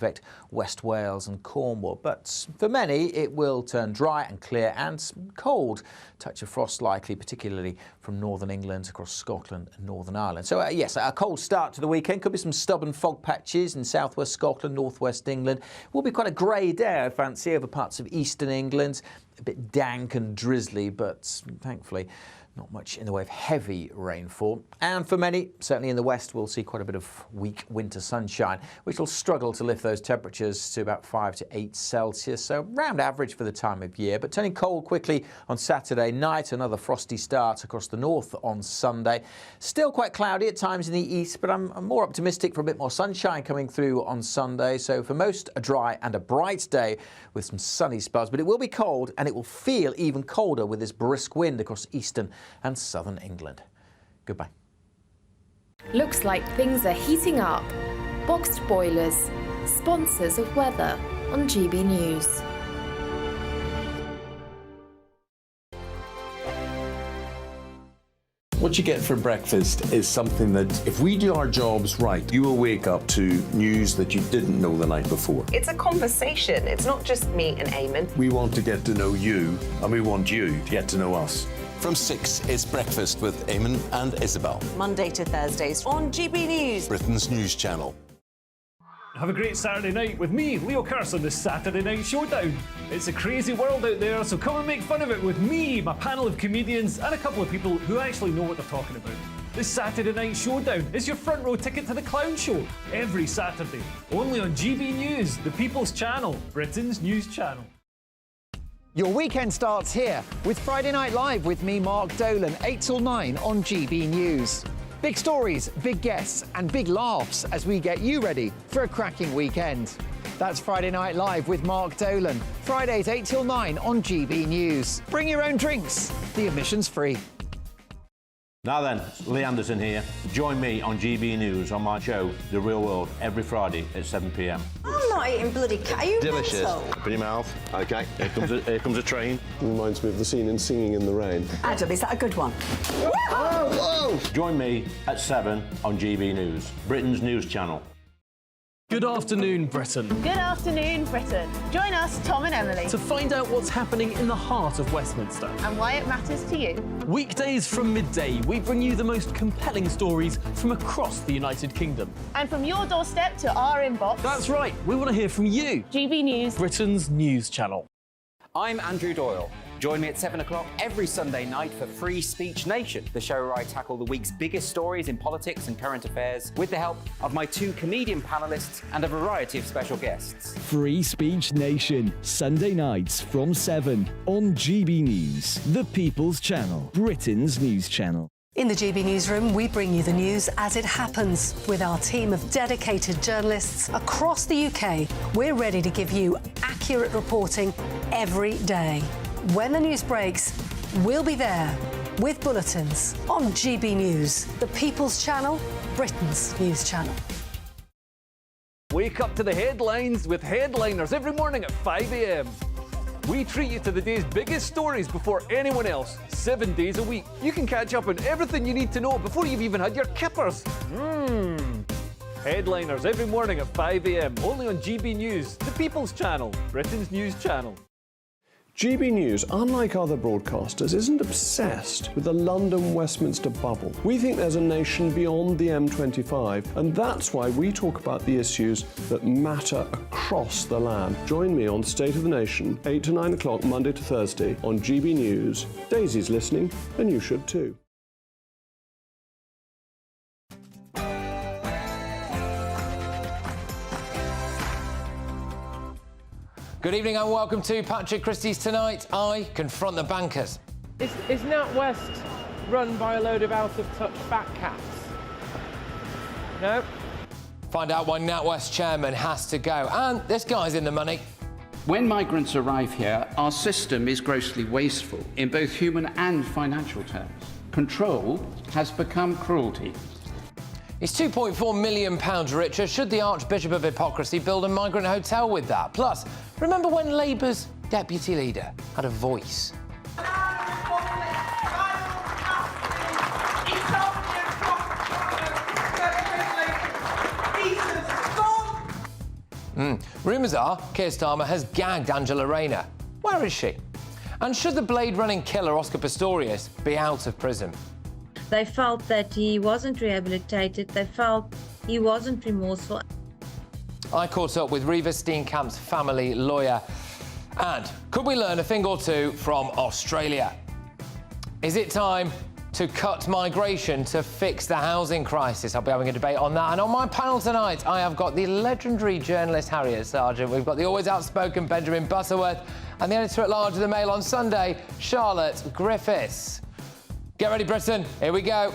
affect West Wales and Cornwall, but for many it will turn dry and clear and cold. Touch of frost likely, particularly from northern England across Scotland and Northern Ireland. So yes, a cold start to the weekend. Could be some stubborn fog patches in southwest Scotland, northwest England. Will be quite a grey day, I fancy, over parts of eastern England. A bit dank and drizzly, but thankfully not much in the way of heavy rainfall. And for many, certainly in the west, we'll see quite a bit of weak winter sunshine, which will struggle to lift those temperatures to about 5 to 8 Celsius, so around average for the time of year. But turning cold quickly on Saturday night, another frosty start across the north on Sunday. Still quite cloudy at times in the east, but I'm more optimistic for a bit more sunshine coming through on Sunday. So for most, a dry and a bright day with some sunny spells, but it will be cold and it will feel even colder with this brisk wind across eastern and southern England. Goodbye. Looks like things are heating up. Boxed boilers, sponsors of weather on GB News. What you get for breakfast is something that, if we do our jobs right, you will wake up to news that you didn't know the night before. It's a conversation. It's not just me and Eamon. We want to get to know you, and we want you to get to know us. From 6, it's Breakfast with Eamon and Isabel. Monday to Thursdays on GB News, Britain's news channel. Have a great Saturday night with me, Leo Curse, on the Saturday Night Showdown. It's a crazy world out there, so come and make fun of it with me, my panel of comedians, and a couple of people who actually know what they're talking about. This Saturday Night Showdown is your front row ticket to the clown show every Saturday, only on GB News, the People's Channel, Britain's news channel. Your weekend starts here with Friday Night Live with me, Mark Dolan, 8 till 9 on GB News. Big stories, big guests and big laughs as we get you ready for a cracking weekend. That's Friday Night Live with Mark Dolan, Fridays 8 till 9 on GB News. Bring your own drinks, the admission's free. Now then, Lee Anderson here. Join me on GB News on my show, The Real World, every Friday at 7 p.m. I'm not eating bloody cat. Are you Delicious. mental? Open your mouth. OK, here comes a train. Reminds me of the scene in Singing in the Rain. Adam, is that a good one? Join me at 7 on GB News, Britain's news channel. Good afternoon, Britain. Good afternoon, Britain. Join us, Tom and Emily, To find out what's happening in the heart of Westminster. and why it matters to you. Weekdays from midday, we bring you the most compelling stories from across the United Kingdom. And from your doorstep to our inbox, That's right, we want to hear from you, GB News. Britain's news channel. I'm Andrew Doyle. Join me at 7 o'clock every Sunday night for Free Speech Nation, the show where I tackle the week's biggest stories in politics and current affairs with the help of my 2 comedian panellists and a variety of special guests. Free Speech Nation, Sunday nights from 7 on GB News, the People's Channel, Britain's news channel. In the GB Newsroom, we bring you the news as it happens. With our team of dedicated journalists across the UK, we're ready to give you accurate reporting every day. When the news breaks, we'll be there with bulletins on GB News, the People's Channel, Britain's news channel. Wake up to the headlines with Headliners every morning at 5 a.m. We treat you to the day's biggest stories before anyone else, 7 days a week. You can catch up on everything you need to know before you've even had your kippers. Headliners every morning at 5 a.m, only on GB News, the People's Channel, Britain's news channel. GB News, unlike other broadcasters, isn't obsessed with the London-Westminster bubble. We think there's a nation beyond the M25, and that's why we talk about the issues that matter across the land. Join me on State of the Nation, 8 to 9 o'clock, Monday to Thursday, on GB News. Daisy's listening, and you should too. Good evening and welcome to Patrick Christys Tonight. I confront the bankers. Is NatWest run by a load of out-of-touch fat cats? No? Find out why NatWest chairman has to go. And this guy's in the money. When migrants arrive here, our system is grossly wasteful in both human and financial terms. Control has become cruelty. He's £2.4 million richer. Should the Archbishop of Hypocrisy build a migrant hotel with that? Plus, remember when Labour's deputy leader had a voice? Rumours are Keir Starmer has gagged Angela Rayner. Where is she? And should the blade-running killer Oscar Pistorius be out of prison? They felt that he wasn't rehabilitated. They felt he wasn't remorseful. I caught up with Reeva Steenkamp's family lawyer. And could we learn a thing or two from Australia? Is it time to cut migration to fix the housing crisis? I'll be having a debate on that. And on my panel tonight, I have got the legendary journalist Harriet Sargent. We've got the always outspoken Benjamin Butterworth and the editor-at-large of the Mail on Sunday, Charlotte Griffiths. Get ready, Britain. Here we go.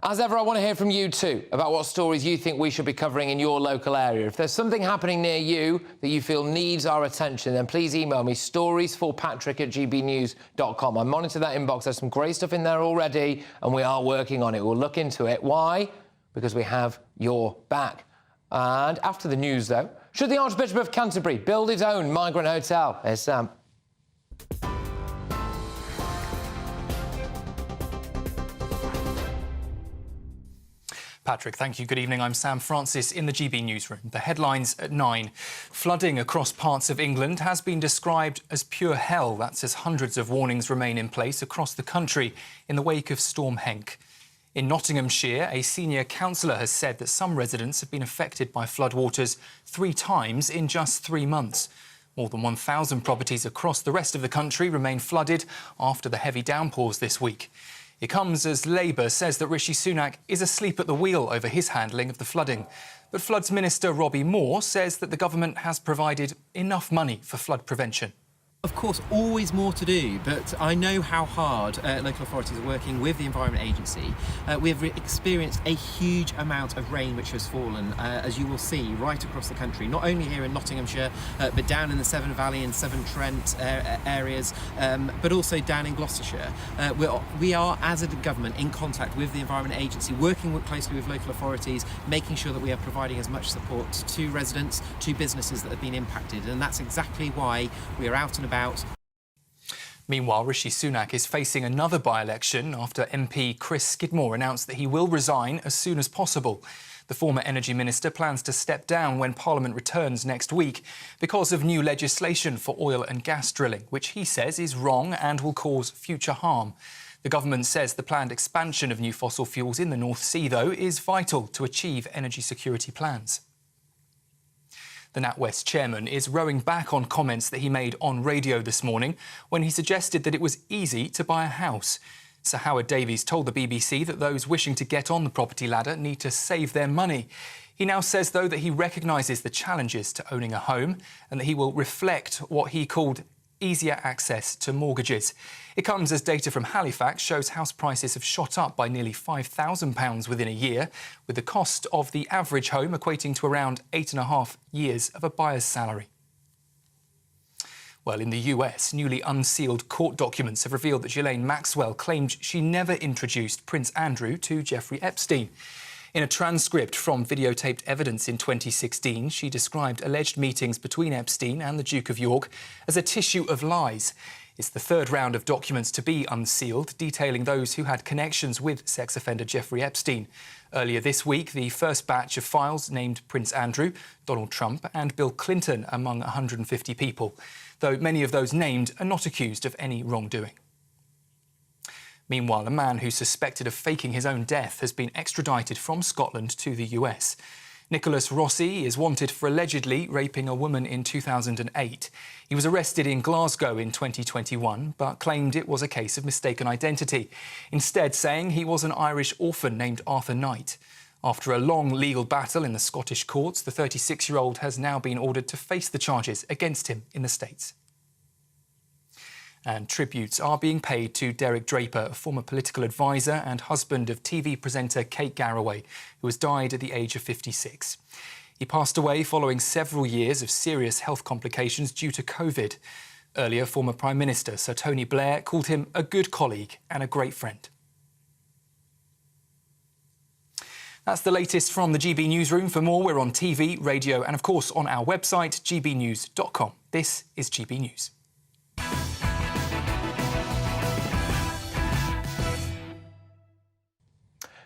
As ever, I want to hear from you too about what stories you think we should be covering in your local area. If there's something happening near you that you feel needs our attention, then please email me storiesforpatrick@gbnews.com. I monitor that inbox. There's some great stuff in there already, and we are working on it. We'll look into it. Why? Because we have your back. And after the news, though, should the Archbishop of Canterbury build his own migrant hotel? Here's Sam. Patrick, thank you. Good evening. I'm Sam Francis in the GB newsroom. The headlines at 9. Flooding across parts of England has been described as pure hell. That's as hundreds of warnings remain in place across the country in the wake of Storm Henk. In Nottinghamshire, a senior councillor has said that some residents have been affected by floodwaters 3 times in just 3 months. More than 1,000 properties across the rest of the country remain flooded after the heavy downpours this week. It comes as Labour says that Rishi Sunak is asleep at the wheel over his handling of the flooding. But Floods Minister Robbie Moore says that the government has provided enough money for flood prevention. Of course, always more to do, but I know how hard local authorities are working with the Environment Agency. We have experienced a huge amount of rain which has fallen, as you will see, right across the country, not only here in Nottinghamshire, but down in the Severn Valley and Severn Trent areas, but also down in Gloucestershire. We are, as a government, in contact with the Environment Agency, working closely with local authorities, making sure that we are providing as much support to residents, to businesses that have been impacted, and that's exactly why we are out and about. Meanwhile, Rishi Sunak is facing another by-election after MP Chris Skidmore announced that he will resign as soon as possible. The former Energy Minister plans to step down when Parliament returns next week because of new legislation for oil and gas drilling, which he says is wrong and will cause future harm. The government says the planned expansion of new fossil fuels in the North Sea, though, is vital to achieve energy security plans. The NatWest chairman is rowing back on comments that he made on radio this morning when he suggested that it was easy to buy a house. Sir Howard Davies told the BBC that those wishing to get on the property ladder need to save their money. He now says, though, that he recognises the challenges to owning a home and that he will reflect what he called easier access to mortgages. It comes as data from Halifax shows house prices have shot up by nearly £5,000 within a year, with the cost of the average home equating to around 8.5 years of a buyer's salary. Well, in the US, newly unsealed court documents have revealed that Ghislaine Maxwell claimed she never introduced Prince Andrew to Jeffrey Epstein. In a transcript from videotaped evidence in 2016, she described alleged meetings between Epstein and the Duke of York as a tissue of lies. It's the third round of documents to be unsealed, detailing those who had connections with sex offender Jeffrey Epstein. Earlier this week, the first batch of files named Prince Andrew, Donald Trump and Bill Clinton among 150 people, though many of those named are not accused of any wrongdoing. Meanwhile, a man who's suspected of faking his own death has been extradited from Scotland to the US. Nicholas Rossi is wanted for allegedly raping a woman in 2008. He was arrested in Glasgow in 2021, but claimed it was a case of mistaken identity, instead saying he was an Irish orphan named Arthur Knight. After a long legal battle in the Scottish courts, the 36-year-old has now been ordered to face the charges against him in the States. And tributes are being paid to Derek Draper, a former political advisor and husband of TV presenter Kate Garraway, who has died at the age of 56. He passed away following several years of serious health complications due to COVID. Earlier, former Prime Minister Sir Tony Blair called him a good colleague and a great friend. That's the latest from the GB Newsroom. For more, we're on TV, radio and, of course, on our website, gbnews.com. This is GB News.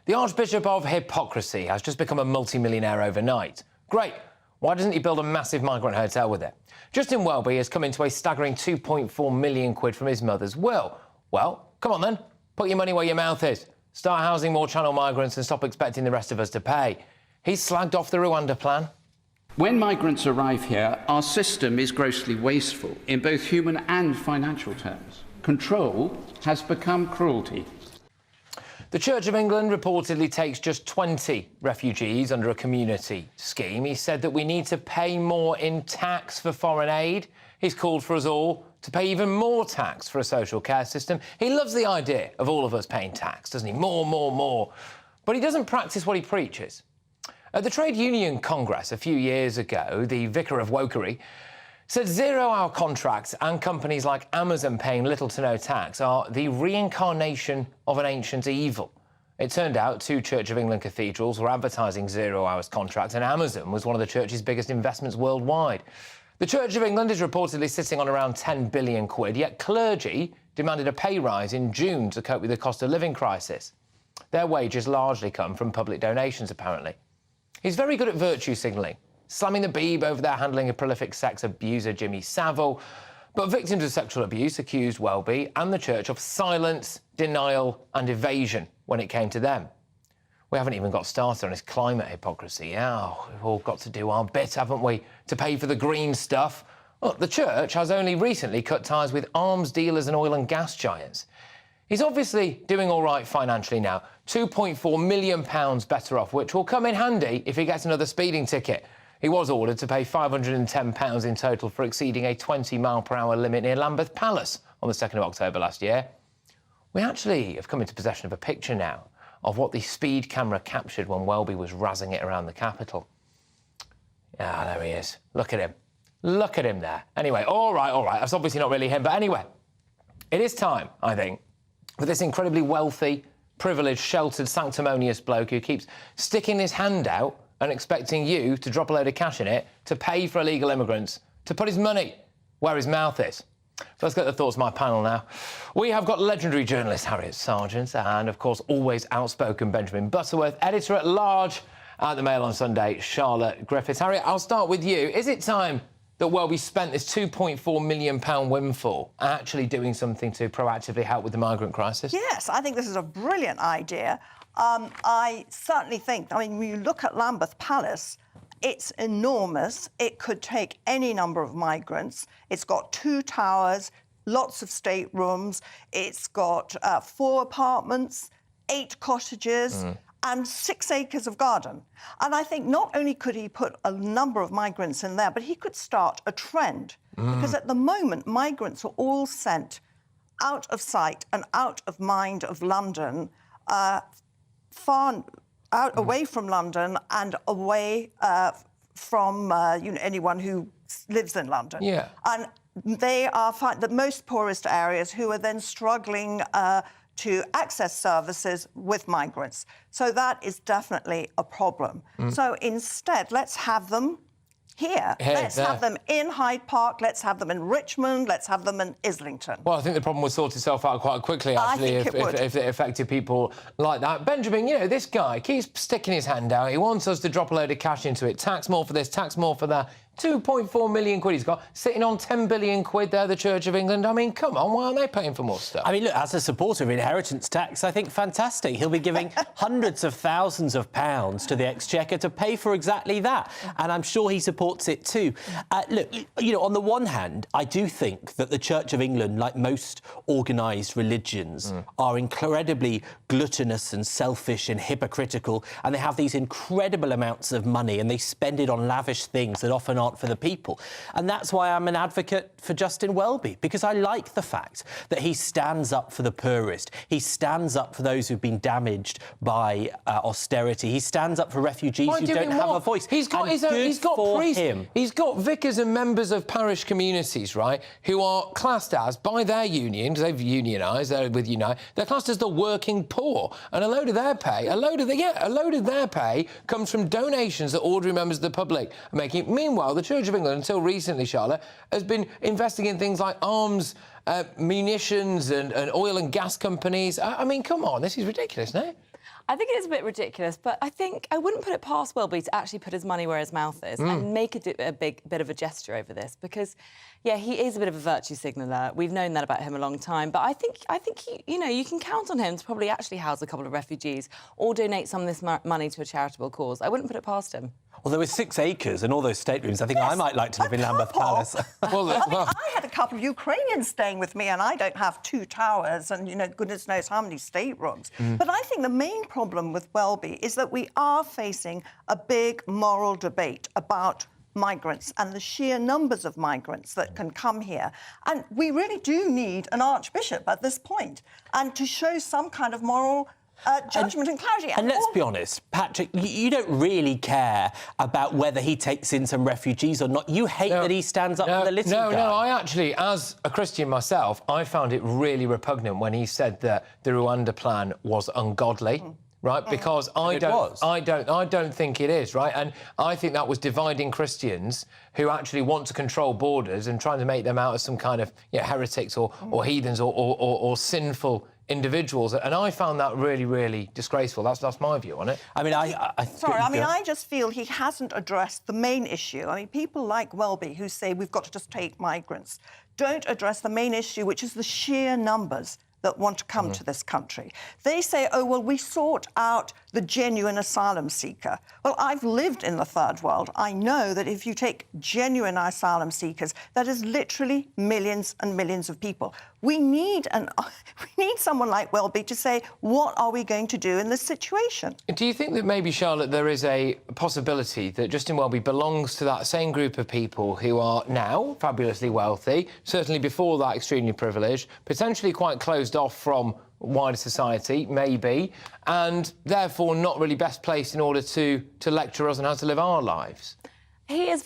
The Archbishop of Hypocrisy has just become a multi-millionaire overnight. Great. Why doesn't he build a massive migrant hotel with it? Justin Welby has come into a staggering 2.4 million quid from his mother's will. Well, come on then. Put your money where your mouth is. Start housing more Channel migrants and stop expecting the rest of us to pay. He's slagged off the Rwanda plan. When migrants arrive here, our system is grossly wasteful in both human and financial terms. Control has become cruelty. The Church of England reportedly takes just 20 refugees under a community scheme. He said that we need to pay more in tax for foreign aid. He's called for us all to pay even more tax for a social care system. He loves the idea of all of us paying tax, doesn't he? More, more, more. But he doesn't practice what he preaches. At the Trade Union Congress a few years ago, the Vicar of Wokery said zero-hour contracts and companies like Amazon paying little to no tax are the reincarnation of an ancient evil. It turned out 2 Church of England cathedrals were advertising zero-hours contracts, and Amazon was one of the Church's biggest investments worldwide. The Church of England is reportedly sitting on around 10 billion quid, yet clergy demanded a pay rise in June to cope with the cost of living crisis. Their wages largely come from public donations, apparently. He's very good at virtue signalling, slamming the Beeb over their handling of prolific sex abuser Jimmy Savile, but victims of sexual abuse accused Welby and the Church of silence, denial and evasion when it came to them. We haven't even got started on his climate hypocrisy. Oh, we've all got to do our bit, haven't we, to pay for the green stuff? Look, the Church has only recently cut ties with arms dealers and oil and gas giants. He's obviously doing all right financially now, £2.4 million better off, which will come in handy if he gets another speeding ticket. He was ordered to pay £510 in total for exceeding a 20-mile-per-hour limit near Lambeth Palace on the 2nd of October last year. We actually have come into possession of a picture now of what the speed camera captured when Welby was razzing it around the capital. Ah, there he is. Look at him. Look at him there. Anyway, all right. That's obviously not really him. But anyway, it is time, I think, for this incredibly wealthy, privileged, sheltered, sanctimonious bloke who keeps sticking his hand out and expecting you to drop a load of cash in it to pay for illegal immigrants, to put his money where his mouth is. So let's get the thoughts of my panel now. We have got legendary journalist Harriet Sargent and, of course, always outspoken Benjamin Butterworth, editor-at-large at the Mail on Sunday, Charlotte Griffiths. Harriet, I'll start with you. Is it time that Welby spent this £2.4 million windfall actually doing something to proactively help with the migrant crisis? Yes, I think this is a brilliant idea. I certainly think, when you look at Lambeth Palace, it's enormous. It could take any number of migrants. It's got 2 towers, lots of staterooms. It's got 4 apartments, 8 cottages, and 6 acres of garden. And I think not only could he put a number of migrants in there, but he could start a trend. Because at the moment, migrants are all sent out of sight and out of mind of London, away from London and away from anyone who lives in London. Yeah. And they are the most poorest areas who are then struggling to access services with migrants. So that is definitely a problem. So instead, let's have them here. Let's have them in Hyde Park, let's have them in Richmond, let's have them in Islington. Well, I think the problem would sort itself out quite quickly, actually, if it affected people like that. Benjamin, this guy keeps sticking his hand out. He wants us to drop a load of cash into it. Tax more for this, tax more for that. 2.4 million quid he's got, sitting on 10 billion quid there, the Church of England. Come on, why aren't they paying for more stuff? Look, as a supporter of inheritance tax, I think fantastic. He'll be giving hundreds of thousands of pounds to the Exchequer to pay for exactly that. And I'm sure he supports it too. Look, on the one hand, I do think that the Church of England, like most organised religions, are incredibly gluttonous and selfish and hypocritical, and they have these incredible amounts of money and they spend it on lavish things that often aren't for the people. And that's why I'm an advocate for Justin Welby, because I like the fact that he stands up for the poorest. He stands up for those who've been damaged by austerity. He stands up for refugees who don't have a voice. He's got priests. He's got vicars and members of parish communities, right, who are classed as, by their union, because they've unionised, they're with Unite, they're classed as the working poor. And a load of their pay comes from donations that ordinary members of the public are making. Meanwhile, the Church of England, until recently, Charlotte, has been investing in things like arms, munitions and oil and gas companies. Come on, this is ridiculous, no? I think it is a bit ridiculous, but I think I wouldn't put it past Welby to actually put his money where his mouth is and make a big bit of a gesture over this, because, yeah, he is a bit of a virtue signaller. We've known that about him a long time, but I think he, you know, you can count on him to probably actually house a couple of refugees or donate some of this money to a charitable cause. I wouldn't put it past him. Although with 6 acres and all those staterooms, I think I might like to live in Lambeth Palace. I had a couple of Ukrainians staying with me, and I don't have 2 towers and, you know, goodness knows how many staterooms. But I think the main problem with Welby is that we are facing a big moral debate about migrants and the sheer numbers of migrants that can come here. And we really do need an archbishop at this point, and to show some kind of moral judgment and clarity. And let's be honest, Patrick, you don't really care about whether he takes in some refugees or not. You hate that he stands up for the little guy. No, I actually, as a Christian myself, I found it really repugnant when he said that the Rwanda plan was ungodly. Right, because I don't think it is, right, and I think that was dividing Christians who actually want to control borders and trying to make them out as some kind of heretics or heathens or sinful individuals, and I found that really, really disgraceful. That's my view on it. I mean, I just feel he hasn't addressed the main issue. I mean, people like Welby, who say we've got to just take migrants, don't address the main issue, which is the sheer numbers that want to come to this country. They say, oh, well, we sought out the genuine asylum seeker. Well, I've lived in the third world. I know that if you take genuine asylum seekers, that is literally millions and millions of people. We need someone like Welby to say, what are we going to do in this situation? Do you think that maybe, Charlotte, there is a possibility that Justin Welby belongs to that same group of people who are now fabulously wealthy, certainly before that extremely privileged, potentially quite closed off from wider society, maybe, and therefore not really best placed in order to lecture us on how to live our lives? He is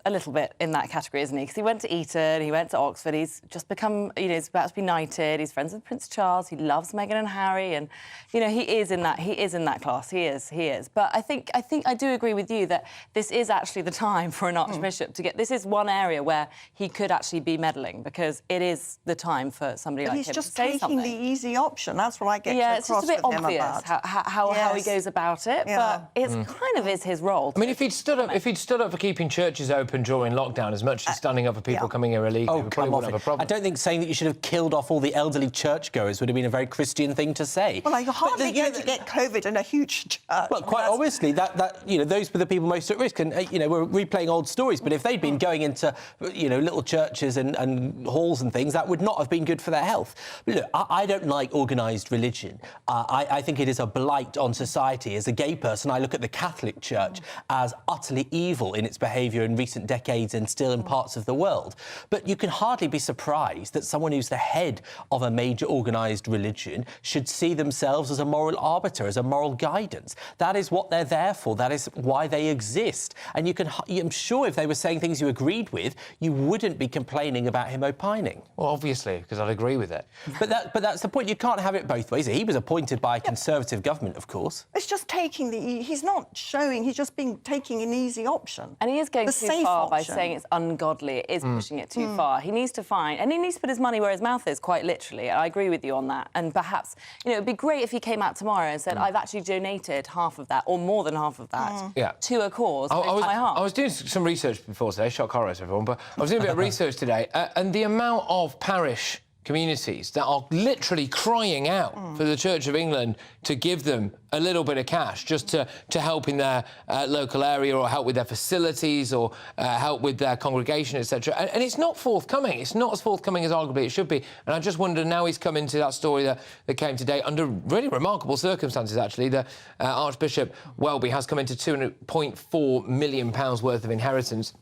a little bit in that category, isn't he? Because he went to Eton, he went to Oxford, he's just become, you know, he's about to be knighted, he's friends with Prince Charles, he loves Meghan and Harry, and, you know, he is in that class, he is. But I do agree with you that this is actually the time for an archbishop to get, this is one area where he could actually be meddling, because it is the time for somebody like him to say something. He's just taking the easy option, that's what I get it's just a bit obvious how he goes about it, but it kind of is his role. I mean, if he'd stood up for keeping churches open during lockdown as much as standing up for people coming here illegally, we probably wouldn't have a problem. I don't think saying that you should have killed off all the elderly churchgoers would have been a very Christian thing to say. Well, you're hardly going to get COVID in a huge church. Well, quite obviously, that you know, those were the people most at risk, and you know, we're replaying old stories. But if they'd been going into, you know, little churches and halls and things, that would not have been good for their health. But look, I don't like organised religion. I think it is a blight on society. As a gay person, I look at the Catholic Church as utterly evil in its behaviour in recent decades and still in parts of the world. But you can hardly be surprised that someone who's the head of a major organised religion should see themselves as a moral arbiter, as a moral guidance. That is what they're there for. That is why they exist. And you can, I'm sure if they were saying things you agreed with, you wouldn't be complaining about him opining. Well, obviously, because I'd agree with it. But that's the point. You can't have it both ways. He was appointed by a Conservative government, of course. It's just taking he's not showing, he's just taking an easy option. And he is going too far by saying it's ungodly. It is pushing it too far. He needs to put his money where his mouth is, quite literally. I agree with you on that. And perhaps, you know, it'd be great if he came out tomorrow and said, I've actually donated half of that, or more than half of that, to a cause close to my heart. I was doing some research before today, shock horror to everyone, but I was doing a bit of research today, and the amount of parish communities that are literally crying out for the Church of England to give them a little bit of cash just to help in their local area, or help with their facilities, or help with their congregation, etc. And it's not forthcoming. It's not as forthcoming as arguably it should be. And I just wonder, now he's come into that story that came today under really remarkable circumstances, actually. The Archbishop Welby has come into £2.4 million worth of inheritance.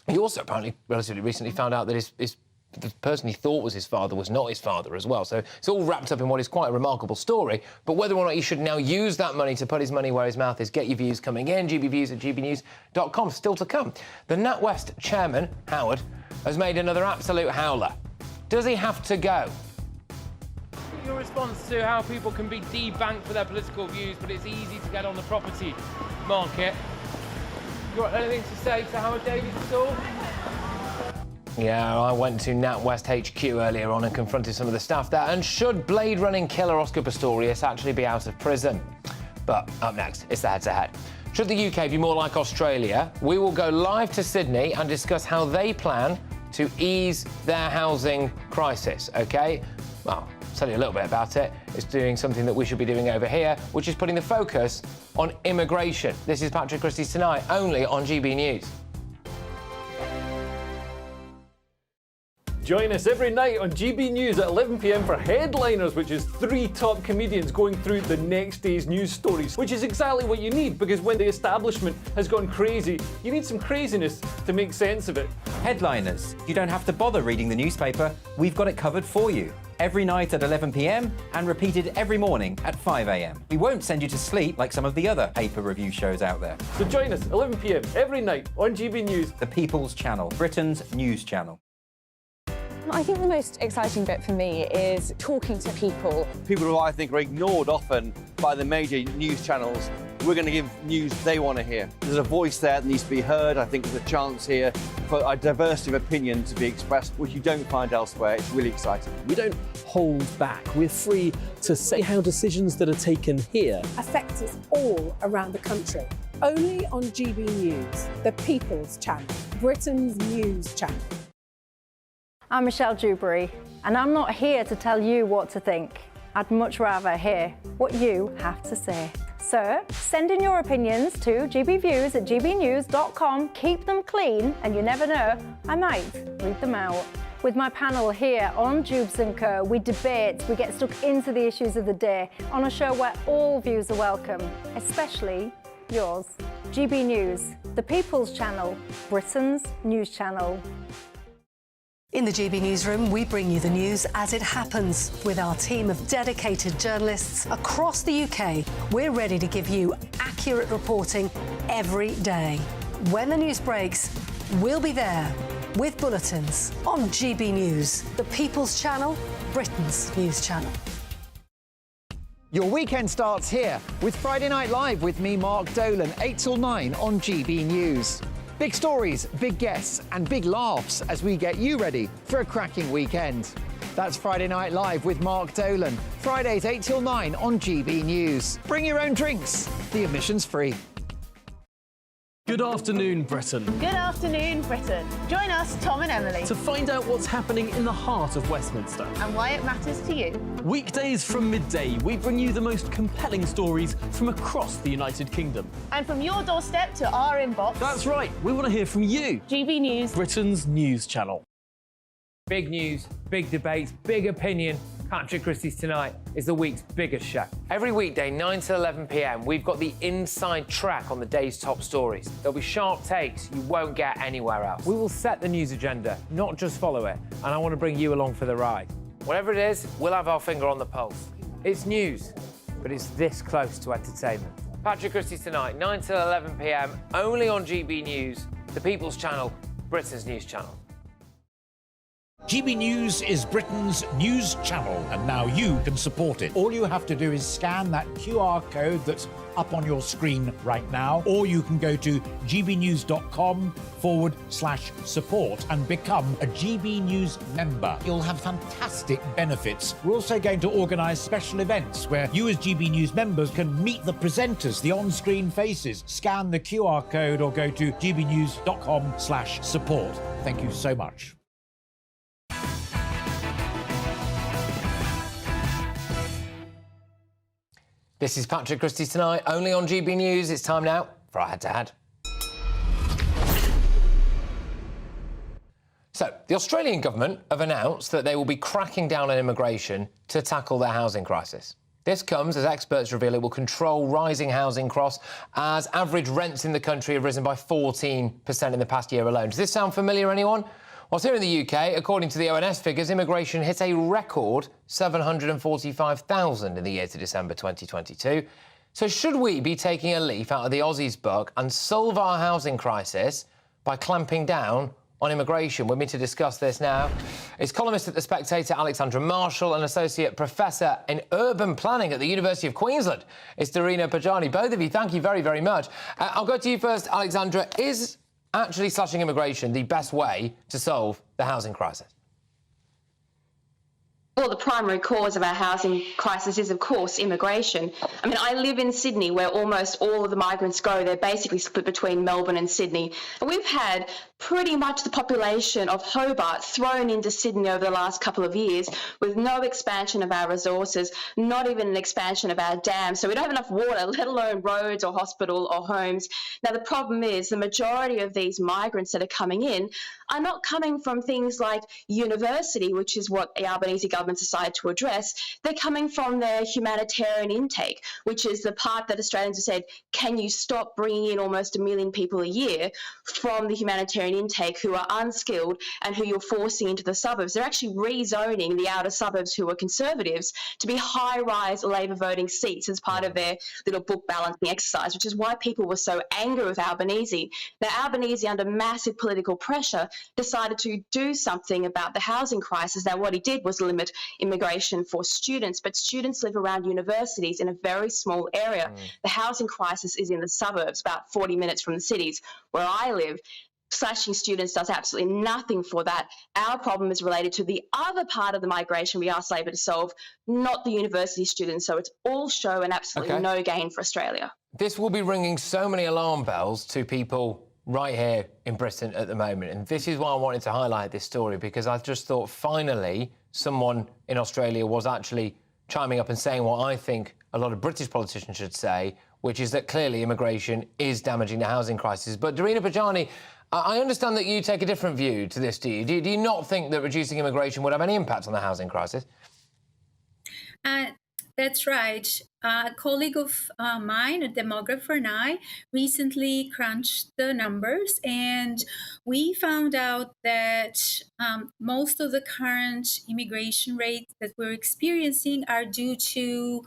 He also apparently relatively recently found out that the person he thought was his father was not his father as well. So it's all wrapped up in what is quite a remarkable story. But whether or not he should now use that money to put his money where his mouth is, get your views coming in, gbviews@gbnews.com, still to come. The NatWest chairman, Howard, has made another absolute howler. Does he have to go? Your response to how people can be debanked for their political views, but it's easy to get on the property market. You got anything to say to Howard Davies at all? Yeah, I went to NatWest HQ earlier on and confronted some of the staff there. And should blade-running killer Oscar Pistorius actually be out of prison? But up next, it's the head-to-head. Should the UK be more like Australia? We will go live to Sydney and discuss how they plan to ease their housing crisis, OK? Well, I'll tell you a little bit about it. It's doing something that we should be doing over here, which is putting the focus on immigration. This is Patrick Christys Tonight, only on GB News. Join us every night on GB News at 11 p.m. for Headliners, which is 3 top comedians going through the next day's news stories, which is exactly what you need, because when the establishment has gone crazy, you need some craziness to make sense of it. Headliners. You don't have to bother reading the newspaper. We've got it covered for you. Every night at 11 p.m. and repeated every morning at 5 a.m. We won't send you to sleep like some of the other paper review shows out there. So join us 11 p.m. every night on GB News. The People's Channel, Britain's news channel. I think the most exciting bit for me is talking to people. People who I think are ignored often by the major news channels. We're going to give news they want to hear. There's a voice there that needs to be heard. I think there's a chance here for a diversity of opinion to be expressed, which you don't find elsewhere. It's really exciting. We don't hold back. We're free to say how decisions that are taken here affect us all around the country. Only on GB News, the People's Channel, Britain's news channel. I'm Michelle Dewberry, and I'm not here to tell you what to think. I'd much rather hear what you have to say. So, send in your opinions to gbviews@gbnews.com. Keep them clean, and you never know, I might read them out. With my panel here on Jubes & Co, we debate, we get stuck into the issues of the day on a show where all views are welcome, especially yours. GB News, the People's Channel, Britain's news channel. In the GB Newsroom, we bring you the news as it happens. With our team of dedicated journalists across the UK, we're ready to give you accurate reporting every day. When the news breaks, we'll be there with bulletins on GB News, the People's Channel, Britain's news channel. Your weekend starts here with Friday Night Live with me, Mark Dolan, 8 till 9 on GB News. Big stories, big guests and big laughs as we get you ready for a cracking weekend. That's Friday Night Live with Mark Dolan, Fridays 8 till 9 on GB News. Bring your own drinks, the admission's free. Good afternoon, Britain. Good afternoon, Britain. Join us, Tom and Emily, To find out what's happening in the heart of Westminster. and why it matters to you. Weekdays from midday, we bring you the most compelling stories from across the United Kingdom. And from your doorstep to our inbox. That's right, we want to hear from you. GB News, Britain's news channel. Big news, big debates, big opinion. Patrick Christys Tonight is the week's biggest show. Every weekday, 9 to 11 p.m, we've got the inside track on the day's top stories. There'll be sharp takes you won't get anywhere else. We will set the news agenda, not just follow it, and I want to bring you along for the ride. Whatever it is, we'll have our finger on the pulse. It's news, but it's this close to entertainment. Patrick Christys Tonight, 9 to 11 p.m, only on GB News, the People's Channel, Britain's news channel. GB News is Britain's news channel, and now you can support it. All you have to do is scan that QR code that's up on your screen right now, or you can go to gbnews.com/support and become a GB News member. You'll have fantastic benefits. We're also going to organise special events where you as GB News members can meet the presenters, the on-screen faces. Scan the QR code or go to gbnews.com/support. Thank you so much. This is Patrick Christys Tonight, only on GB News. It's time now for our head-to-head. So, the Australian government have announced that they will be cracking down on immigration to tackle their housing crisis. This comes as experts reveal it will control rising housing costs as average rents in the country have risen by 14% in the past year alone. Does this sound familiar, anyone? Whilst here in the UK, according to the ONS figures, immigration hit a record 745,000 in the year to December 2022. So should we be taking a leaf out of the Aussies' book and solve our housing crisis by clamping down on immigration? With me to discuss this now is columnist at The Spectator, Alexandra Marshall, and Associate Professor in Urban Planning at the University of Queensland, it's Darina Pajani. Both of you, thank you very, very much. I'll go to you first, Alexandra. Is actually slashing immigration the best way to solve the housing crisis? Well, the primary cause of our housing crisis is, of course, immigration. I mean, I live in Sydney, where almost all of the migrants go. They're basically split between Melbourne and Sydney. And we've had pretty much the population of Hobart thrown into Sydney over the last couple of years with no expansion of our resources, not even an expansion of our dams. So we don't have enough water, let alone roads or hospital or homes. Now, the problem is the majority of these migrants that are coming in are not coming from things like university, which is what the Albanese government decided to address. They're coming from their humanitarian intake, which is the part that Australians have said, can you stop bringing in almost 1 million people a year from the humanitarian intake who are unskilled and who you're forcing into the suburbs. They're actually rezoning the outer suburbs who are conservatives to be high-rise Labor voting seats as part of their little book balancing exercise, which is why people were so angry with Albanese. Now, Albanese, under massive political pressure, decided to do something about the housing crisis. Now, what he did was limit immigration for students, but students live around universities in a very small area. The housing crisis is in the suburbs, about 40 minutes from the cities. Where I live, slashing students does absolutely nothing for that. Our problem is related to the other part of the migration we asked Labor to solve, not the university students. So it's all show and absolutely no gain for Australia. This will be ringing so many alarm bells to people right here in Britain at the moment. And this is why I wanted to highlight this story, because I just thought finally someone in Australia was actually chiming up and saying what I think a lot of British politicians should say, which is that clearly immigration is damaging the housing crisis. But Darina Pajani, I understand that you take a different view to this, do you? Do you not think that reducing immigration would have any impact on the housing crisis? That's right. A colleague of mine, a demographer, and I recently crunched the numbers, and we found out that most of the current immigration rates that we're experiencing are due to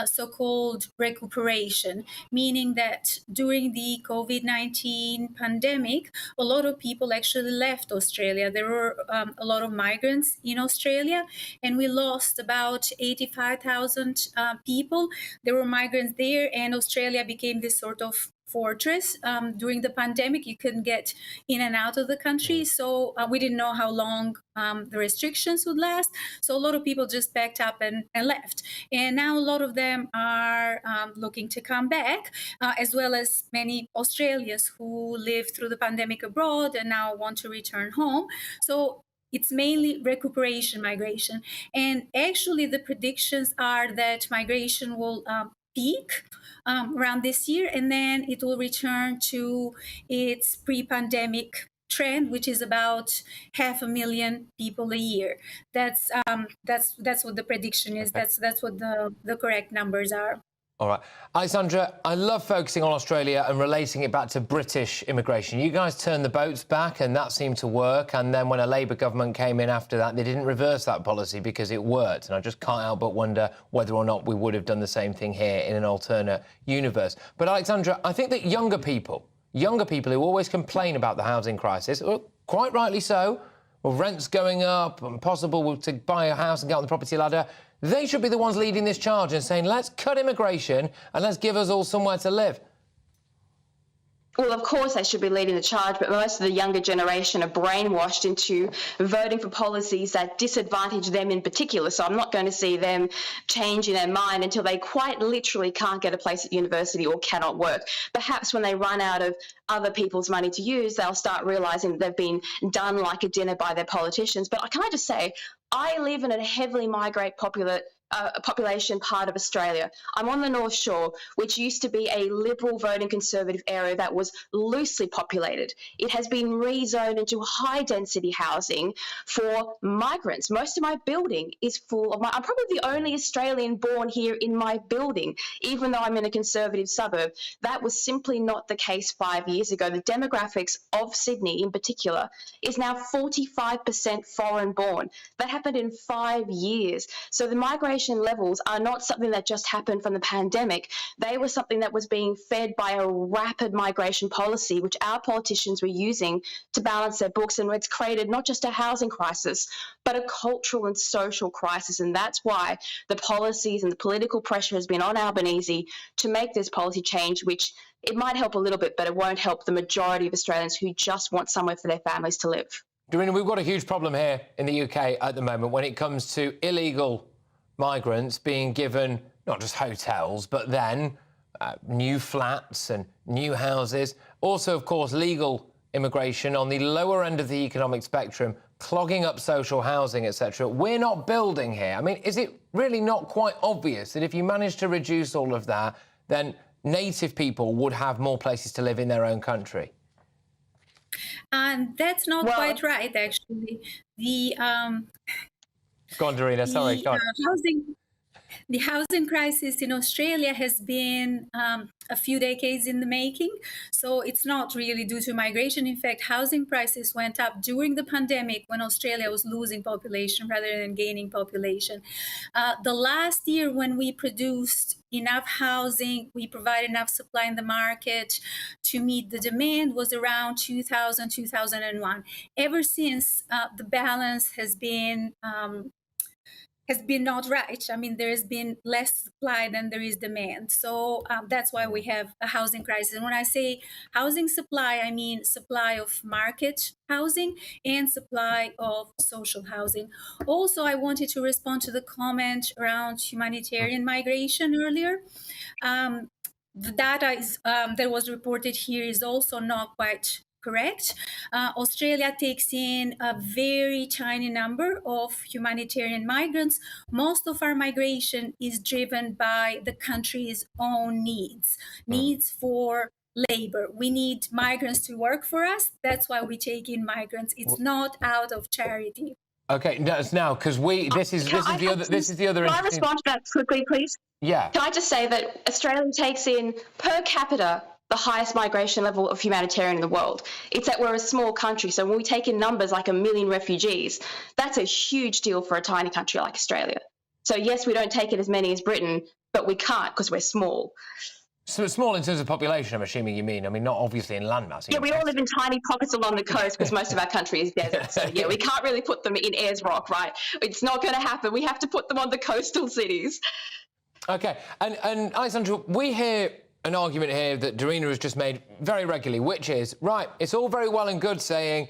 so-called recuperation, meaning that during the COVID-19 pandemic, a lot of people actually left Australia. There were a lot of migrants in Australia, and we lost about 85,000 people. There were migrants there, and Australia became this sort of fortress. During the pandemic, you couldn't get in and out of the country, so we didn't know how long the restrictions would last. So a lot of people just packed up and left. And now a lot of them are looking to come back, as well as many Australians who lived through the pandemic abroad and now want to return home. So it's mainly recuperation migration. And actually, the predictions are that migration will peak around this year, and then it will return to its pre-pandemic trend, which is about 500,000 people a year. That's what the prediction is. That's what the correct numbers are. All right. Alexandra, I love focusing on Australia and relating it back to British immigration. You guys turned the boats back and that seemed to work. And then when a Labour government came in after that, they didn't reverse that policy because it worked. And I just can't help but wonder whether or not we would have done the same thing here in an alternate universe. But Alexandra, I think that younger people who always complain about the housing crisis, quite rightly so, well, rents going up, impossible to buy a house and get on the property ladder, they should be the ones leading this charge and saying, let's cut immigration and let's give us all somewhere to live. Well, of course they should be leading the charge, but most of the younger generation are brainwashed into voting for policies that disadvantage them in particular. So I'm not going to see them changing their mind until they quite literally can't get a place at university or cannot work. Perhaps when they run out of other people's money to use, they'll start realising that they've been done like a dinner by their politicians. But can I just say, I live in a heavily migrant population part of Australia. I'm on the North Shore, which used to be a Liberal voting Conservative area that was loosely populated. It has been rezoned into high-density housing for migrants. Most of my building is full of I'm probably the only Australian born here in my building, even though I'm in a Conservative suburb. That was simply not the case 5 years ago. The demographics of Sydney in particular is now 45% foreign-born. That happened in 5 years. So the migration levels are not something that just happened from the pandemic. They were something that was being fed by a rapid migration policy, which our politicians were using to balance their books. And it's created not just a housing crisis, but a cultural and social crisis. And that's why the policies and the political pressure has been on Albanese to make this policy change, which it might help a little bit, but it won't help the majority of Australians who just want somewhere for their families to live. Dorina, we've got a huge problem here in the UK at the moment when it comes to illegal migrants being given not just hotels, but then new flats and new houses. Also, of course, legal immigration on the lower end of the economic spectrum, clogging up social housing, etc. We're not building here. I mean, is it really not quite obvious that if you manage to reduce all of that, then native people would have more places to live in their own country? And that's not quite right, actually. The Go on, Dorina, sorry, go on. The housing crisis in Australia has been a few decades in the making, so it's not really due to migration. In fact, housing prices went up during the pandemic when Australia was losing population rather than gaining population. The last year when we produced enough housing, we provided enough supply in the market to meet the demand was around 2000, 2001. Ever since, the balance has been not right. I mean, there has been less supply than there is demand. So that's why we have a housing crisis. And when I say housing supply, I mean supply of market housing and supply of social housing. Also, I wanted to respond to the comment around humanitarian migration earlier. The data that was reported here is also not quite correct. Australia takes in a very tiny number of humanitarian migrants. Most of our migration is driven by the country's own needs for labor. We need migrants to work for us. That's why we take in migrants. It's not out of charity. Okay, now because this is the other. Can I respond to that quickly, please? Yeah. Can I just say that Australia takes in per capita the highest migration level of humanitarian in the world. It's that we're a small country, so when we take in numbers like 1 million refugees, that's a huge deal for a tiny country like Australia. So yes, we don't take in as many as Britain, but we can't because we're small. So small in terms of population, I'm assuming you mean. I mean, not obviously in landmass. Yeah, we all live in tiny pockets along the coast because most of our country is desert. So yeah, we can't really put them in Ayers Rock, right? It's not going to happen. We have to put them on the coastal cities. Okay, and Alexandra, we hear an argument here that Dorina has just made very regularly, which is, right, it's all very well and good saying,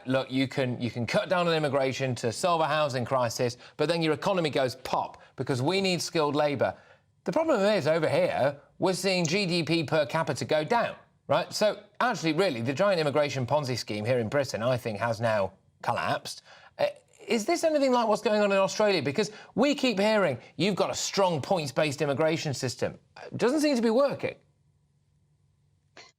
look, you can cut down on immigration to solve a housing crisis, but then your economy goes pop because we need skilled labour. The problem is, over here, we're seeing GDP per capita go down, right? So, actually, really, the giant immigration Ponzi scheme here in Britain, I think, has now collapsed. Is this anything like what's going on in Australia? Because we keep hearing you've got a strong points-based immigration system. It doesn't seem to be working.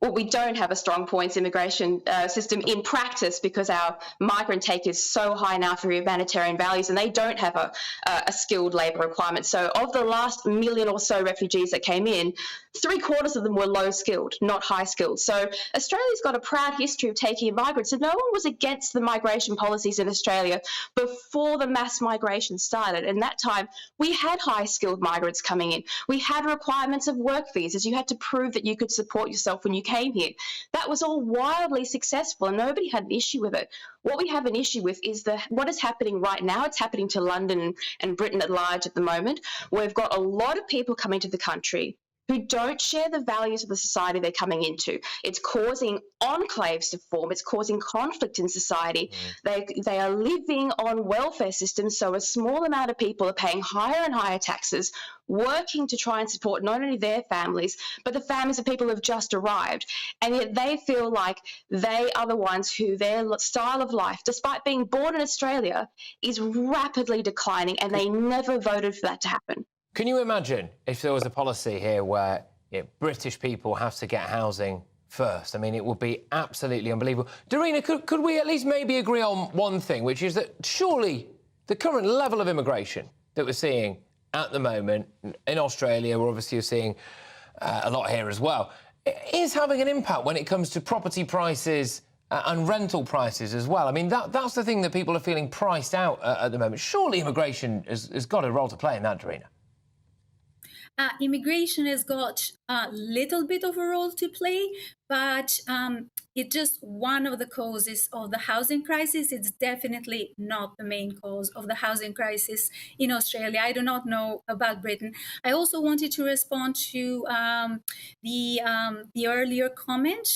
Well, we don't have a strong points immigration system in practice because our migrant take is so high now for humanitarian values, and they don't have a skilled labour requirement. So of the last 1 million or so refugees that came in, 3/4 of them were low skilled, not high skilled. So Australia's got a proud history of taking in migrants, and no one was against the migration policies in Australia before the mass migration started. And that time we had high skilled migrants coming in. We had requirements of work visas. You had to prove that you could support yourself when you came here. That was all wildly successful and nobody had an issue with it. What we have an issue with is what is happening right now. It's happening to London and Britain at large at the moment. We've got a lot of people coming to the country who don't share the values of the society they're coming into. It's causing enclaves to form. It's causing conflict in society. They are living on welfare systems, so a small amount of people are paying higher and higher taxes, working to try and support not only their families, but the families of people who have just arrived. And yet they feel like they are the ones who their style of life, despite being born in Australia, is rapidly declining, and they never voted for that to happen. Can you imagine if there was a policy here where British people have to get housing first? I mean, it would be absolutely unbelievable. Dorina, could we at least maybe agree on one thing, which is that surely the current level of immigration that we're seeing at the moment in Australia, we're obviously seeing a lot here as well, is having an impact when it comes to property prices and rental prices as well. I mean, that's the thing that people are feeling priced out at the moment. Surely immigration has got a role to play in that, Dorina. immigration has got a little bit of a role to play, but it's just one of the causes of the housing crisis. It's definitely not the main cause of the housing crisis in Australia. I do not know about Britain. I also wanted to respond to the earlier comment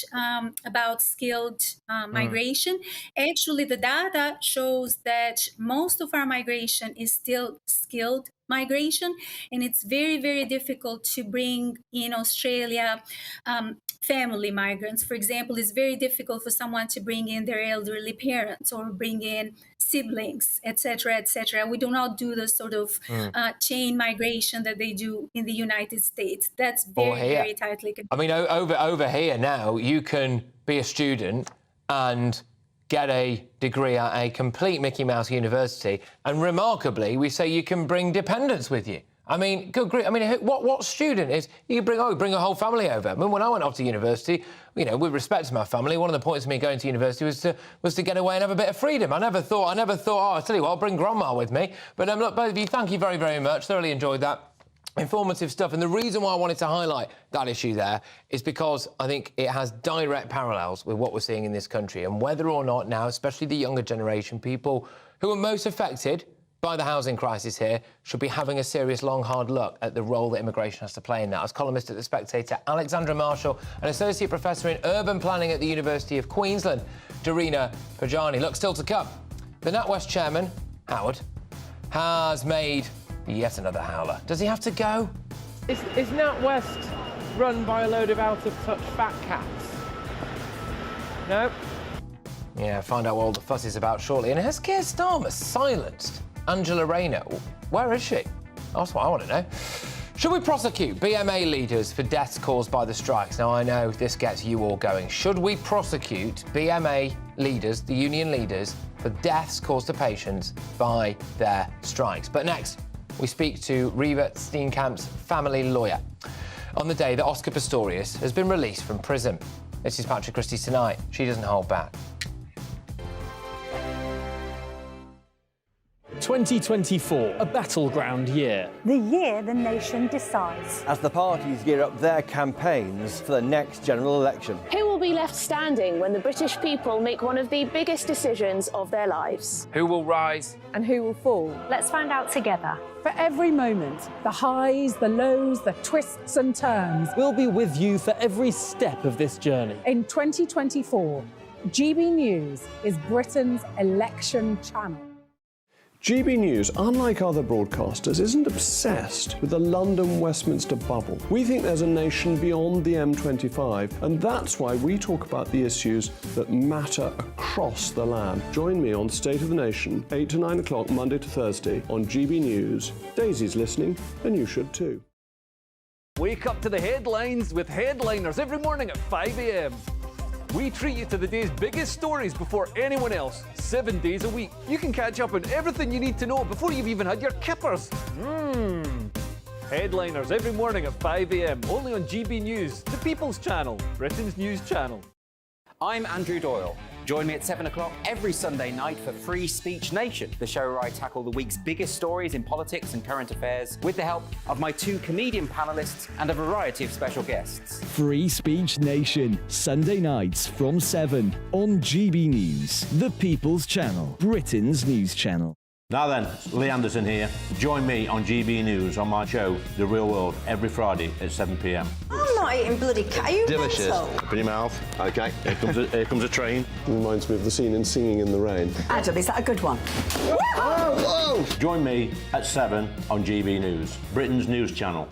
about skilled migration. Actually, the data shows that most of our migration is still skilled migration, and it's very, very difficult to bring in Australia family migrants. For example, it's very difficult for someone to bring in their elderly parents or bring in siblings, etc., etc. We do not do the sort of chain migration that they do in the United States. That's very, very tightly controlled. I mean, over here now, you can be a student and get a degree at a complete Mickey Mouse university, and remarkably, we say you can bring dependents with you. I mean, good grief. I mean, what student is you bring a whole family over? I mean, when I went off to university, you know, with respect to my family, one of the points of me going to university was to get away and have a bit of freedom. I never thought, oh, I'll tell you what, I'll bring grandma with me. But look, both of you, thank you very, very much. Thoroughly enjoyed that. Informative stuff. And the reason why I wanted to highlight that issue there is because I think it has direct parallels with what we're seeing in this country, and whether or not now, especially the younger generation, people who are most affected by the housing crisis here, should be having a serious, long, hard look at the role that immigration has to play in that. As columnist at The Spectator, Alexandra Marshall, an Associate Professor in Urban Planning at the University of Queensland, Darina Pajani. Look, still to come. The NatWest chairman, Howard, has made yet another howler. Does he have to go? Is NatWest run by a load of out-of-touch fat cats? No? Yeah, find out what all the fuss is about shortly. And has Keir Starmer silenced Angela Rayner? Where is she? That's what I want to know. Should we prosecute BMA leaders for deaths caused by the strikes? Now, I know this gets you all going. Should we prosecute BMA leaders, the union leaders, for deaths caused to patients by their strikes? But next, we speak to Riva Steenkamp's family lawyer on the day that Oscar Pistorius has been released from prison. This is Patrick Christys Tonight. She doesn't hold back. 2024, a battleground year. The year the nation decides. As the parties gear up their campaigns for the next general election. Who will be left standing when the British people make one of the biggest decisions of their lives? Who will rise? And who will fall? Let's find out together. For every moment, the highs, the lows, the twists and turns. We'll be with you for every step of this journey. In 2024, GB News is Britain's election channel. GB News, unlike other broadcasters, isn't obsessed with the London-Westminster bubble. We think there's a nation beyond the M25, and that's why we talk about the issues that matter across the land. Join me on State of the Nation, 8 to 9 o'clock, Monday to Thursday, on GB News. Daisy's listening, and you should too. Wake up to the headlines with Headliners every morning at 5 a.m. We treat you to the day's biggest stories before anyone else, 7 days a week. You can catch up on everything you need to know before you've even had your kippers. Headliners every morning at 5 a.m, only on GB News, the People's Channel, Britain's news channel. I'm Andrew Doyle. Join me at 7 o'clock every Sunday night for Free Speech Nation, the show where I tackle the week's biggest stories in politics and current affairs with the help of my 2 comedian panellists and a variety of special guests. Free Speech Nation, Sunday nights from 7 on GB News, the People's Channel, Britain's news channel. Now then, Lee Anderson here. Join me on GB News on my show, The Real World, every Friday at 7 p.m. I'm not eating bloody cat. Are you Delicious. mental? Open your mouth. OK, here comes a train. Reminds me of the scene in Singing in the Rain. Adam, is that a good one? Whoa! Join me at 7 on GB News, Britain's news channel.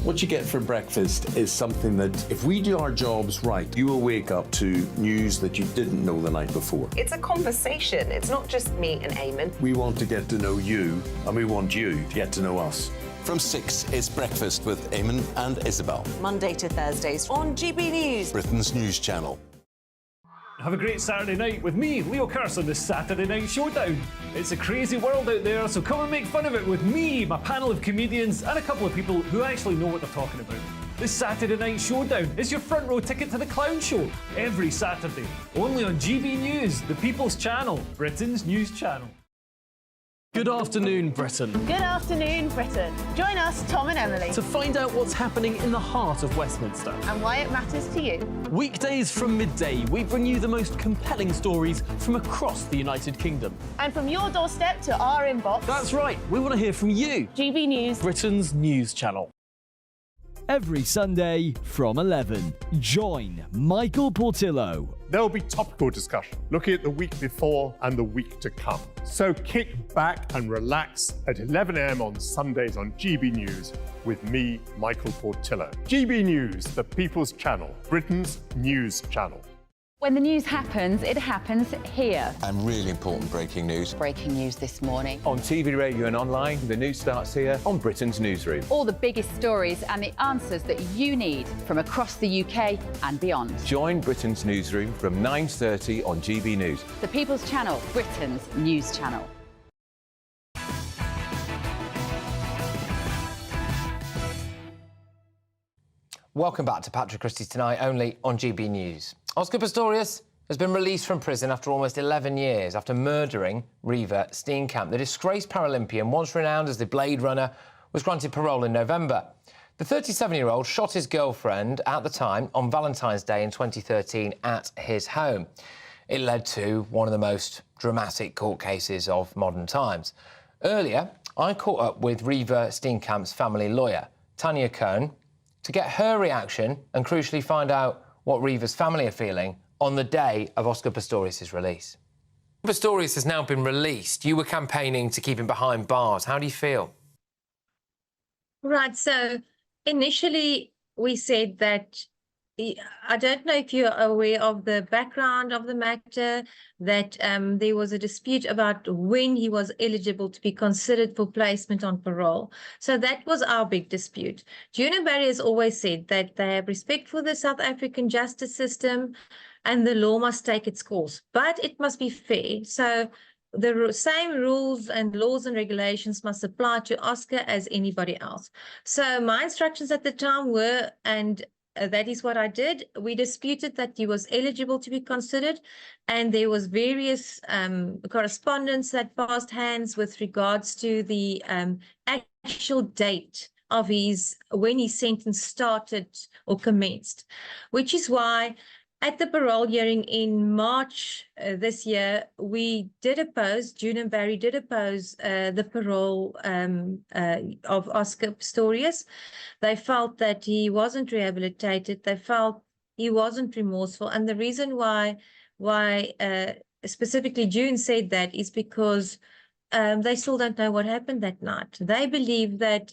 What you get for breakfast is something that, if we do our jobs right, you will wake up to news that you didn't know the night before. It's a conversation. It's not just me and Eamon. We want to get to know you, and we want you to get to know us. From 6, it's Breakfast with Eamon and Isabel. Monday to Thursdays on GB News, Britain's news channel. Have a great Saturday night with me, Leo Carson, this Saturday Night Showdown. It's a crazy world out there, so come and make fun of it with me, my panel of comedians, and a couple of people who actually know what they're talking about. This Saturday Night Showdown is your front row ticket to the clown show every Saturday, only on GB News, the People's Channel, Britain's news channel. Good afternoon, Britain. Good afternoon, Britain. Join us, Tom and Emily, To find out what's happening in the heart of Westminster. and why it matters to you. Weekdays from midday, we bring you the most compelling stories from across the United Kingdom. And from your doorstep to our inbox. That's right, we want to hear from you. GB News, Britain's news channel. Every Sunday from 11, join Michael Portillo. There'll be topical discussion, looking at the week before and the week to come. So kick back and relax at 11 a.m. on Sundays on GB News with me, Michael Portillo. GB News, the People's Channel, Britain's news channel. When the news happens, it happens here. And really important breaking news. Breaking news this morning. On TV, radio and online, the news starts here on Britain's Newsroom. All the biggest stories and the answers that you need from across the UK and beyond. Join Britain's Newsroom from 9:30 on GB News. The People's Channel, Britain's news channel. Welcome back to Patrick Christys Tonight, only on GB News. Oscar Pistorius has been released from prison after almost 11 years after murdering Reeva Steenkamp. The disgraced Paralympian, once renowned as the Blade Runner, was granted parole in November. The 37-year-old shot his girlfriend at the time on Valentine's Day in 2013 at his home. It led to one of the most dramatic court cases of modern times. Earlier, I caught up with Reeva Steenkamp's family lawyer, Tanya Cohn, to get her reaction and crucially find out what Reeva's family are feeling on the day of Oscar Pistorius' release. Pistorius has now been released. You were campaigning to keep him behind bars. How do you feel? Right, so initially we said that, I don't know if you're aware of the background of the matter, that there was a dispute about when he was eligible to be considered for placement on parole. So that was our big dispute. June and Barry has always said that they have respect for the South African justice system and the law must take its course, but it must be fair. So the same rules and laws and regulations must apply to Oscar as anybody else. So my instructions at the time were, and that is what I did. We disputed that he was eligible to be considered, and there was various correspondence that passed hands with regards to the actual date of when his sentence started or commenced, which is why at the parole hearing in March this year, we did oppose, June and Barry did oppose the parole of Oscar Pistorius. They felt that he wasn't rehabilitated. They felt he wasn't remorseful. And the reason why specifically June said that is because they still don't know what happened that night. They believe that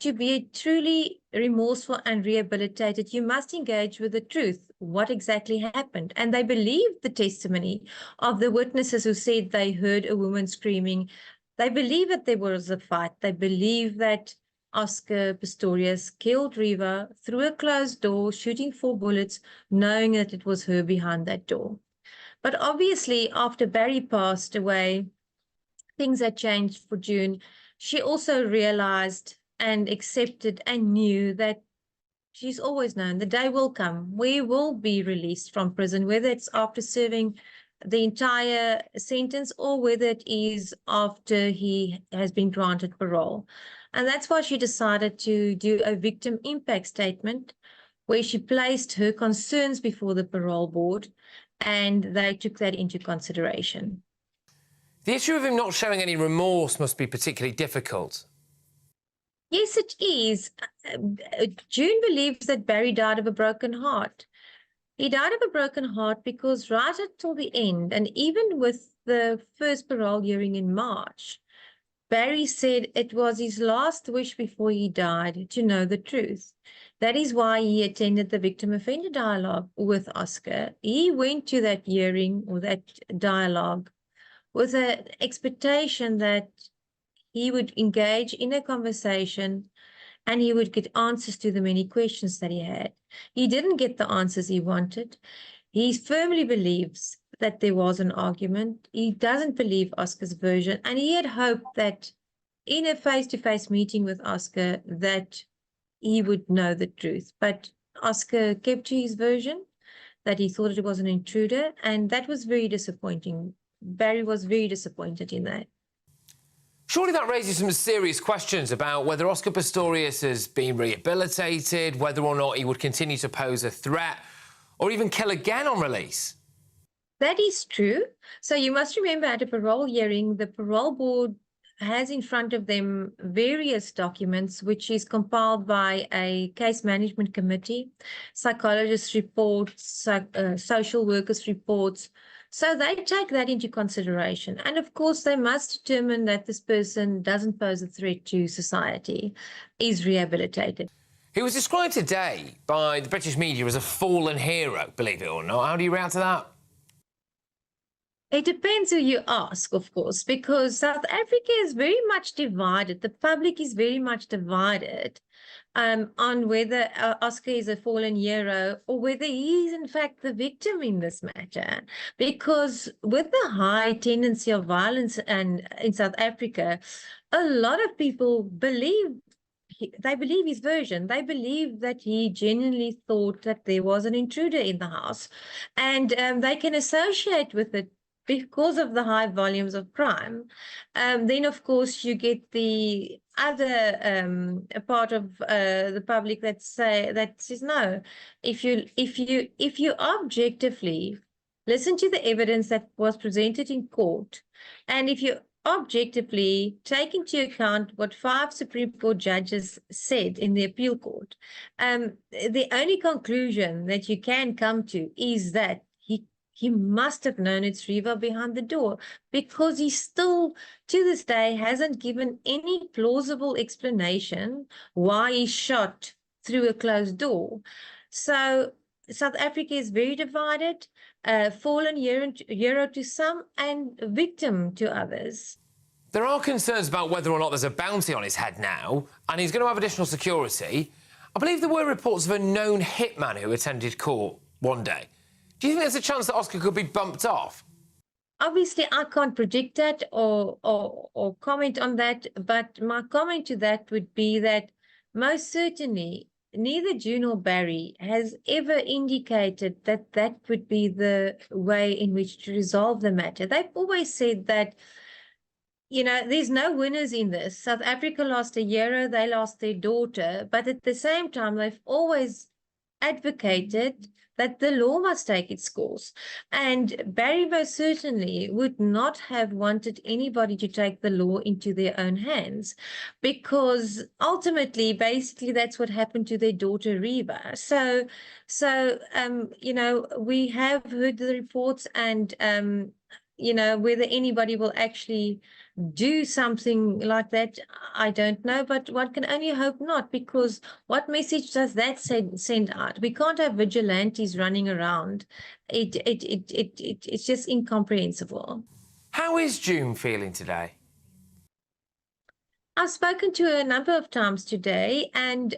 to be truly remorseful and rehabilitated, you must engage with the truth, what exactly happened. And they believed the testimony of the witnesses who said they heard a woman screaming. They believe that there was a fight. They believe that Oscar Pistorius killed Reeva through a closed door, shooting 4 bullets, knowing that it was her behind that door. But obviously, after Barry passed away, things had changed for June. She also realized and accepted and knew that she's always known the day will come. We will be released from prison, whether it's after serving the entire sentence or whether it is after he has been granted parole. And that's why she decided to do a victim impact statement where she placed her concerns before the parole board and they took that into consideration. The issue of him not showing any remorse must be particularly difficult. Yes, it is. June believes that Barry died of a broken heart. He died of a broken heart because right until the end, and even with the first parole hearing in March, Barry said it was his last wish before he died to know the truth. That is why he attended the victim offender dialogue with Oscar. He went to that hearing or that dialogue with an expectation that he would engage in a conversation and he would get answers to the many questions that he had. He didn't get the answers he wanted. He firmly believes that there was an argument. He doesn't believe Oscar's version, and he had hoped that in a face-to-face meeting with Oscar that he would know the truth. But Oscar kept to his version, that he thought it was an intruder, and that was very disappointing. Barry was very disappointed in that. Surely that raises some serious questions about whether Oscar Pistorius has been rehabilitated, whether or not he would continue to pose a threat, or even kill again on release. That is true. So you must remember at a parole hearing, the parole board has in front of them various documents, which is compiled by a case management committee, psychologist reports, social workers reports. So they take that into consideration. And of course, they must determine that this person doesn't pose a threat to society, is rehabilitated. He was described today by the British media as a fallen hero, believe it or not. How do you react to that? It depends who you ask, of course, because South Africa is very much divided. The public is very much divided on whether Oscar is a fallen hero or whether he is, in fact, the victim in this matter. Because with the high tendency of violence in South Africa, a lot of people believe his version. They believe that he genuinely thought that there was an intruder in the house, and they can associate with it because of the high volumes of crime. Then, of course, you get the other part of the public that says no. If you objectively listen to the evidence that was presented in court, and if you objectively take into account what 5 Supreme Court judges said in the appeal court, the only conclusion that you can come to is that he must have known it's Riva behind the door, because he still, to this day, hasn't given any plausible explanation why he shot through a closed door. So South Africa is very divided, fallen hero to some and victim to others. There are concerns about whether or not there's a bounty on his head now, and he's going to have additional security. I believe there were reports of a known hitman who attended court one day. Do you think there's a chance that Oscar could be bumped off? Obviously, I can't predict that or comment on that, but my comment to that would be that most certainly neither June nor Barry has ever indicated that that would be the way in which to resolve the matter. They've always said that, you know, there's no winners in this. South Africa lost a hero, they lost their daughter, but at the same time, they've always advocated that the law must take its course. And Barry most certainly would not have wanted anybody to take the law into their own hands, because ultimately, basically, that's what happened to their daughter, Riva. So you know, we have heard the reports, and, you know, whether anybody will actually do something like that, I don't know, but one can only hope not, because what message does that send out? We can't have vigilantes running around. It's just incomprehensible. How is June feeling today? I've spoken to her a number of times today, and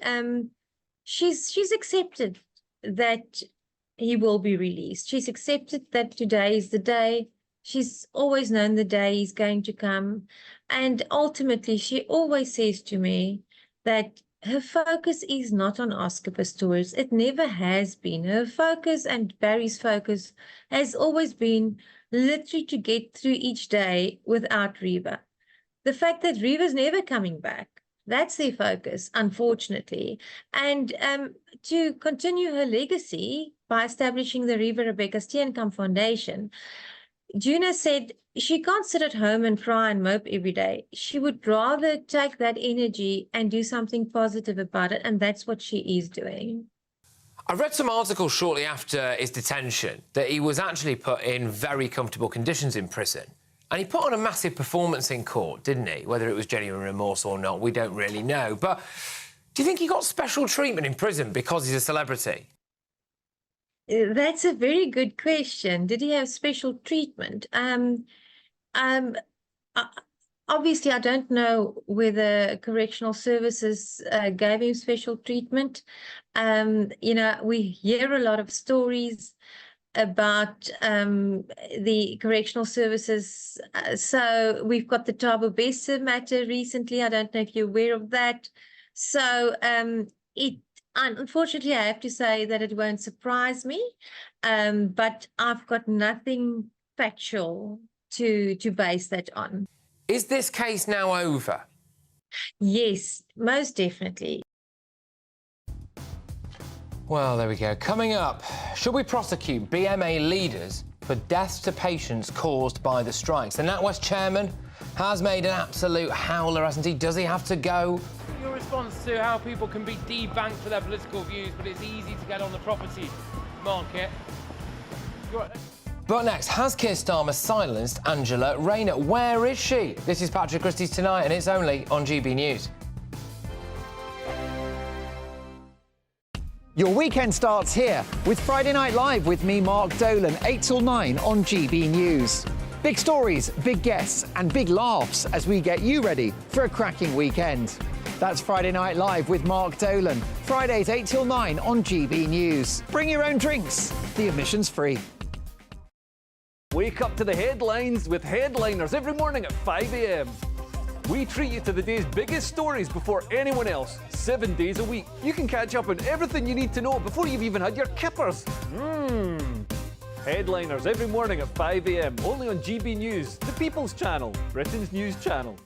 she's accepted that he will be released. She's accepted that today is the day. She's always known the day is going to come. And ultimately, she always says to me that her focus is not on Oscar Pistorius. It never has been. Her focus and Barry's focus has always been literally to get through each day without Riva. The fact that Riva's never coming back, that's their focus, unfortunately. And to continue her legacy by establishing the Riva Rebecca Steenkamp Foundation, Juna said she can't sit at home and cry and mope every day. She would rather take that energy and do something positive about it, and that's what she is doing. I read some articles shortly after his detention that he was actually put in very comfortable conditions in prison. And he put on a massive performance in court, didn't he? Whether it was genuine remorse or not, we don't really know. But do you think he got special treatment in prison because he's a celebrity? That's a very good question. Did he have special treatment? Obviously, I don't know whether correctional services gave him special treatment. You know, we hear a lot of stories about the correctional services. So we've got the Thabo Bester matter recently. I don't know if you're aware of that. So unfortunately, I have to say that it won't surprise me, but I've got nothing factual to base that on. Is this case now over? Yes, most definitely. Well, there we go. Coming up, should we prosecute BMA leaders for deaths to patients caused by the strikes? The NatWest chairman has made an absolute howler, hasn't he? Does he have to go? Your response to how people can be debanked for their political views, but it's easy to get on the property market. But next, has Keir Starmer silenced Angela Rayner? Where is she? This is Patrick Christys Tonight, and it's only on GB News. Your weekend starts here with Friday Night Live with me, Mark Dolan, 8 till 9 on GB News. Big stories, big guests and big laughs as we get you ready for a cracking weekend. That's Friday Night Live with Mark Dolan, Fridays 8 till 9 on GB News. Bring your own drinks, the admission's free. Wake up to the headlines with Headliners every morning at 5 a.m. We treat you to the day's biggest stories before anyone else, 7 days a week. You can catch up on everything you need to know before you've even had your kippers. Headliners every morning at 5 a.m. only on GB News, the People's Channel, Britain's news channel.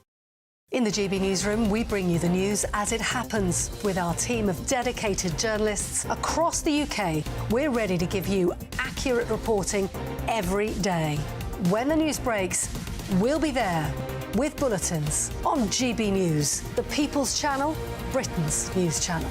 In the GB Newsroom, we bring you the news as it happens. With our team of dedicated journalists across the UK, we're ready to give you accurate reporting every day. When the news breaks, we'll be there with bulletins on GB News, the People's Channel, Britain's news channel.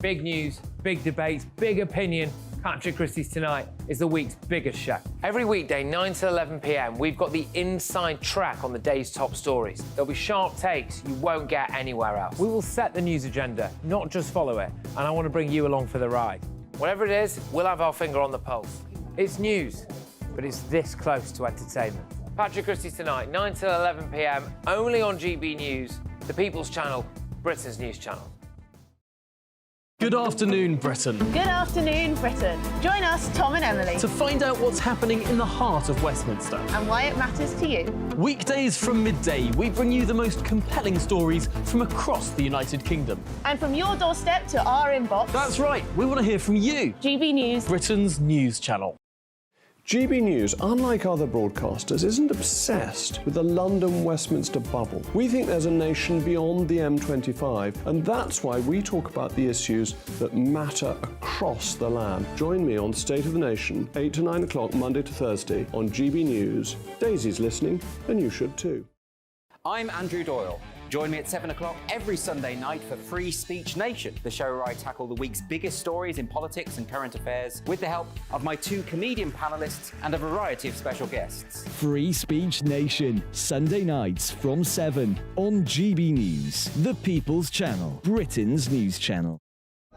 Big news, big debates, big opinion. Patrick Christys Tonight is the week's biggest show. Every weekday, 9 to 11 p.m, we've got the inside track on the day's top stories. There'll be sharp takes you won't get anywhere else. We will set the news agenda, not just follow it, and I want to bring you along for the ride. Whatever it is, we'll have our finger on the pulse. It's news, but it's this close to entertainment. Patrick Christys Tonight, 9 to 11 p.m, only on GB News, the People's Channel, Britain's news channel. Good afternoon, Britain. Good afternoon, Britain. Join us, Tom and Emily, To find out what's happening in the heart of Westminster. and why it matters to you. Weekdays from midday, we bring you the most compelling stories from across the United Kingdom. And from your doorstep to our inbox. That's right, we want to hear from you. GB News, Britain's news channel. GB News, unlike other broadcasters, isn't obsessed with the London-Westminster bubble. We think there's a nation beyond the M25, and that's why we talk about the issues that matter across the land. Join me on State of the Nation, 8 to 9 o'clock, Monday to Thursday, on GB News. Daisy's listening, and you should too. I'm Andrew Doyle. Join me at 7 o'clock every Sunday night for Free Speech Nation, the show where I tackle the week's biggest stories in politics and current affairs with the help of my 2 comedian panellists and a variety of special guests. Free Speech Nation, Sunday nights from 7 on GB News, the People's Channel, Britain's news channel.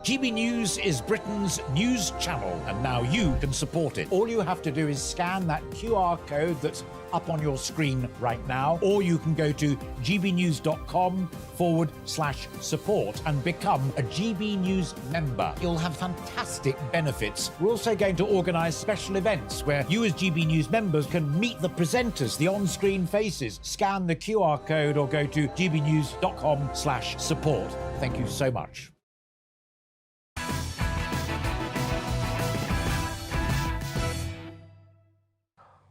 GB News is Britain's news channel, and now you can support it. All you have to do is scan that QR code that's up on your screen right now, or you can go to gbnews.com/support and become a GB News member. You'll have fantastic benefits. We're also going to organise special events where you as GB News members can meet the presenters, the on-screen faces. Scan the QR code or go to gbnews.com/support. Thank you so much.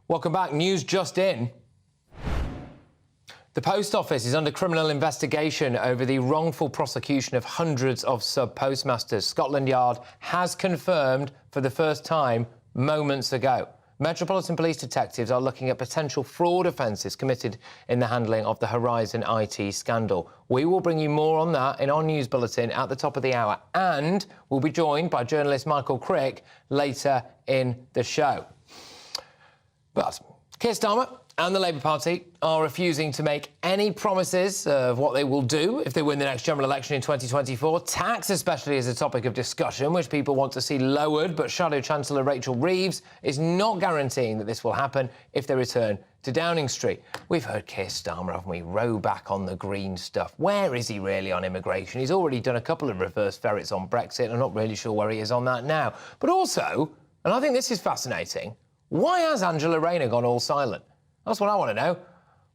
Welcome back. News just in. The Post Office is under criminal investigation over the wrongful prosecution of hundreds of sub-postmasters. Scotland Yard has confirmed for the first time moments ago. Metropolitan Police detectives are looking at potential fraud offences committed in the handling of the Horizon IT scandal. We will bring you more on that in our news bulletin at the top of the hour, and we'll be joined by journalist Michael Crick later in the show. But Keir Starmer and the Labour Party are refusing to make any promises of what they will do if they win the next general election in 2024. Tax especially is a topic of discussion, which people want to see lowered, but Shadow Chancellor Rachel Reeves is not guaranteeing that this will happen if they return to Downing Street. We've heard Keir Starmer, haven't we, row back on the Green stuff. Where is he really on immigration? He's already done a couple of reverse ferrets on Brexit. I'm not really sure where he is on that now. But also, and I think this is fascinating, why has Angela Rayner gone all silent? That's what I want to know.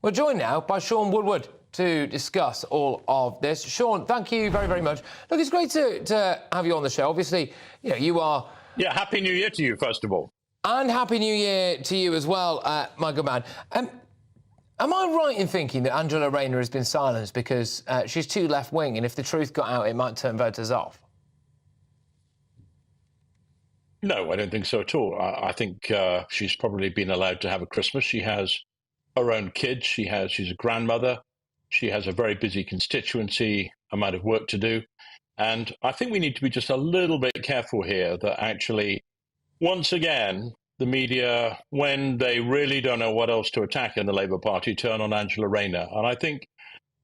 We're joined now by Sean Woodward to discuss all of this. Sean, thank you very, very much. Look, it's great to have you on the show. Obviously, you know, you are... Yeah, Happy New Year to you, first of all. And Happy New Year to you as well, my good man. Am I right in thinking that Angela Rayner has been silenced because she's too left-wing, and if the truth got out, it might turn voters off? No, I don't think so at all. I think she's probably been allowed to have a Christmas. She has her own kids. She's a grandmother. She has a very busy constituency, amount of work to do. And I think we need to be just a little bit careful here that actually, once again, the media, when they really don't know what else to attack in the Labour Party, turn on Angela Rayner. And I think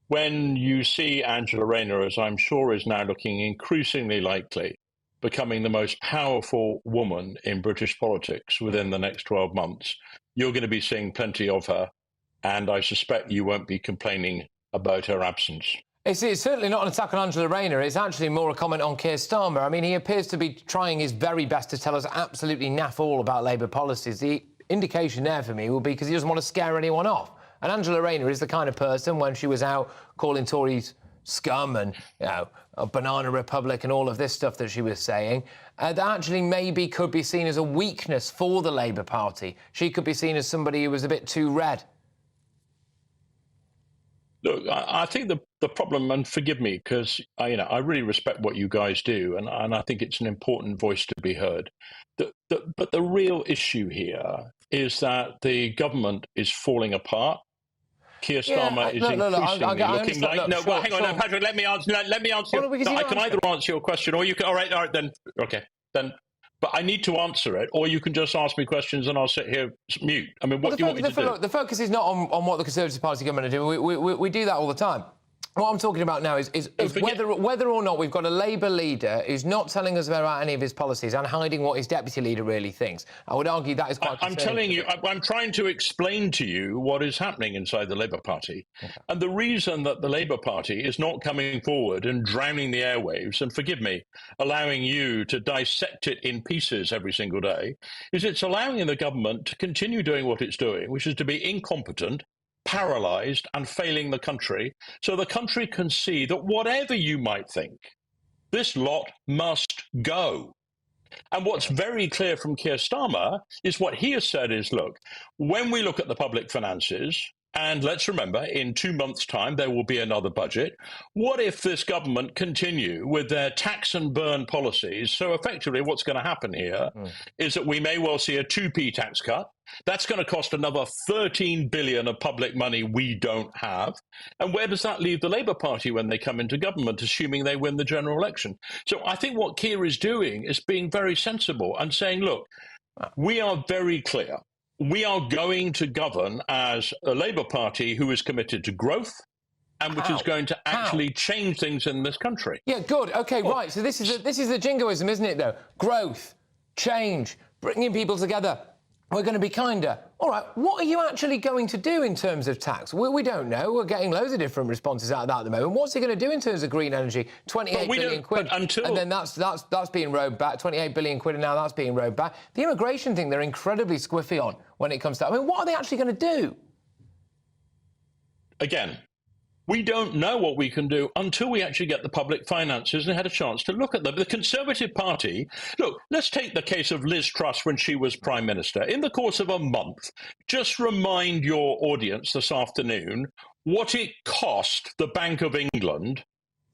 when you see Angela Rayner, as I'm sure is now looking increasingly likely, becoming the most powerful woman in British politics within the next 12 months, you're going to be seeing plenty of her. And I suspect you won't be complaining about her absence. It's certainly not an attack on Angela Rayner. It's actually more a comment on Keir Starmer. I mean, he appears to be trying his very best to tell us absolutely naff all about Labour policies. The indication there for me will be because he doesn't want to scare anyone off. And Angela Rayner is the kind of person, when she was out calling Tories scum and, you know, a banana republic and all of this stuff that she was saying, that actually maybe could be seen as a weakness for the Labour Party. She could be seen as somebody who was a bit too red. Look, I think the problem, and forgive me, because I really respect what you guys do, and I think it's an important voice to be heard. But the real issue here is that the government is falling apart. Keir Starmer is increasingly looking like... No, well, hang on, no, Patrick, let me answer. Let me answer. I can either answer your question, or you can... All right, then. Okay, then... But I need to answer it, or you can just ask me questions and I'll sit here mute. I mean, what do you want me to do? Look, the focus is not on what the Conservative Party government are doing. We do that all the time. What I'm talking about now is whether or not we've got a Labour leader who's not telling us about any of his policies and hiding what his deputy leader really thinks. I would argue that is quite I'm telling you, I'm trying to explain to you what is happening inside the Labour Party. Okay. And the reason that the Labour Party is not coming forward and drowning the airwaves, and forgive me, allowing you to dissect it in pieces every single day, is it's allowing the government to continue doing what it's doing, which is to be incompetent, paralysed and failing the country, so the country can see that whatever you might think, this lot must go. And what's very clear from Keir Starmer is what he has said is, look, when we look at the public finances, and let's remember, in 2 months' time, there will be another budget. What if this government continue with their tax and burn policies? So effectively, what's going to happen here is that we may well see a 2p tax cut. That's going to cost another 13 billion of public money we don't have. And where does that leave the Labour Party when they come into government, assuming they win the general election? So I think what Keir is doing is being very sensible and saying, look, we are very clear. We are going to govern as a Labour Party who is committed to growth and which is going to actually change things in this country. Yeah, good. OK, right. So this is the jingoism, isn't it, though? Growth, change, bringing people together. We're going to be kinder. All right, what are you actually going to do in terms of tax? We don't know. We're getting loads of different responses out of that at the moment. What's he going to do in terms of green energy? 28 billion quid. And then that's being rowed back. 28 billion quid, and now that's being rowed back. The immigration thing, they're incredibly squiffy on when it comes to... I mean, what are they actually going to do? Again, we don't know what we can do until we actually get the public finances and had a chance to look at them. The Conservative Party, look, let's take the case of Liz Truss when she was Prime Minister. In the course of a month, just remind your audience this afternoon what it cost the Bank of England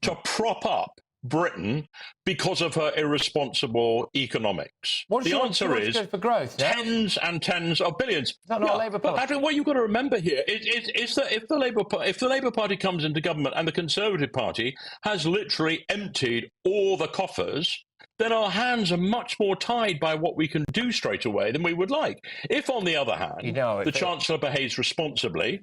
to prop up Britain because of her irresponsible economics. The answer is for growth, tens and tens of billions. Is that not Labour Party? But Adrian, what you've got to remember here is that if the Labour Party comes into government and the Conservative Party has literally emptied all the coffers, then our hands are much more tied by what we can do straight away than we would like. If, on the other hand, the Chancellor behaves responsibly,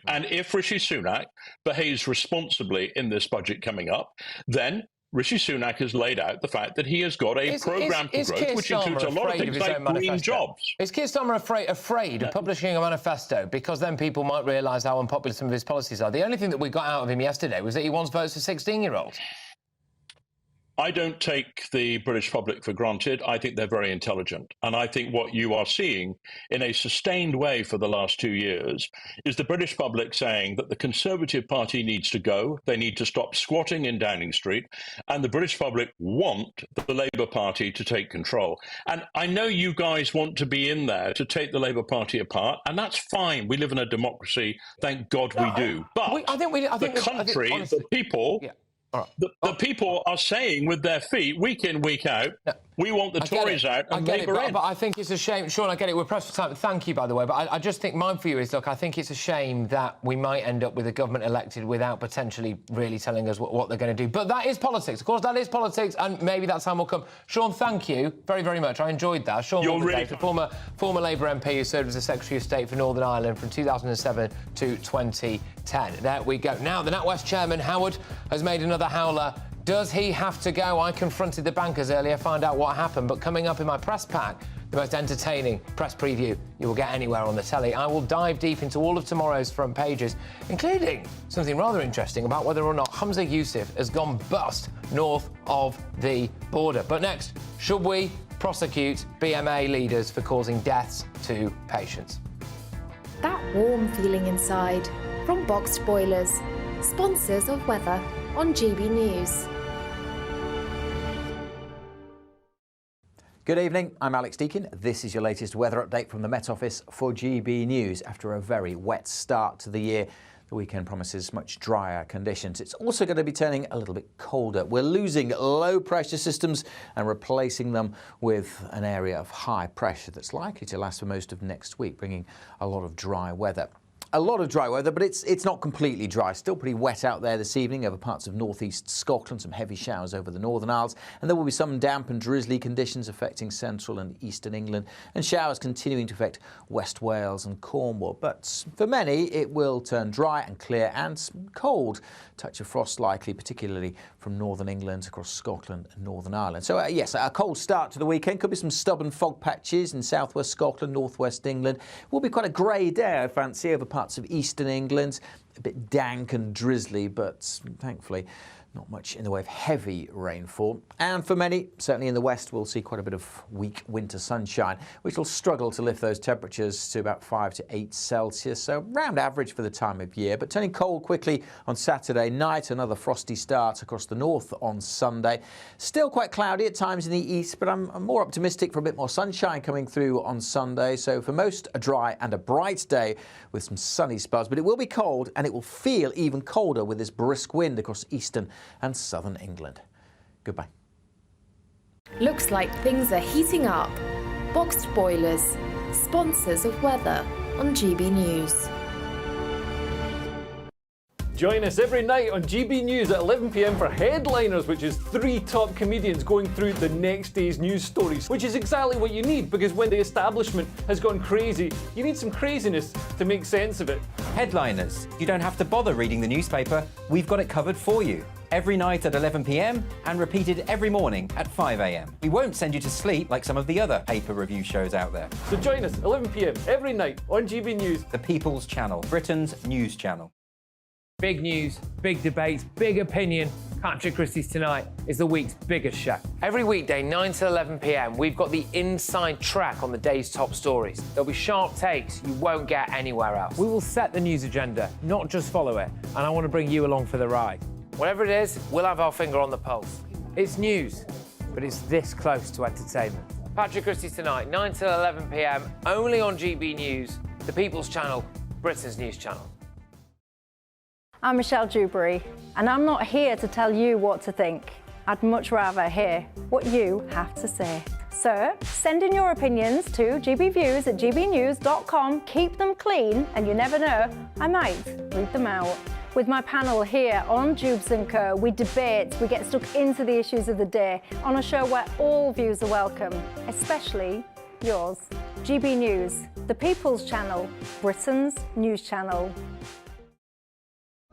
and if Rishi Sunak behaves responsibly in this budget coming up, then Rishi Sunak has laid out the fact that he has got a programme for growth, which includes a lot of things like green jobs. Is Keir Starmer afraid of publishing a manifesto because then people might realise how unpopular some of his policies are? The only thing that we got out of him yesterday was that he wants votes for 16-year-olds. I don't take the British public for granted. I think they're very intelligent. And I think what you are seeing in a sustained way for the last 2 years is the British public saying that the Conservative Party needs to go. They need to stop squatting in Downing Street. And the British public want the Labour Party to take control. And I know you guys want to be in there to take the Labour Party apart. And that's fine. We live in a democracy. Thank God we do. But the country, the people... Yeah. The people are saying with their feet, week in, week out, we want the Tories out and Labour in. But I think it's a shame. Sean, I get it. We're pressed for time. Thank you, by the way. But I just think mine for you is, look, I think it's a shame that we might end up with a government elected without potentially really telling us what they're going to do. But that is politics. Of course, that is politics, and maybe that's how we'll come. Sean, thank you very, very much. I enjoyed that. Sean, the former Labour MP who served as the Secretary of State for Northern Ireland from 2007 to 2010. There we go. Now, the NatWest chairman, Howard, has made another howler. Does he have to go? I confronted the bankers earlier, find out what happened. But coming up in my press pack, the most entertaining press preview you will get anywhere on the telly. I will dive deep into all of tomorrow's front pages, including something rather interesting about whether or not Humza Yousaf has gone bust north of the border. But next, should we prosecute BMA leaders for causing deaths to patients? That warm feeling inside from Boxed Boilers, sponsors of weather on GB News. Good evening, I'm Alex Deakin. This is your latest weather update from the Met Office for GB News. After a very wet start to the year, the weekend promises much drier conditions. It's also going to be turning a little bit colder. We're losing low pressure systems and replacing them with an area of high pressure that's likely to last for most of next week, bringing a lot of dry weather. A lot of dry weather, but it's not completely dry. Still pretty wet out there this evening over parts of northeast Scotland, some heavy showers over the Northern Isles, and there will be some damp and drizzly conditions affecting central and eastern England, and showers continuing to affect West Wales and Cornwall. But for many, it will turn dry and clear and cold. Touch of frost likely, particularly from northern England across Scotland and Northern Ireland. So yes, a cold start to the weekend. Could be some stubborn fog patches in southwest Scotland, northwest England. Will be quite a grey day, I fancy, over parts of eastern England. A bit dank and drizzly, but thankfully not much in the way of heavy rainfall. And for many, certainly in the west, we'll see quite a bit of weak winter sunshine, which will struggle to lift those temperatures to about 5 to 8 Celsius, so round average for the time of year. But turning cold quickly on Saturday night, another frosty start across the north on Sunday. Still quite cloudy at times in the east, but I'm more optimistic for a bit more sunshine coming through on Sunday. So for most, a dry and a bright day with some sunny spells, but it will be cold and it will feel even colder with this brisk wind across eastern and southern England. Goodbye. Looks like things are heating up. Boxed Boilers, sponsors of weather on GB News. Join us every night on GB News at 11 p.m. for Headliners, which is 3 top comedians going through the next day's news stories, which is exactly what you need, because when the establishment has gone crazy, you need some craziness to make sense of it. Headliners. You don't have to bother reading the newspaper. We've got it covered for you. Every night at 11 p.m. and repeated every morning at 5 a.m. We won't send you to sleep like some of the other paper review shows out there. So join us 11 p.m. every night on GB News. The People's Channel, Britain's news channel. Big news, big debates, big opinion. Patrick Christys Tonight is the week's biggest show. Every weekday, 9 to 11 p.m, we've got the inside track on the day's top stories. There'll be sharp takes you won't get anywhere else. We will set the news agenda, not just follow it, and I want to bring you along for the ride. Whatever it is, we'll have our finger on the pulse. It's news, but it's this close to entertainment. Patrick Christys Tonight, 9 to 11 p.m, only on GB News, the People's Channel, Britain's news channel. I'm Michelle Dewberry, and I'm not here to tell you what to think. I'd much rather hear what you have to say. So, send in your opinions to gbviews@gbnews.com. Keep them clean, and you never know, I might read them out. With my panel here on Jubes & Co, we debate, we get stuck into the issues of the day on a show where all views are welcome, especially yours. GB News, the People's Channel, Britain's news channel.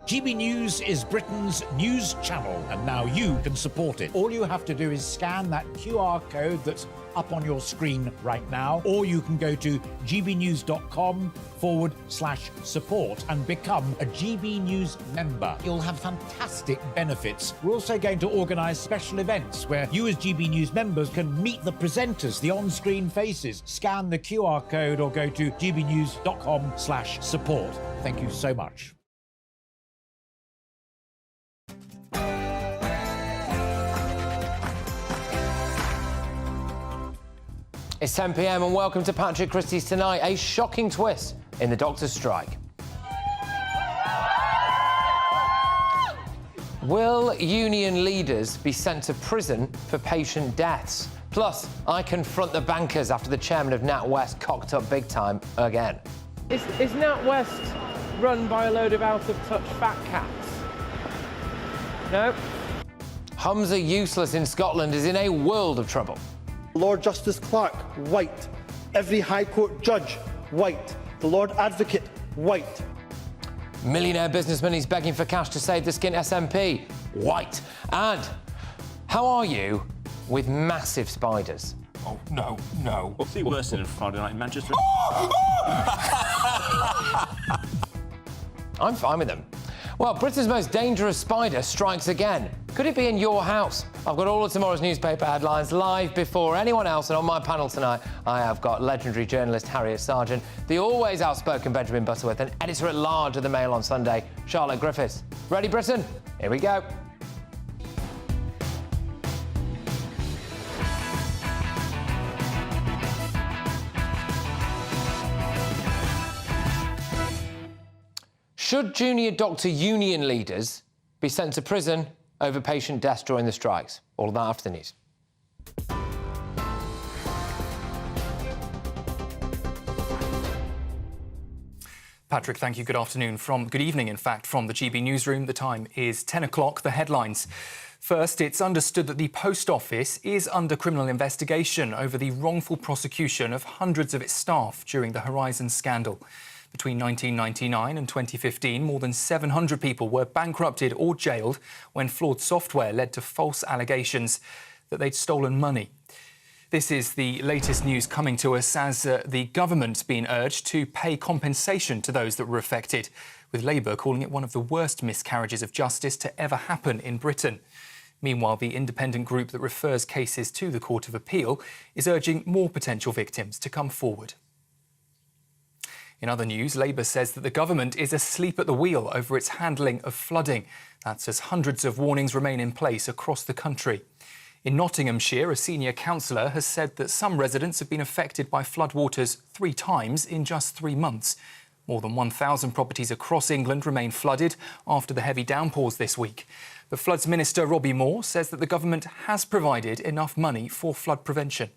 GB News is Britain's news channel, and now you can support it. All you have to do is scan that QR code that's up on your screen right now, or you can go to gbnews.com/support and become a GB News member. You'll have fantastic benefits. We're also going to organise special events where you as GB News members can meet the presenters, the on-screen faces, scan the QR code or go to gbnews.com/support. Thank you so much. It's 10 p.m. and welcome to Patrick Christys Tonight. A shocking twist in the doctor's strike. Will union leaders be sent to prison for patient deaths? Plus, I confront the bankers after the chairman of NatWest cocked up big time again. Is NatWest run by a load of out-of-touch fat cats? No. Hums are useless in Scotland is in a world of trouble. Lord Justice Clark, white. Every High Court judge, white. The Lord Advocate, white. Millionaire businessman is begging for cash to save the skin SNP, white. And how are you with massive spiders? Oh, no. What's the worst than Friday night in Manchester? I'm fine with them. Well, Britain's most dangerous spider strikes again. Could it be in your house? I've got all of tomorrow's newspaper headlines live before anyone else, and on my panel tonight, I have got legendary journalist Harriet Sargent, the always outspoken Benjamin Butterworth, and editor-at-large of the Mail on Sunday, Charlotte Griffiths. Ready, Britain? Here we go. Should junior doctor union leaders be sent to prison over patient deaths during the strikes? All of that after the news. Patrick, thank you. Good afternoon. Good evening, in fact, from the GB newsroom. The time is 10 o'clock. The headlines. First, it's understood that the Post Office is under criminal investigation over the wrongful prosecution of hundreds of its staff during the Horizon scandal. Between 1999 and 2015, more than 700 people were bankrupted or jailed when flawed software led to false allegations that they'd stolen money. This is the latest news coming to us as the government's been urged to pay compensation to those that were affected, with Labour calling it one of the worst miscarriages of justice to ever happen in Britain. Meanwhile, the independent group that refers cases to the Court of Appeal is urging more potential victims to come forward. In other news, Labour says that the government is asleep at the wheel over its handling of flooding. That's as hundreds of warnings remain in place across the country. In Nottinghamshire, a senior councillor has said that some residents have been affected by floodwaters 3 times in just 3 months. More than 1,000 properties across England remain flooded after the heavy downpours this week. But Floods Minister Robbie Moore says that the government has provided enough money for flood prevention.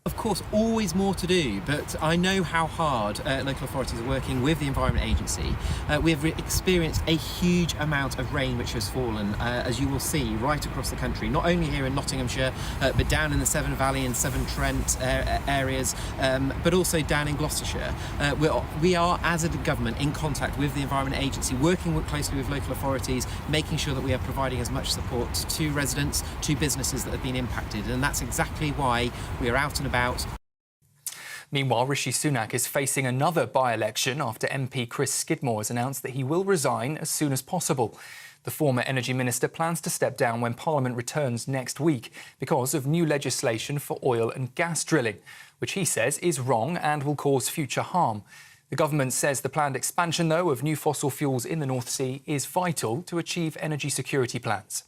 Of course, always more to do, but I know how hard local authorities are working with the Environment Agency. We have experienced a huge amount of rain which has fallen, as you will see, right across the country, not only here in Nottinghamshire, but down in the Severn Valley and Severn Trent areas, but also down in Gloucestershire. We are, as a government, in contact with the Environment Agency, working closely with local authorities, making sure that we are providing as much support to residents, to businesses that have been impacted, and that's exactly why we are out and about. Meanwhile, Rishi Sunak is facing another by-election after MP Chris Skidmore has announced that he will resign as soon as possible. The former Energy Minister plans to step down when Parliament returns next week because of new legislation for oil and gas drilling, which he says is wrong and will cause future harm. The government says the planned expansion, though, of new fossil fuels in the North Sea is vital to achieve energy security plans.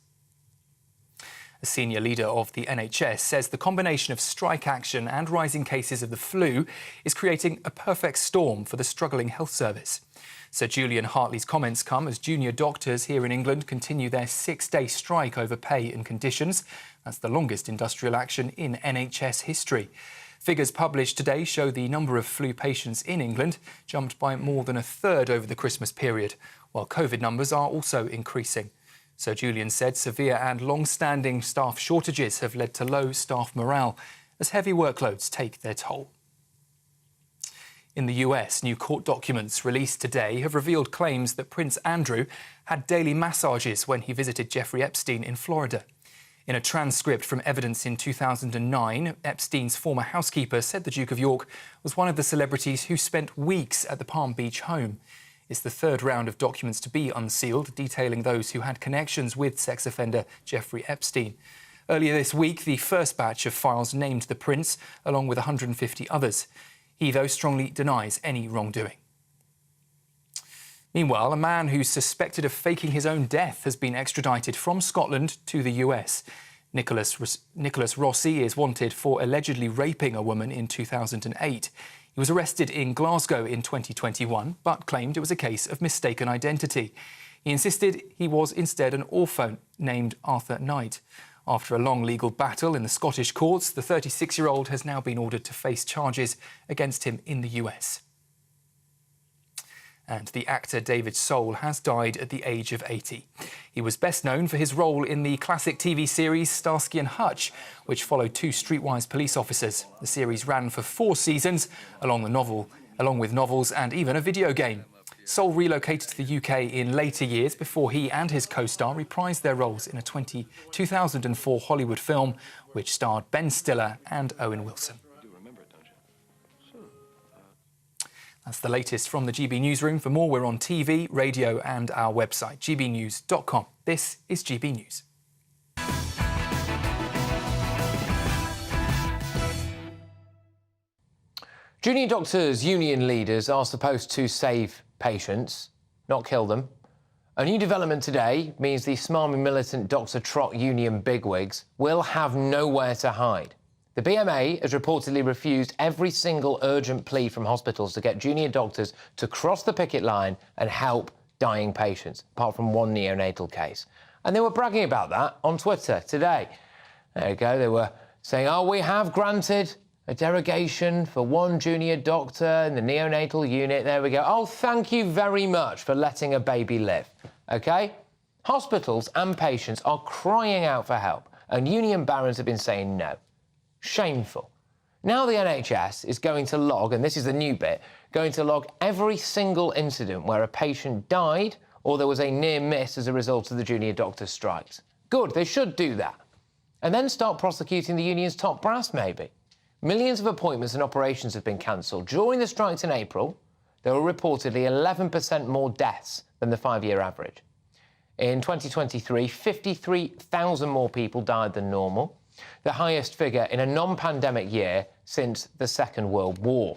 A senior leader of the NHS says the combination of strike action and rising cases of the flu is creating a perfect storm for the struggling health service. Sir Julian Hartley's comments come as junior doctors here in England continue their 6-day strike over pay and conditions. That's the longest industrial action in NHS history. Figures published today show the number of flu patients in England jumped by more than a third over the Christmas period, while COVID numbers are also increasing. Sir Julian said severe and long-standing staff shortages have led to low staff morale as heavy workloads take their toll. In the US, new court documents released today have revealed claims that Prince Andrew had daily massages when he visited Jeffrey Epstein in Florida. In a transcript from evidence in 2009, Epstein's former housekeeper said the Duke of York was one of the celebrities who spent weeks at the Palm Beach home. It's the third round of documents to be unsealed, detailing those who had connections with sex offender Jeffrey Epstein. Earlier this week, the first batch of files named the prince, along with 150 others. He, though, strongly denies any wrongdoing. Meanwhile, a man who's suspected of faking his own death has been extradited from Scotland to the US. Nicholas Rossi is wanted for allegedly raping a woman in 2008. He was arrested in Glasgow in 2021, but claimed it was a case of mistaken identity. He insisted he was instead an orphan named Arthur Knight. After a long legal battle in the Scottish courts, the 36-year-old has now been ordered to face charges against him in the US. And the actor David Soul has died at the age of 80. He was best known for his role in the classic TV series Starsky and Hutch, which followed two streetwise police officers. The series ran for 4 seasons, along with novels and even a video game. Soul relocated to the UK in later years before he and his co-star reprised their roles in a 2004 Hollywood film which starred Ben Stiller and Owen Wilson. That's the latest from the GB Newsroom. For more, we're on TV, radio and our website, gbnews.com. This is GB News. Junior doctors' union leaders are supposed to save patients, not kill them. A new development today means the smarmy militant Dr. Trot union bigwigs will have nowhere to hide. The BMA has reportedly refused every single urgent plea from hospitals to get junior doctors to cross the picket line and help dying patients, apart from one neonatal case. And they were bragging about that on Twitter today. There you go, they were saying, oh, we have granted a derogation for one junior doctor in the neonatal unit. There we go. Oh, thank you very much for letting a baby live. OK? Hospitals and patients are crying out for help, and union barons have been saying no. Shameful. Now the NHS is going to log, and this is the new bit, going to log every single incident where a patient died or there was a near miss as a result of the junior doctors' strikes. Good, they should do that. And then start prosecuting the union's top brass, maybe. Millions of appointments and operations have been cancelled. During the strikes in April, there were reportedly 11% more deaths than the 5-year average. In 2023, 53,000 more people died than normal, the highest figure in a non-pandemic year since the Second World War.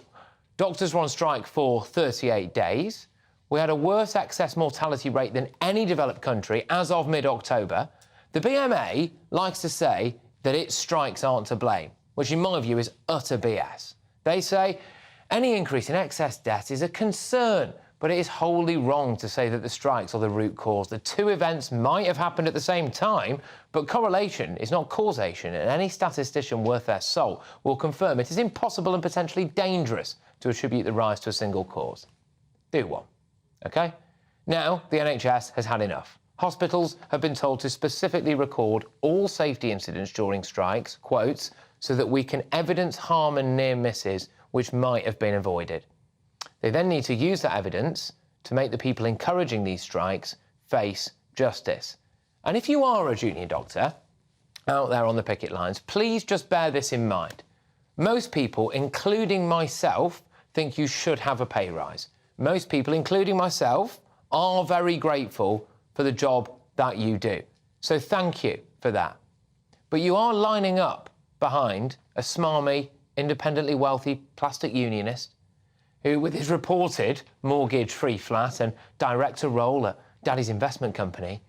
Doctors were on strike for 38 days. We had a worse excess mortality rate than any developed country as of mid-October. The BMA likes to say that its strikes aren't to blame, which in my view is utter BS. They say any increase in excess death is a concern, but it is wholly wrong to say that the strikes are the root cause. The two events might have happened at the same time, but correlation is not causation, and any statistician worth their salt will confirm it is impossible and potentially dangerous to attribute the rise to a single cause. Do one, OK? Now, the NHS has had enough. Hospitals have been told to specifically record all safety incidents during strikes, quotes, so that we can evidence harm and near misses which might have been avoided. They then need to use that evidence to make the people encouraging these strikes face justice. And if you are a junior doctor out there on the picket lines, please just bear this in mind. Most people, including myself, think you should have a pay rise. Most people, including myself, are very grateful for the job that you do. So thank you for that. But you are lining up behind a smarmy, independently wealthy plastic unionist who, with his reported mortgage-free flat and director role at Daddy's investment company,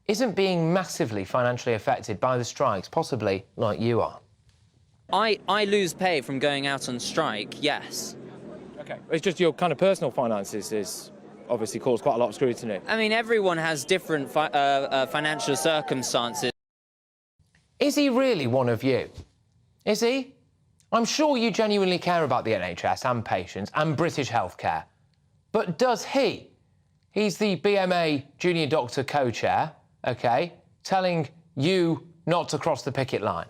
isn't being massively financially affected by the strikes, possibly like you are. I lose pay from going out on strike, yes. OK. It's just your kind of personal finances is obviously caused quite a lot of scrutiny. I mean, everyone has different financial circumstances. Is he really one of you? Is he? I'm sure you genuinely care about the NHS and patients and British healthcare. But does he? He's the BMA junior doctor co-chair, OK, telling you not to cross the picket line.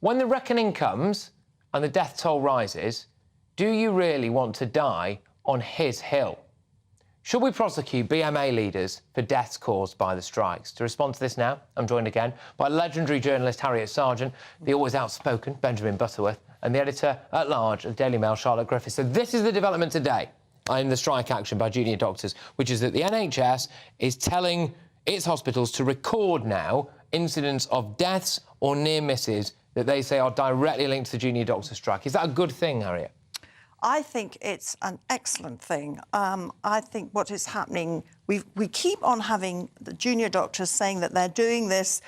When the reckoning comes and the death toll rises, do you really want to die on his hill? Should we prosecute BMA leaders for deaths caused by the strikes? To respond to this now, I'm joined again by legendary journalist Harriet Sargent, the always outspoken Benjamin Butterworth, and the editor-at-large of Daily Mail, Charlotte Griffiths. So this is the development today in the strike action by junior doctors, which is that the NHS is telling its hospitals to record now incidents of deaths or near misses that they say are directly linked to the junior doctor strike. Is that a good thing, Harriet? I think it's an excellent thing. I think what is happening, we keep on having the junior doctors saying that they're doing this,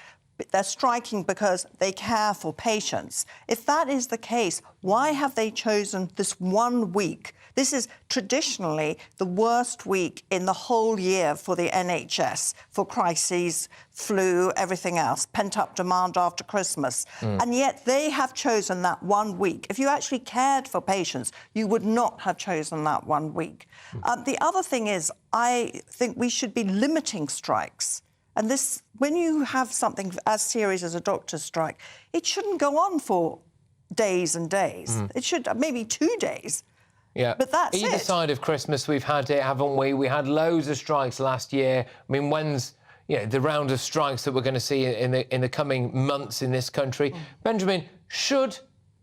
they're striking because they care for patients. If that is the case, why have they chosen this 1 week? This is traditionally the worst week in the whole year for the NHS, for crises, flu, everything else, pent-up demand after Christmas. And yet they have chosen that 1 week. If you actually cared for patients, you would not have chosen that 1 week. The other thing is, I think we should be limiting strikes. And this, when you have something as serious as a doctor's strike, it shouldn't go on for days and days. It should maybe 2 days. Yeah, but that's either side of Christmas we've had it, haven't we? We had loads of strikes last year. I mean, when's the round of strikes that we're going to see in the coming months in this country? Benjamin, should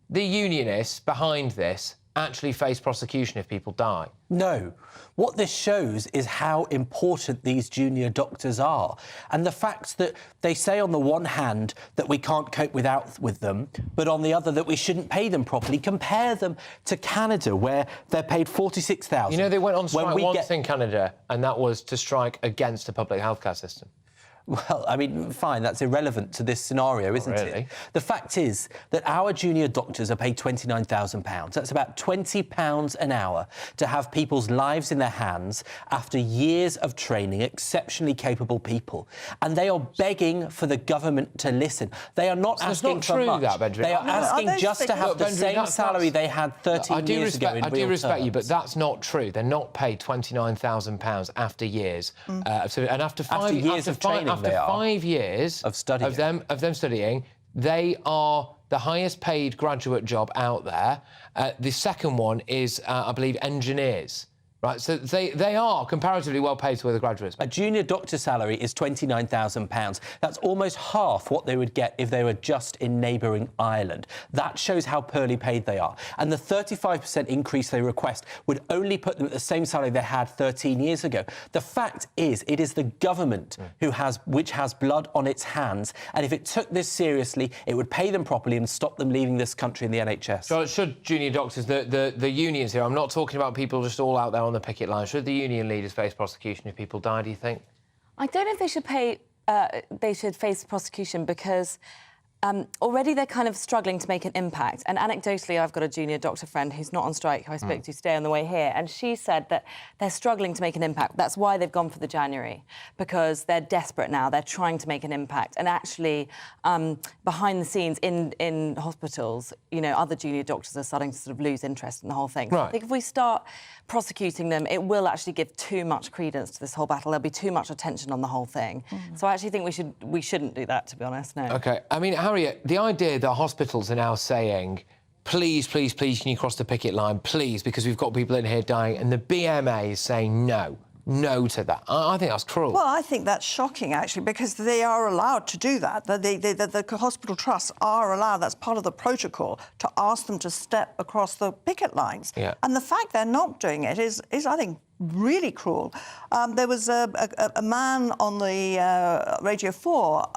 the unionists behind this actually face prosecution if people die? No. What this shows is how important these junior doctors are. And the fact that they say on the one hand that we can't cope with them, but on the other that we shouldn't pay them properly. Compare them to Canada, where they're paid $46,000. You know, they went on strike once in Canada, and that was to strike against a public healthcare system. Well, I mean, fine, that's irrelevant to this scenario, isn't it? The fact is that our junior doctors are paid £29,000. That's about £20 an hour to have people's lives in their hands after years of training exceptionally capable people. And they are begging for the government to listen. They are not asking for much. They are asking just to have the same salary they had 13 years ago in real terms. I do respect you, but that's not true. They're not paid £29,000 after years. And after years of training. After 5 years of studying, of them studying, they are the highest paid graduate job out there. The second one is, I believe, engineers. Right, so they are comparatively well paid to other graduates. A junior doctor salary is £29,000. That's almost half what they would get if they were just in neighbouring Ireland. That shows how poorly paid they are. And the 35% increase they request would only put them at the same salary they had 13 years ago. The fact is, it is the government which has blood on its hands. And if it took this seriously, it would pay them properly and stop them leaving this country in the NHS. So should junior doctors, the unions here, I'm not talking about people just all out there on the picket line. Should the union leaders face prosecution if people die, do you think? I don't know if they should they should face prosecution because already they're kind of struggling to make an impact. And anecdotally, I've got a junior doctor friend who's not on strike, who I spoke to today on the way here, and she said that they're struggling to make an impact. That's why they've gone for the January, because they're desperate now. They're trying to make an impact. And actually, behind the scenes in hospitals, you know, other junior doctors are starting to sort of lose interest in the whole thing. Right. I think if we start prosecuting them, it will actually give too much credence to this whole battle. There'll be too much attention on the whole thing. So I actually think we shouldn't do that, to be honest, no. OK. I mean, Harriet, the idea that hospitals are now saying, please, please, please, can you cross the picket line, please, because we've got people in here dying, and the BMA is saying no to that. I think that's cruel. Well, I think that's shocking, actually, because they are allowed to do that. The hospital trusts are allowed, that's part of the protocol, to ask them to step across the picket lines. Yeah. And the fact they're not doing it is I think, really cruel. There was a man on the Radio 4,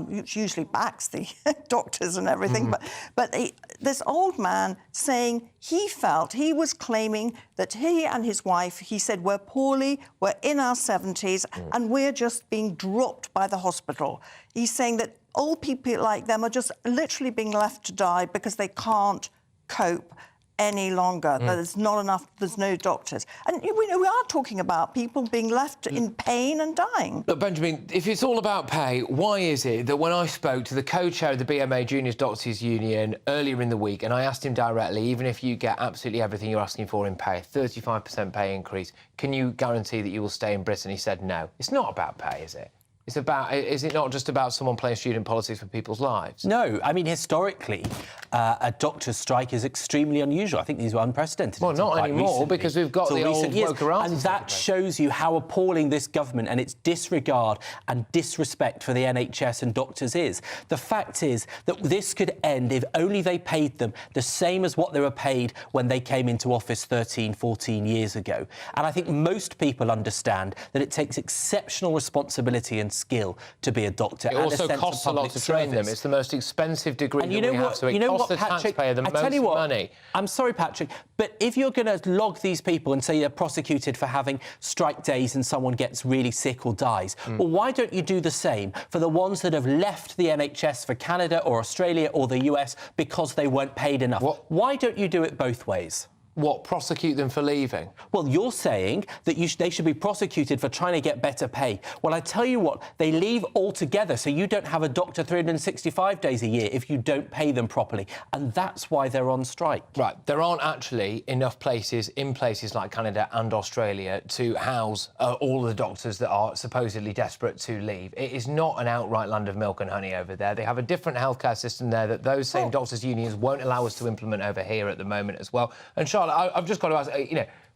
which usually backs the doctors and everything, but this old man saying he was claiming that he and his wife, he said, we're poorly, we're in our 70s, and we're just being dropped by the hospital. He's saying that old people like them are just literally being left to die because they can't cope any longer. There's not enough, there's no doctors. And we are talking about people being left in pain and dying. Look, Benjamin, if it's all about pay, why is it that when I spoke to the co-chair of the BMA Juniors Doctors Union earlier in the week, and I asked him directly, even if you get absolutely everything you're asking for in pay, 35% pay increase, can you guarantee that you will stay in Britain? He said no. It's not about pay, is it? Is it not just about someone playing student politics for people's lives? No, I mean, historically, a doctor's strike is extremely unusual. I think these were unprecedented. Well, not anymore, because we've got the old worker arts. And that shows you how appalling this government and its disregard and disrespect for the NHS and doctors is. The fact is that this could end if only they paid them the same as what they were paid when they came into office 13, 14 years ago. And I think most people understand that it takes exceptional responsibility and skill to be a doctor. It also costs a lot to train them. It's the most expensive degree that we have, so it costs the taxpayer the most money. I'm sorry, Patrick, but if you're going to log these people and say they're prosecuted for having strike days and someone gets really sick or dies, well, why don't you do the same for the ones that have left the NHS for Canada or Australia or the US because they weren't paid enough? Why don't you do it both ways? What, prosecute them for leaving? Well, you're saying that they should be prosecuted for trying to get better pay. Well, I tell you what, they leave altogether, so you don't have a doctor 365 days a year if you don't pay them properly, and that's why they're on strike. Right, there aren't actually enough places in places like Canada and Australia to house all the doctors that are supposedly desperate to leave. It is not an outright land of milk and honey over there. They have a different healthcare system there that those same doctors' unions won't allow us to implement over here at the moment as well. And Charlotte, I've just got to ask,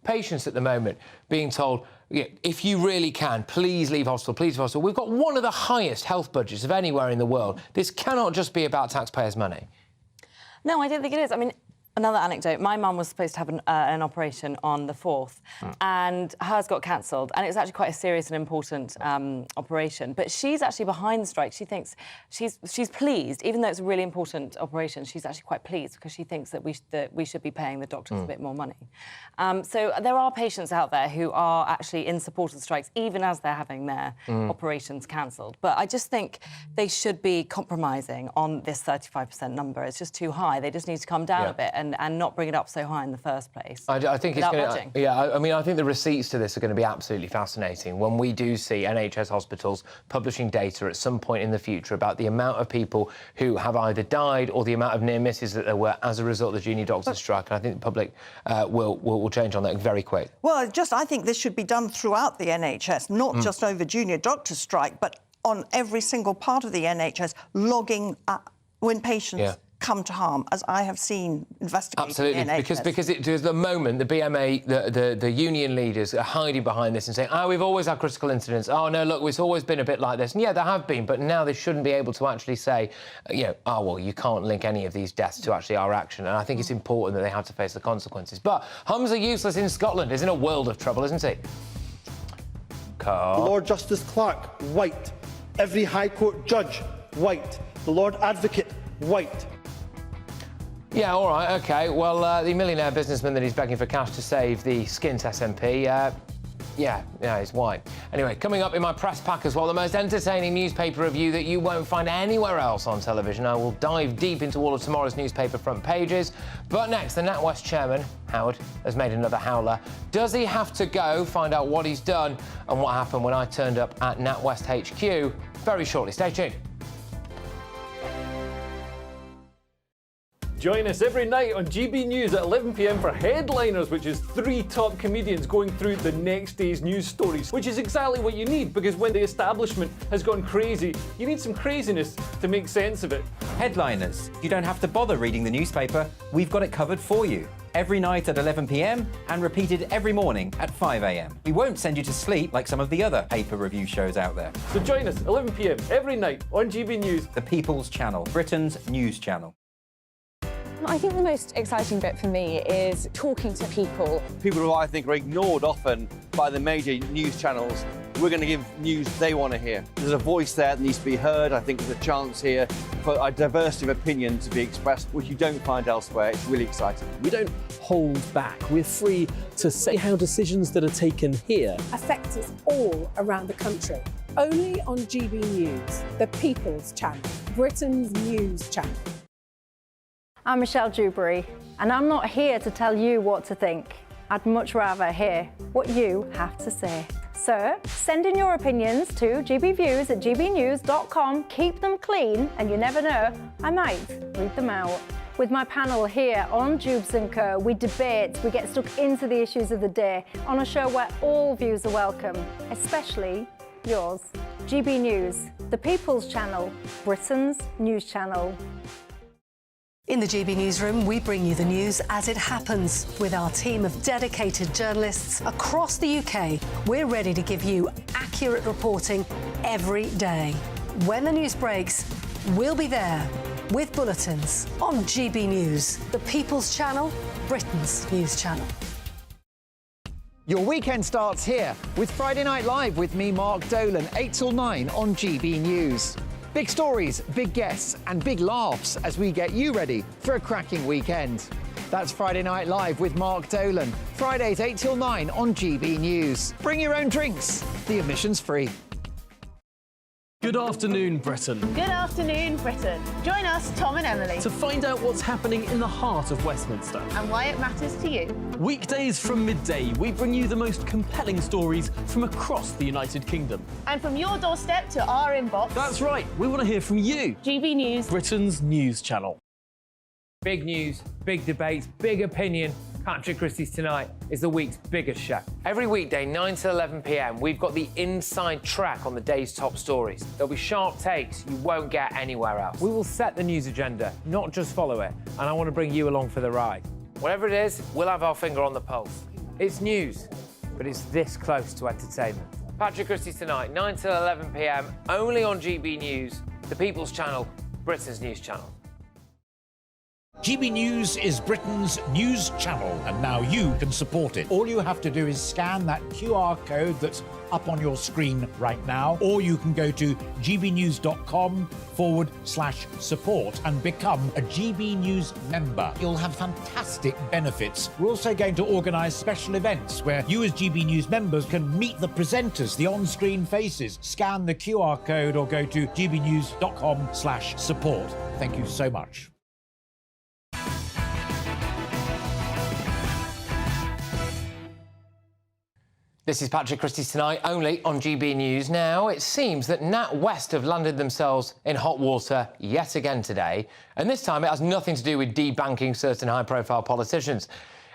patients at the moment being told, if you really can, please leave hospital, please leave hospital. We've got one of the highest health budgets of anywhere in the world. This cannot just be about taxpayers' money. No, I don't think it is. I mean, another anecdote. My mum was supposed to have an operation on the 4th, and hers got cancelled, and it was actually quite a serious and important operation. But she's actually behind the strike. She thinks she's pleased, even though it's a really important operation. She's actually quite pleased because she thinks that we should be paying the doctors a bit more money. So there are patients out there who are actually in support of the strikes, even as they're having their operations cancelled. But I just think they should be compromising on this 35% number. It's just too high. They just need to come down a bit and not bring it up so high in the first place. I think it's going to... Yeah, I mean, I think the receipts to this are going to be absolutely fascinating when we do see NHS hospitals publishing data at some point in the future about the amount of people who have either died or the amount of near misses that there were as a result of the junior doctors' strike. And I think the public will change on that very quick. Well, I think this should be done throughout the NHS, not just over junior doctors' strike, but on every single part of the NHS, logging when patients come to harm, as I have seen investigating Absolutely, the NHS. because at the moment, the BMA, the union leaders are hiding behind this and saying, we've always had critical incidents. Oh, no, look, it's always been a bit like this. And, yeah, there have been, but now they shouldn't be able to actually say, well, you can't link any of these deaths to actually our action. And I think it's important that they have to face the consequences. But Hums are useless in Scotland. He's in a world of trouble, isn't he? The Lord Justice Clerk, white. Every High Court judge, white. The Lord Advocate, white. Yeah, all right, OK. Well, the millionaire businessman that he's begging for cash to save the Skins SNP, yeah, he's white. Anyway, coming up in my press pack as well, the most entertaining newspaper review that you won't find anywhere else on television. I will dive deep into all of tomorrow's newspaper front pages. But next, the NatWest chairman, Howard, has made another howler. Does he have to go? Find out what he's done and what happened when I turned up at NatWest HQ very shortly. Stay tuned. Join us every night on GB News at 11 p.m. for Headliners, which is 3 top comedians going through the next day's news stories, which is exactly what you need, because when the establishment has gone crazy, you need some craziness to make sense of it. Headliners. You don't have to bother reading the newspaper. We've got it covered for you. Every night at 11 p.m. and repeated every morning at 5 a.m. We won't send you to sleep like some of the other paper review shows out there. So join us 11 p.m. every night on GB News. The People's Channel, Britain's news channel. I think the most exciting bit for me is talking to people. People who I think are ignored often by the major news channels. We're going to give news they want to hear. There's a voice there that needs to be heard. I think there's a chance here for a diversity of opinion to be expressed, which you don't find elsewhere. It's really exciting. We don't hold back. We're free to say how decisions that are taken here affect us all around the country. Only on GB News, the People's Channel, Britain's news channel. I'm Michelle Dewberry, and I'm not here to tell you what to think. I'd much rather hear what you have to say. So send in your opinions to gbviews@gbnews.com. Keep them clean, and you never know, I might read them out. With my panel here on Jubes & Co, we debate, we get stuck into the issues of the day on a show where all views are welcome, especially yours. GB News, the People's Channel, Britain's news channel. In the GB Newsroom, we bring you the news as it happens. With our team of dedicated journalists across the UK, we're ready to give you accurate reporting every day. When the news breaks, we'll be there with bulletins on GB News, the People's Channel, Britain's news channel. Your weekend starts here with Friday Night Live with me, Mark Dolan, 8 till 9 on GB News. Big stories, big guests and big laughs as we get you ready for a cracking weekend. That's Friday Night Live with Mark Dolan. Fridays 8 till 9 on GB News. Bring your own drinks. The admission's free. Good afternoon, Britain. Good afternoon, Britain. Join us, Tom and Emily, To find out what's happening in the heart of Westminster. and why it matters to you. Weekdays from midday, we bring you the most compelling stories from across the United Kingdom. And from your doorstep to our inbox. That's right, we want to hear from you. GB News, Britain's news channel. Big news, big debates, big opinion. Patrick Christys Tonight is the week's biggest show. Every weekday, 9 to 11 p.m, we've got the inside track on the day's top stories. There'll be sharp takes you won't get anywhere else. We will set the news agenda, not just follow it, and I want to bring you along for the ride. Whatever it is, we'll have our finger on the pulse. It's news, but it's this close to entertainment. Patrick Christys Tonight, 9 to 11 p.m, only on GB News, the People's Channel, Britain's news channel. GB News is Britain's news channel, and now you can support it. All you have to do is scan that QR code that's up on your screen right now, or you can go to gbnews.com/support and become a GB News member. You'll have fantastic benefits. We're also going to organise special events where you as GB News members can meet the presenters, the on-screen faces. Scan the QR code or go to gbnews.com/support. Thank you so much. This is Patrick Christys Tonight, only on GB News. Now, it seems that NatWest have landed themselves in hot water yet again today, and this time it has nothing to do with debanking certain high-profile politicians.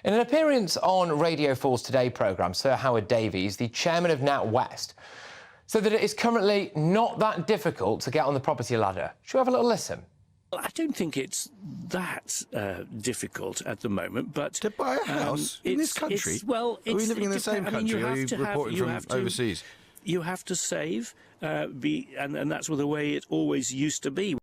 In an appearance on Radio 4's Today programme, Sir Howard Davies, the chairman of NatWest, said that it is currently not that difficult to get on the property ladder. Should we have a little listen? I don't think it's that difficult at the moment, but to buy a house in this country. Well, are we living in the same country? Or are you reporting from overseas? You have to save, and that's the way it always used to be.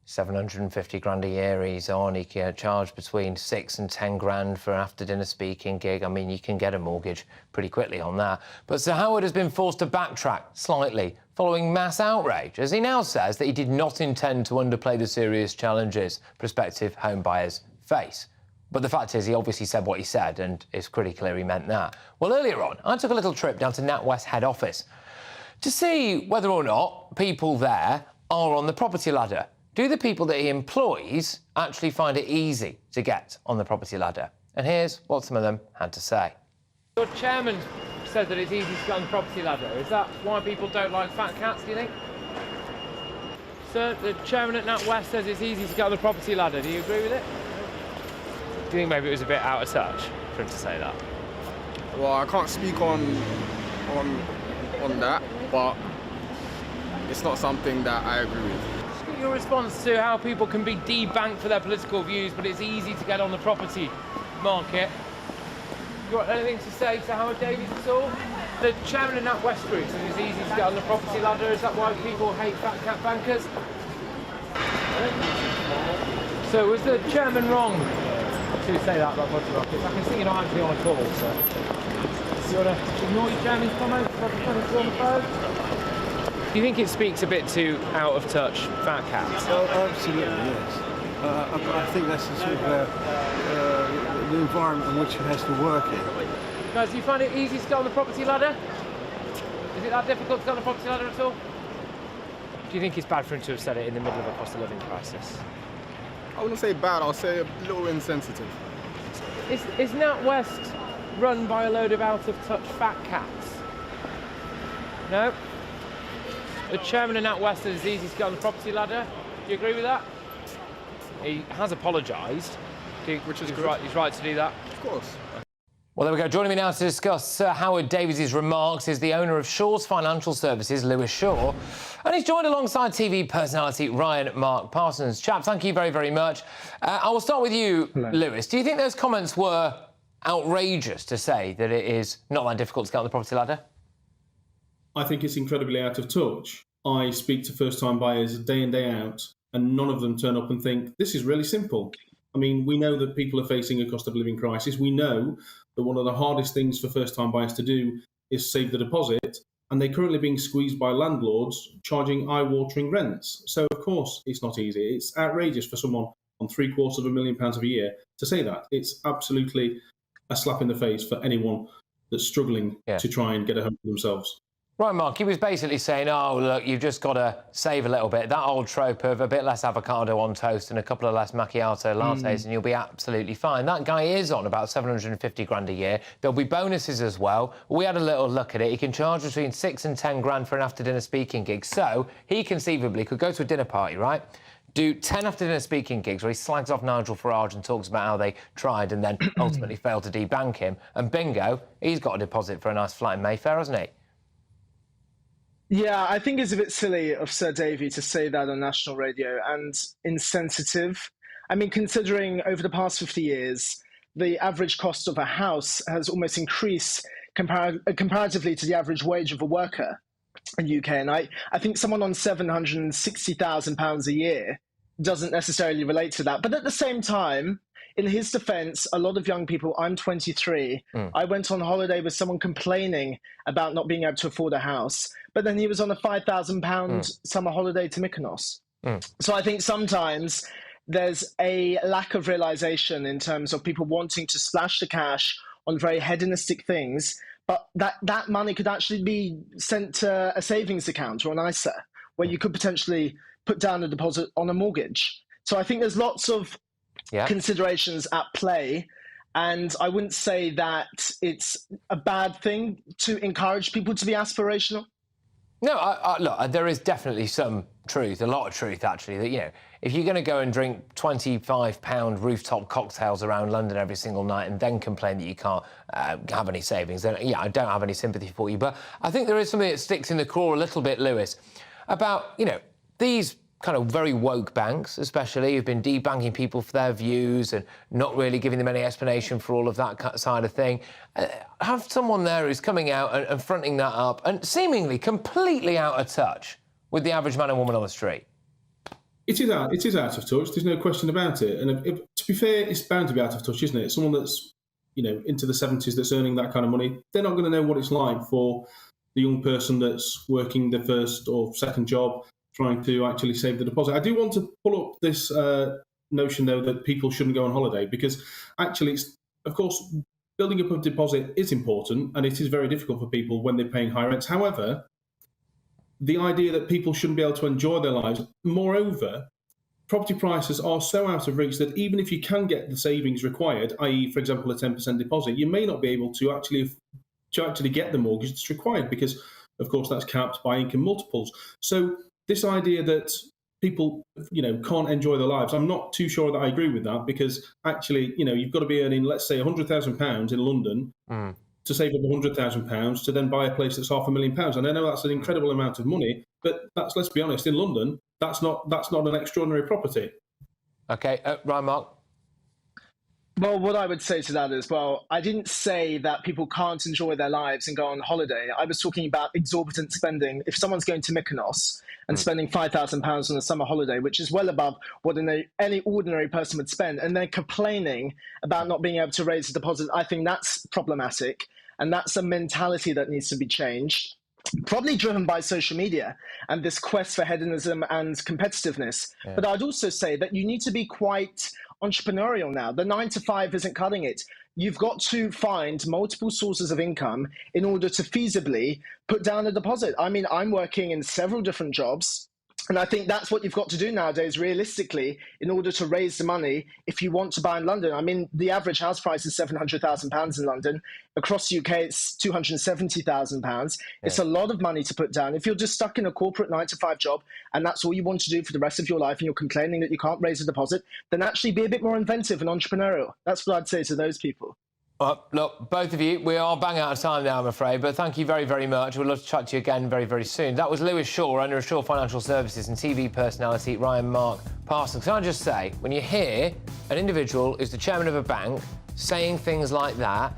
750 grand a year he's on. He can charge between 6 and 10 grand for an after-dinner speaking gig. I mean, you can get a mortgage pretty quickly on that. But Sir Howard has been forced to backtrack slightly following mass outrage, as he now says that he did not intend to underplay the serious challenges prospective home buyers face. But the fact is, he obviously said what he said, and it's pretty clear he meant that. Well, earlier on, I took a little trip down to NatWest head office to see whether or not people there are on the property ladder. Do the people that he employs actually find it easy to get on the property ladder? And here's what some of them had to say. Your chairman said that it's easy to get on the property ladder. Is that why people don't like fat cats, do you think? Sir, the chairman at NatWest says it's easy to get on the property ladder. Do you agree with it? Do you think maybe it was a bit out of touch for him to say that? Well, I can't speak on that, but it's not something that I agree with. Your response to how people can be debanked for their political views, but it's easy to get on the property market. You got anything to say to Howard Davies at all? The chairman of NatWest Group says it's easy to get on the property ladder. Is that why people hate fat cat bankers? So was the chairman wrong to say that about property markets? I can see you're not actually on a call, so you want to ignore your chairman's comments? On the phone? Do you think it speaks a bit too out of touch, fat cats? Oh, absolutely, yes. I think that's the sort of the environment in which it has to work in. Guys, do you find it easy to get on the property ladder? Is it that difficult to get on the property ladder at all? Do you think it's bad for him to have said it in the middle of a cost of living crisis? I wouldn't say bad, I'll say a little insensitive. Is NatWest run by a load of out-of-touch fat cats? No? The chairman of NatWest says it's easy to get on the property ladder. Do you agree with that? He has apologised. Which is right. He's right to do that. Of course. Well, there we go. Joining me now to discuss Sir Howard Davies' remarks is the owner of Shaw's Financial Services, Lewis Shaw. And he's joined alongside TV personality Ryan Mark Parsons. Chaps, thank you very, very much. I will start with you, Lewis. Do you think those comments were outrageous to say that it is not that difficult to get on the property ladder? I think it's incredibly out of touch. I speak to first-time buyers day in, day out, and none of them turn up and think, this is really simple. I mean, we know that people are facing a cost of living crisis. We know that one of the hardest things for first-time buyers to do is save the deposit, and they're currently being squeezed by landlords charging eye-watering rents. So, of course, it's not easy. It's outrageous for someone on £750,000 a year to say that. It's absolutely a slap in the face for anyone that's struggling to try and get a home for themselves. Right, Mark, he was basically saying, oh, look, you've just got to save a little bit. That old trope of a bit less avocado on toast and a couple of less macchiato lattes and you'll be absolutely fine. That guy is on about 750 grand a year. There'll be bonuses as well. We had a little look at it. He can charge between 6 and 10 grand for an after-dinner speaking gig. So he conceivably could go to a dinner party, right? Do 10 after-dinner speaking gigs where he slags off Nigel Farage and talks about how they tried and then ultimately failed to debank him. And bingo, he's got a deposit for a nice flat in Mayfair, hasn't he? Yeah, I think it's a bit silly of Sir Davy to say that on national radio and insensitive. I mean, considering over the past 50 years, the average cost of a house has almost increased comparatively to the average wage of a worker in the UK. And I think someone on £760,000 a year doesn't necessarily relate to that. But at the same time, in his defense, a lot of young people, I'm 23, I went on holiday with someone complaining about not being able to afford a house, but then he was on a £5,000 summer holiday to Mykonos. So I think sometimes there's a lack of realization in terms of people wanting to splash the cash on very hedonistic things, but that money could actually be sent to a savings account or an ISA, where you could potentially put down a deposit on a mortgage. So I think there's lots of considerations at play, and I wouldn't say that it's a bad thing to encourage people to be aspirational. No, look, there is definitely some truth, a lot of truth actually, that, you know, if you're going to go and drink £25 rooftop cocktails around London every single night and then complain that you can't have any savings, then yeah, I don't have any sympathy for you. But I think there is something that sticks in the craw a little bit, Lewis, about, you know, these kind of very woke banks, especially, who've been debanking people for their views and not really giving them any explanation for all of that side of thing. Have someone there who's coming out and fronting that up and seemingly completely out of touch with the average man and woman on the street. It is out of touch. There's no question about it. And to be fair, it's bound to be out of touch, isn't it? Someone that's, you know, into the 70s that's earning that kind of money, they're not going to know what it's like for the young person that's working the first or second job, trying to actually save the deposit. I do want to pull up this notion, though, that people shouldn't go on holiday, because actually, it's, of course, building up a deposit is important, and it is very difficult for people when they're paying high rents. However, the idea that people shouldn't be able to enjoy their lives, moreover, property prices are so out of reach that even if you can get the savings required, i.e., for example, a 10% deposit, you may not be able to actually get the mortgage that's required because, of course, that's capped by income multiples. So this idea that people, you know, can't enjoy their lives, I'm not too sure that I agree with that, because actually, you know, you've got to be earning, let's say, £100,000 in London to save up £100,000 to then buy a place that's £500,000. And I know that's an incredible amount of money, but that's, let's be honest, in London, that's not an extraordinary property. OK, Ryan Mark. Well, what I would say to that is, well, I didn't say that people can't enjoy their lives and go on holiday. I was talking about exorbitant spending. If someone's going to Mykonos and spending £5,000 on a summer holiday, which is well above what any ordinary person would spend, and they're complaining about not being able to raise a deposit, I think that's problematic. And that's a mentality that needs to be changed, probably driven by social media and this quest for hedonism and competitiveness. Yeah. But I'd also say that you need to be quite entrepreneurial now. The 9-to-5 isn't cutting it. You've got to find multiple sources of income in order to feasibly put down a deposit. I mean, I'm working in several different jobs, and I think that's what you've got to do nowadays, realistically, in order to raise the money if you want to buy in London. I mean, the average house price is £700,000 in London. Across the UK, it's £270,000. Yeah. It's a lot of money to put down. If you're just stuck in a corporate 9-to-5 job and that's all you want to do for the rest of your life and you're complaining that you can't raise a deposit, then actually be a bit more inventive and entrepreneurial. That's what I'd say to those people. Look, both of you, we are bang out of time now, I'm afraid, but thank you very, very much. We'd love to chat to you again very, very soon. That was Lewis Shaw, owner of Shaw Financial Services, and TV personality Ryan Mark Parsons. Can I just say, when you hear an individual who's the chairman of a bank saying things like that,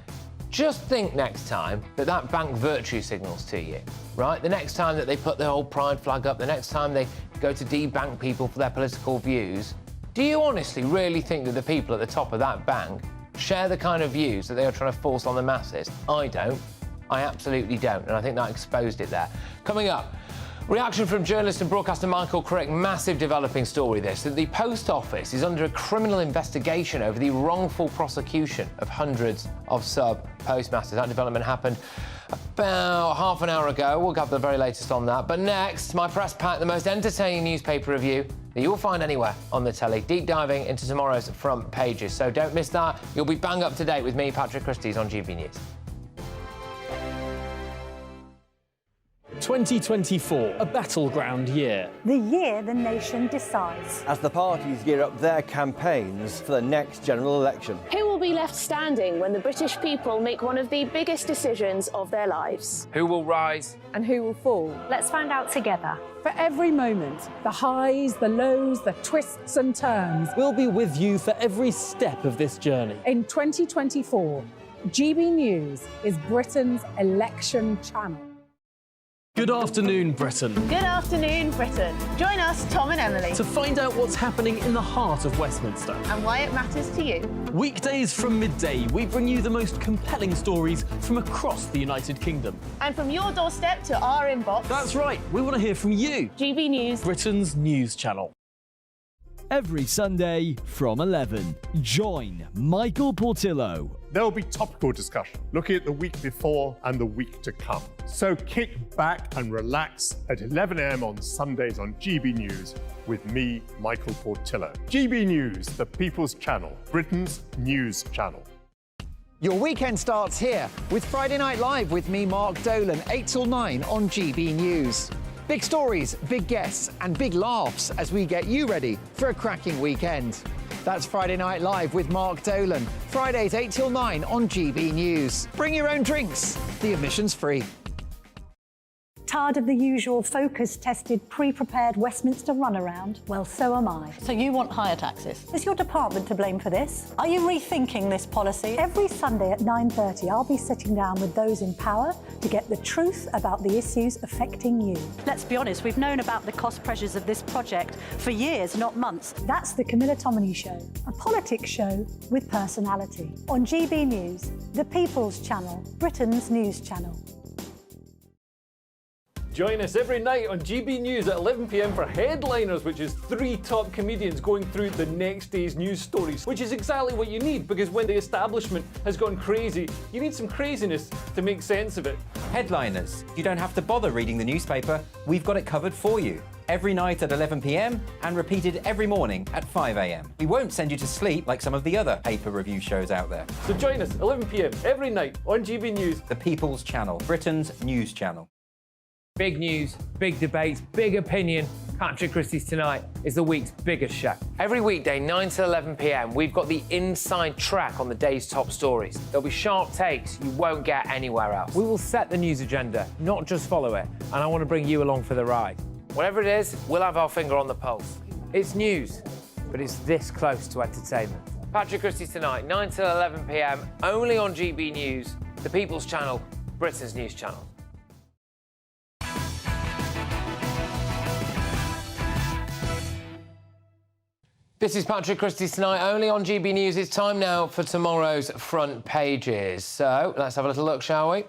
just think next time that bank virtue signals to you, right? The next time that they put their old pride flag up, the next time they go to debank people for their political views, do you honestly really think that the people at the top of that bank share the kind of views that they are trying to force on the masses? I don't. I absolutely don't, and I think that exposed it there. Coming up, reaction from journalist and broadcaster Michael Crick. Massive developing story this, that the Post Office is under a criminal investigation over the wrongful prosecution of hundreds of sub-postmasters. That development happened about half an hour ago. We'll have the very latest on that. But next, my press pack, the most entertaining newspaper review that you'll find anywhere on the telly, deep diving into tomorrow's front pages. So don't miss that. You'll be bang up to date with me, Patrick Christys, on GB News. 2024, a battleground year. The year the nation decides. As the parties gear up their campaigns for the next general election. Who will be left standing when the British people make one of the biggest decisions of their lives? Who will rise? And who will fall? Let's find out together. For every moment, the highs, the lows, the twists and turns. We'll be with you for every step of this journey. In 2024, GB News is Britain's election channel. Good afternoon, Britain. Good afternoon, Britain. Join us, Tom and Emily, To find out what's happening in the heart of Westminster. and why it matters to you. Weekdays from midday, we bring you the most compelling stories from across the United Kingdom. And from your doorstep to our inbox. That's right, we want to hear from you. GB News, Britain's news channel. Every Sunday from 11, join Michael Portillo. There'll be topical discussion, looking at the week before and the week to come. So kick back and relax at 11 a.m. on Sundays on GB News with me, Michael Portillo. GB News, the People's Channel, Britain's news channel. Your weekend starts here with Friday Night Live with me, Mark Dolan, 8 till 9 on GB News. Big stories, big guests and big laughs as we get you ready for a cracking weekend. That's Friday Night Live with Mark Dolan. Fridays 8 till 9 on GB News. Bring your own drinks. The admission's free. Tired of the usual focus-tested, pre-prepared Westminster runaround? Well, so am I. So you want higher taxes? Is your department to blame for this? Are you rethinking this policy? Every Sunday at 9:30, I'll be sitting down with those in power to get the truth about the issues affecting you. Let's be honest, we've known about the cost pressures of this project for years, not months. That's the Camilla Tominey Show, a politics show with personality. On GB News, the People's Channel, Britain's news channel. Join us every night on GB News at 11 p.m. for Headliners, which is 3 top comedians going through the next day's news stories, which is exactly what you need, because when the establishment has gone crazy, you need some craziness to make sense of it. Headliners. You don't have to bother reading the newspaper. We've got it covered for you. Every night at 11 p.m. and repeated every morning at 5 a.m. We won't send you to sleep like some of the other paper review shows out there. So join us 11 p.m. every night on GB News. The People's Channel, Britain's news channel. Big news, big debates, big opinion. Patrick Christys Tonight is the week's biggest show. Every weekday, 9 to 11 p.m, we've got the inside track on the day's top stories. There'll be sharp takes you won't get anywhere else. We will set the news agenda, not just follow it, and I want to bring you along for the ride. Whatever it is, we'll have our finger on the pulse. It's news, but it's this close to entertainment. Patrick Christys Tonight, 9 to 11 p.m, only on GB News, the People's Channel, Britain's news channel. This is Patrick Christys Tonight, only on GB News. It's time now for tomorrow's front pages. So let's have a little look, shall we?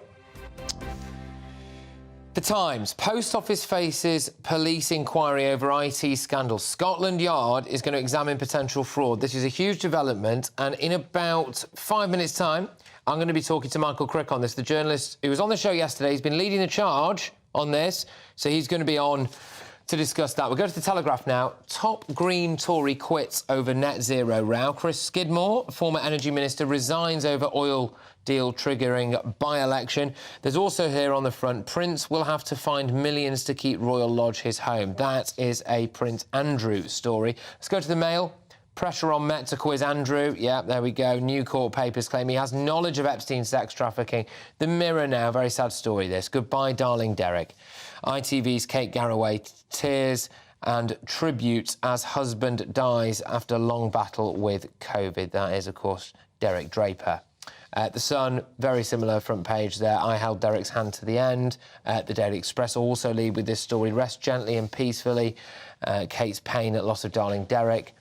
The Times. Post Office faces police inquiry over IT scandal. Scotland Yard is going to examine potential fraud. This is a huge development, and in about 5 minutes' time, I'm going to be talking to Michael Crick on this, the journalist who was on the show yesterday. He's been leading the charge on this, so he's going to be on to discuss that. We'll go to the Telegraph now. Top Green Tory quits over net zero row. Chris Skidmore, former energy minister, resigns over oil deal triggering by-election. There's also here on the front, Prince will have to find millions to keep Royal Lodge his home. That is a Prince Andrew story. Let's go to the Mail. Pressure on Met to quiz Andrew. Yeah, there we go. New court papers claim he has knowledge of Epstein's sex trafficking. The Mirror now, very sad story this. Goodbye, darling Derek. ITV's Kate Garraway, tears and tributes as husband dies after long battle with COVID. That is, of course, Derek Draper. The Sun, very similar front page there. I held Derek's hand to the end. The Daily Express also lead with this story. Rest gently and peacefully. Kate's pain at loss of darling Derek.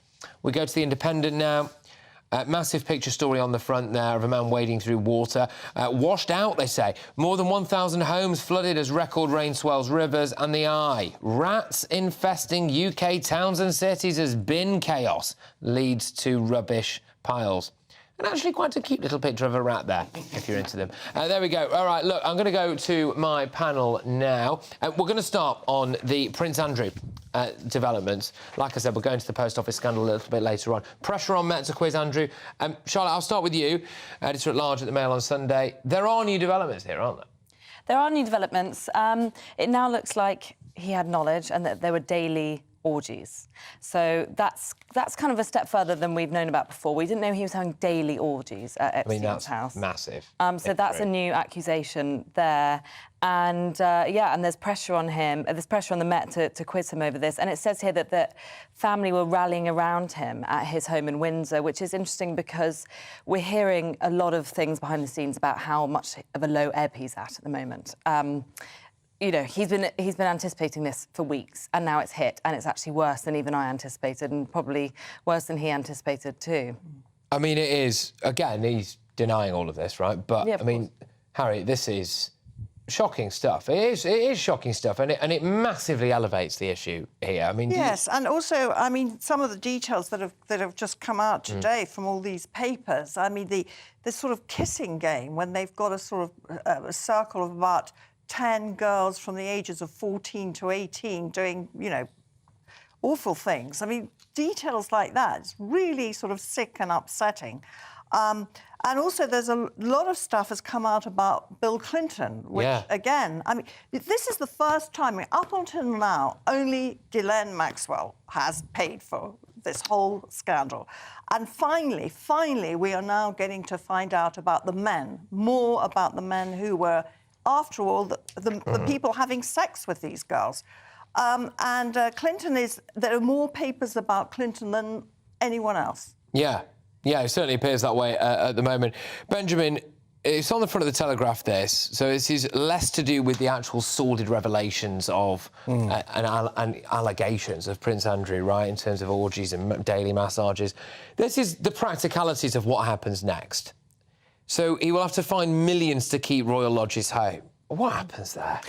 We go to The Independent now. Massive picture story on the front there of a man wading through water. Washed out, they say. More than 1,000 homes flooded as record rain swells rivers. And the Eye. Rats infesting UK towns and cities as bin chaos leads to rubbish piles. And actually quite a cute little picture of a rat there, if you're into them. There we go. All right, look, I'm going to go to my panel now. We're going to start on the Prince Andrew developments. Like I said, we're going to the post office scandal a little bit later on. Pressure on Met to quiz Andrew. Charlotte, I'll start with you, editor-at-large at the Mail on Sunday. There are new developments here, aren't there? There are new developments. It now looks like he had knowledge and that there were daily orgies. So that's kind of a step further than we've known about before. We didn't know he was having daily orgies at Epstein's house. Massive. So that's a new accusation there. And, and there's pressure on him. There's pressure on the Met to quiz him over this. And it says here that the family were rallying around him at his home in Windsor, which is interesting because we're hearing a lot of things behind the scenes about how much of a low ebb he's at the moment. You know, he's been anticipating this for weeks, and now it's hit, and it's actually worse than even I anticipated, and probably worse than he anticipated too. I mean, it is, again, he's denying all of this, right? But, yeah, I mean, Harry, this is shocking stuff. It is shocking stuff, and it massively elevates the issue here. I mean, yes, and also, I mean, some of the details that have just come out today from all these papers. I mean, the sort of kissing game when they've got a sort of a circle of about 10 girls from the ages of 14 to 18 doing, you know, awful things. I mean, details like that, it's really sort of sick and upsetting. And also there's a lot of stuff has come out about Bill Clinton, which, again, I mean, this is the first time, I mean, up until now, only Ghislaine Maxwell has paid for this whole scandal. And finally, we are now getting to find out about the men, more about the men who were, after all, the people having sex with these girls. Clinton there are more papers about Clinton than anyone else. Yeah, it certainly appears that way at the moment. Benjamin, it's on the front of the Telegraph, this, so this is less to do with the actual sordid revelations of and allegations of Prince Andrew, right, in terms of orgies and daily massages. This is the practicalities of what happens next. So he will have to find millions to keep royal lodges home. What happens there?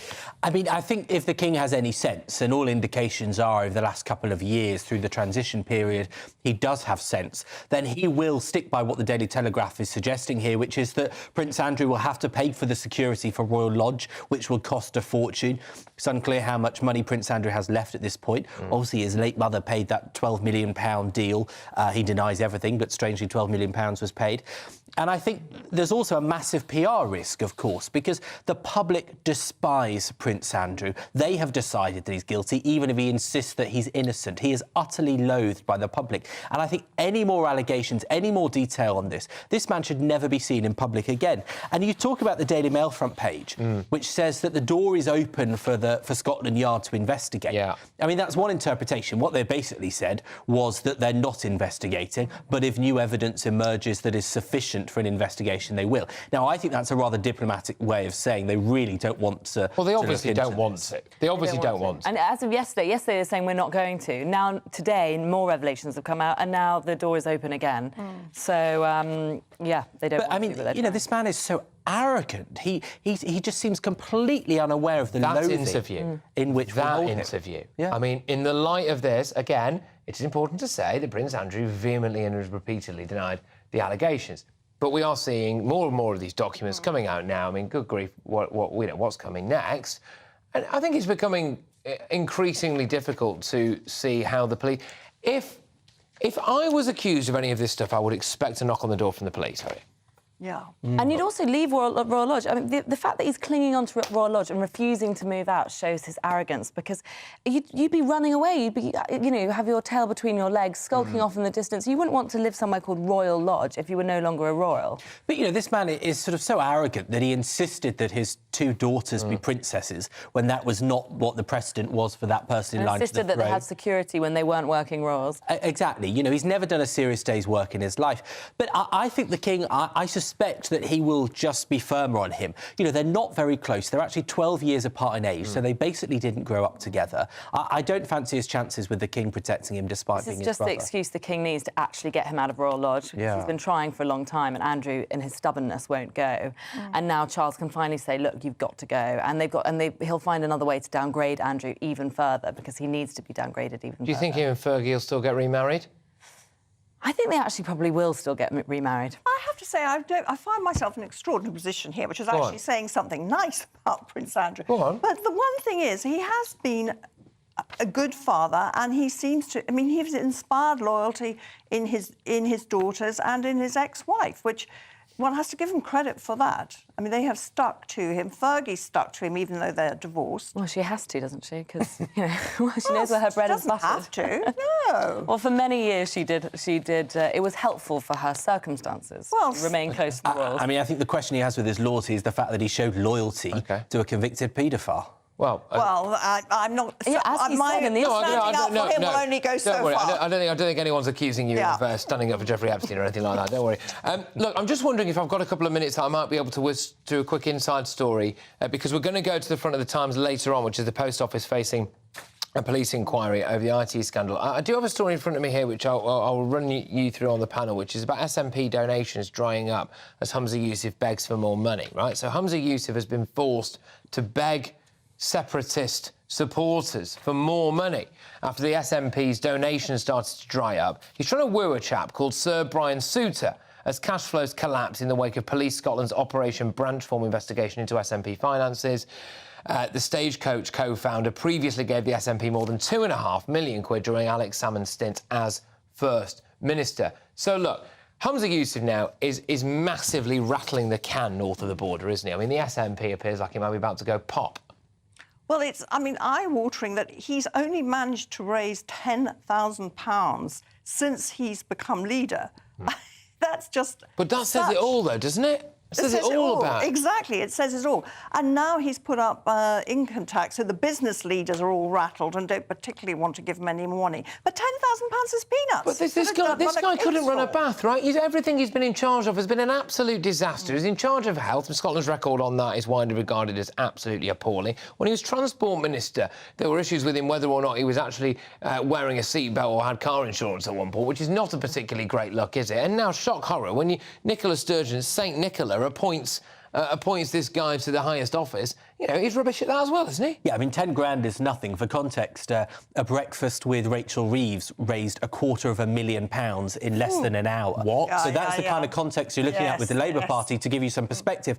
I mean, I think if the King has any sense, and all indications are over the last couple of years through the transition period, he does have sense, then he will stick by what the Daily Telegraph is suggesting here, which is that Prince Andrew will have to pay for the security for Royal Lodge, which will cost a fortune. It's unclear how much money Prince Andrew has left at this point. Obviously, his late mother paid that £12 million deal. He denies everything, but strangely £12 million was paid. And I think there's also a massive PR risk, of course, because the public despise Prince Andrew. They have decided that he's guilty, even if he insists that he's innocent. He is utterly loathed by the public. And I think any more allegations, any more detail on this man should never be seen in public again. And you talk about the Daily Mail front page, which says that the door is open for Scotland Yard to investigate. Yeah. I mean, that's one interpretation. What they basically said was that they're not investigating, but if new evidence emerges that is sufficient for an investigation, they will. Now, I think that's a rather diplomatic way of saying they really don't want to. Well, they obviously don't want it. They obviously don't want it. And as of yesterday they're saying we're not going to. Now, today, more revelations have come out, and now the door is open again. So, they don't. But I mean, you know, this man is so arrogant. He just seems completely unaware of the loathing in which that interview. Yeah. I mean, in the light of this, again, it is important to say that Prince Andrew vehemently and repeatedly denied the allegations. But we are seeing more and more of these documents coming out now. I mean, good grief, what's coming next? And I think it's becoming increasingly difficult to see how the police. If I was accused of any of this stuff, I would expect a knock on the door from the police, Harry. Yeah. And you'd also leave Royal Lodge. I mean, the fact that he's clinging on to Royal Lodge and refusing to move out shows his arrogance, because you'd be running away. You'd be, you know, have your tail between your legs, skulking off in the distance. You wouldn't want to live somewhere called Royal Lodge if you were no longer a royal. But, you know, this man is sort of so arrogant that he insisted that his 2 daughters be princesses when that was not what the precedent was for that person in line to the Insisted that throne. they had security when they weren't working royals. Exactly. You know, he's never done a serious day's work in his life. But I think the king, I suspect that he will just be firmer on him. You know, they're not very close. They're actually 12 years apart in age, so they basically didn't grow up together. I don't fancy his chances with the king protecting him despite being his brother. It's just the excuse the king needs to actually get him out of Royal Lodge. Yeah. He's been trying for a long time, and Andrew, in his stubbornness, won't go. And now Charles can finally say, look, you've got to go. And he'll find another way to downgrade Andrew even further, because he needs to be downgraded even further. Do you think him and Fergie will still get remarried? I think they actually probably will still get remarried. I have to say, I find myself in an extraordinary position here, which is actually saying something nice about Prince Andrew. Go on. But the one thing is, he has been a good father, and he seems to... I mean, he's inspired loyalty in his daughters and in his ex-wife, which one has to give him credit for that. I mean, they have stuck to him. Fergie stuck to him, even though they're divorced. Well, she has to, doesn't she? Because, you know, she knows where her bread is buttered. She doesn't have to, no. Well, for many years she did. It was helpful for her circumstances to remain close to the royals. I mean, I think the question he has with his loyalty is the fact that he showed loyalty to a convicted paedophile. Well, I'm not... Yeah, as he said in the... Standing up for him will only go so worry. far. I don't think anyone's accusing you of standing up for Jeffrey Epstein or anything like that. Don't worry. Look, I'm just wondering if I've got a couple of minutes that I might be able to whiz through a quick inside story, because we're going to go to the front of the Times later on, which is the Post Office facing a police inquiry over the IT scandal. I do have a story in front of me here, which I'll run you through on the panel, which is about SNP donations drying up as Humza Yousaf begs for more money, right? So Humza Yousaf has been forced to beg separatist supporters for more money after the SNP's donations started to dry up. He's trying to woo a chap called Sir Brian Souter as cash flows collapse in the wake of Police Scotland's Operation Branchform investigation into SNP finances. The Stagecoach co-founder previously gave the SNP more than £2.5 million during Alex Salmond's stint as First Minister. So, look, Humza Yousaf now is massively rattling the can north of the border, isn't he? I mean, the SNP appears like he might be about to go pop. Well, it's, I mean, eye-watering that he's only managed to raise £10,000 since he's become leader. That's just... But that says it all, though, doesn't it? It says it all about it. Exactly, it says it all. And now he's put up income tax, so the business leaders are all rattled and don't particularly want to give him any more money. But £10,000 is peanuts. But this guy couldn't run a bath, right? Everything he's been in charge of has been an absolute disaster. He's in charge of health, and Scotland's record on that is widely regarded as absolutely appalling. When he was Transport Minister, there were issues with him whether or not he was actually wearing a seatbelt or had car insurance at one point, which is not a particularly great look, is it? And now, shock horror, when Nicola Sturgeon, St Nicola, appoints this guy to the highest office, you know, he's rubbish at that as well, isn't he? Yeah, I mean, 10 grand is nothing. For context, a breakfast with Rachel Reeves raised £250,000 in less than an hour. What? So that's the kind of context you're looking at with the Labour Party, to give you some perspective.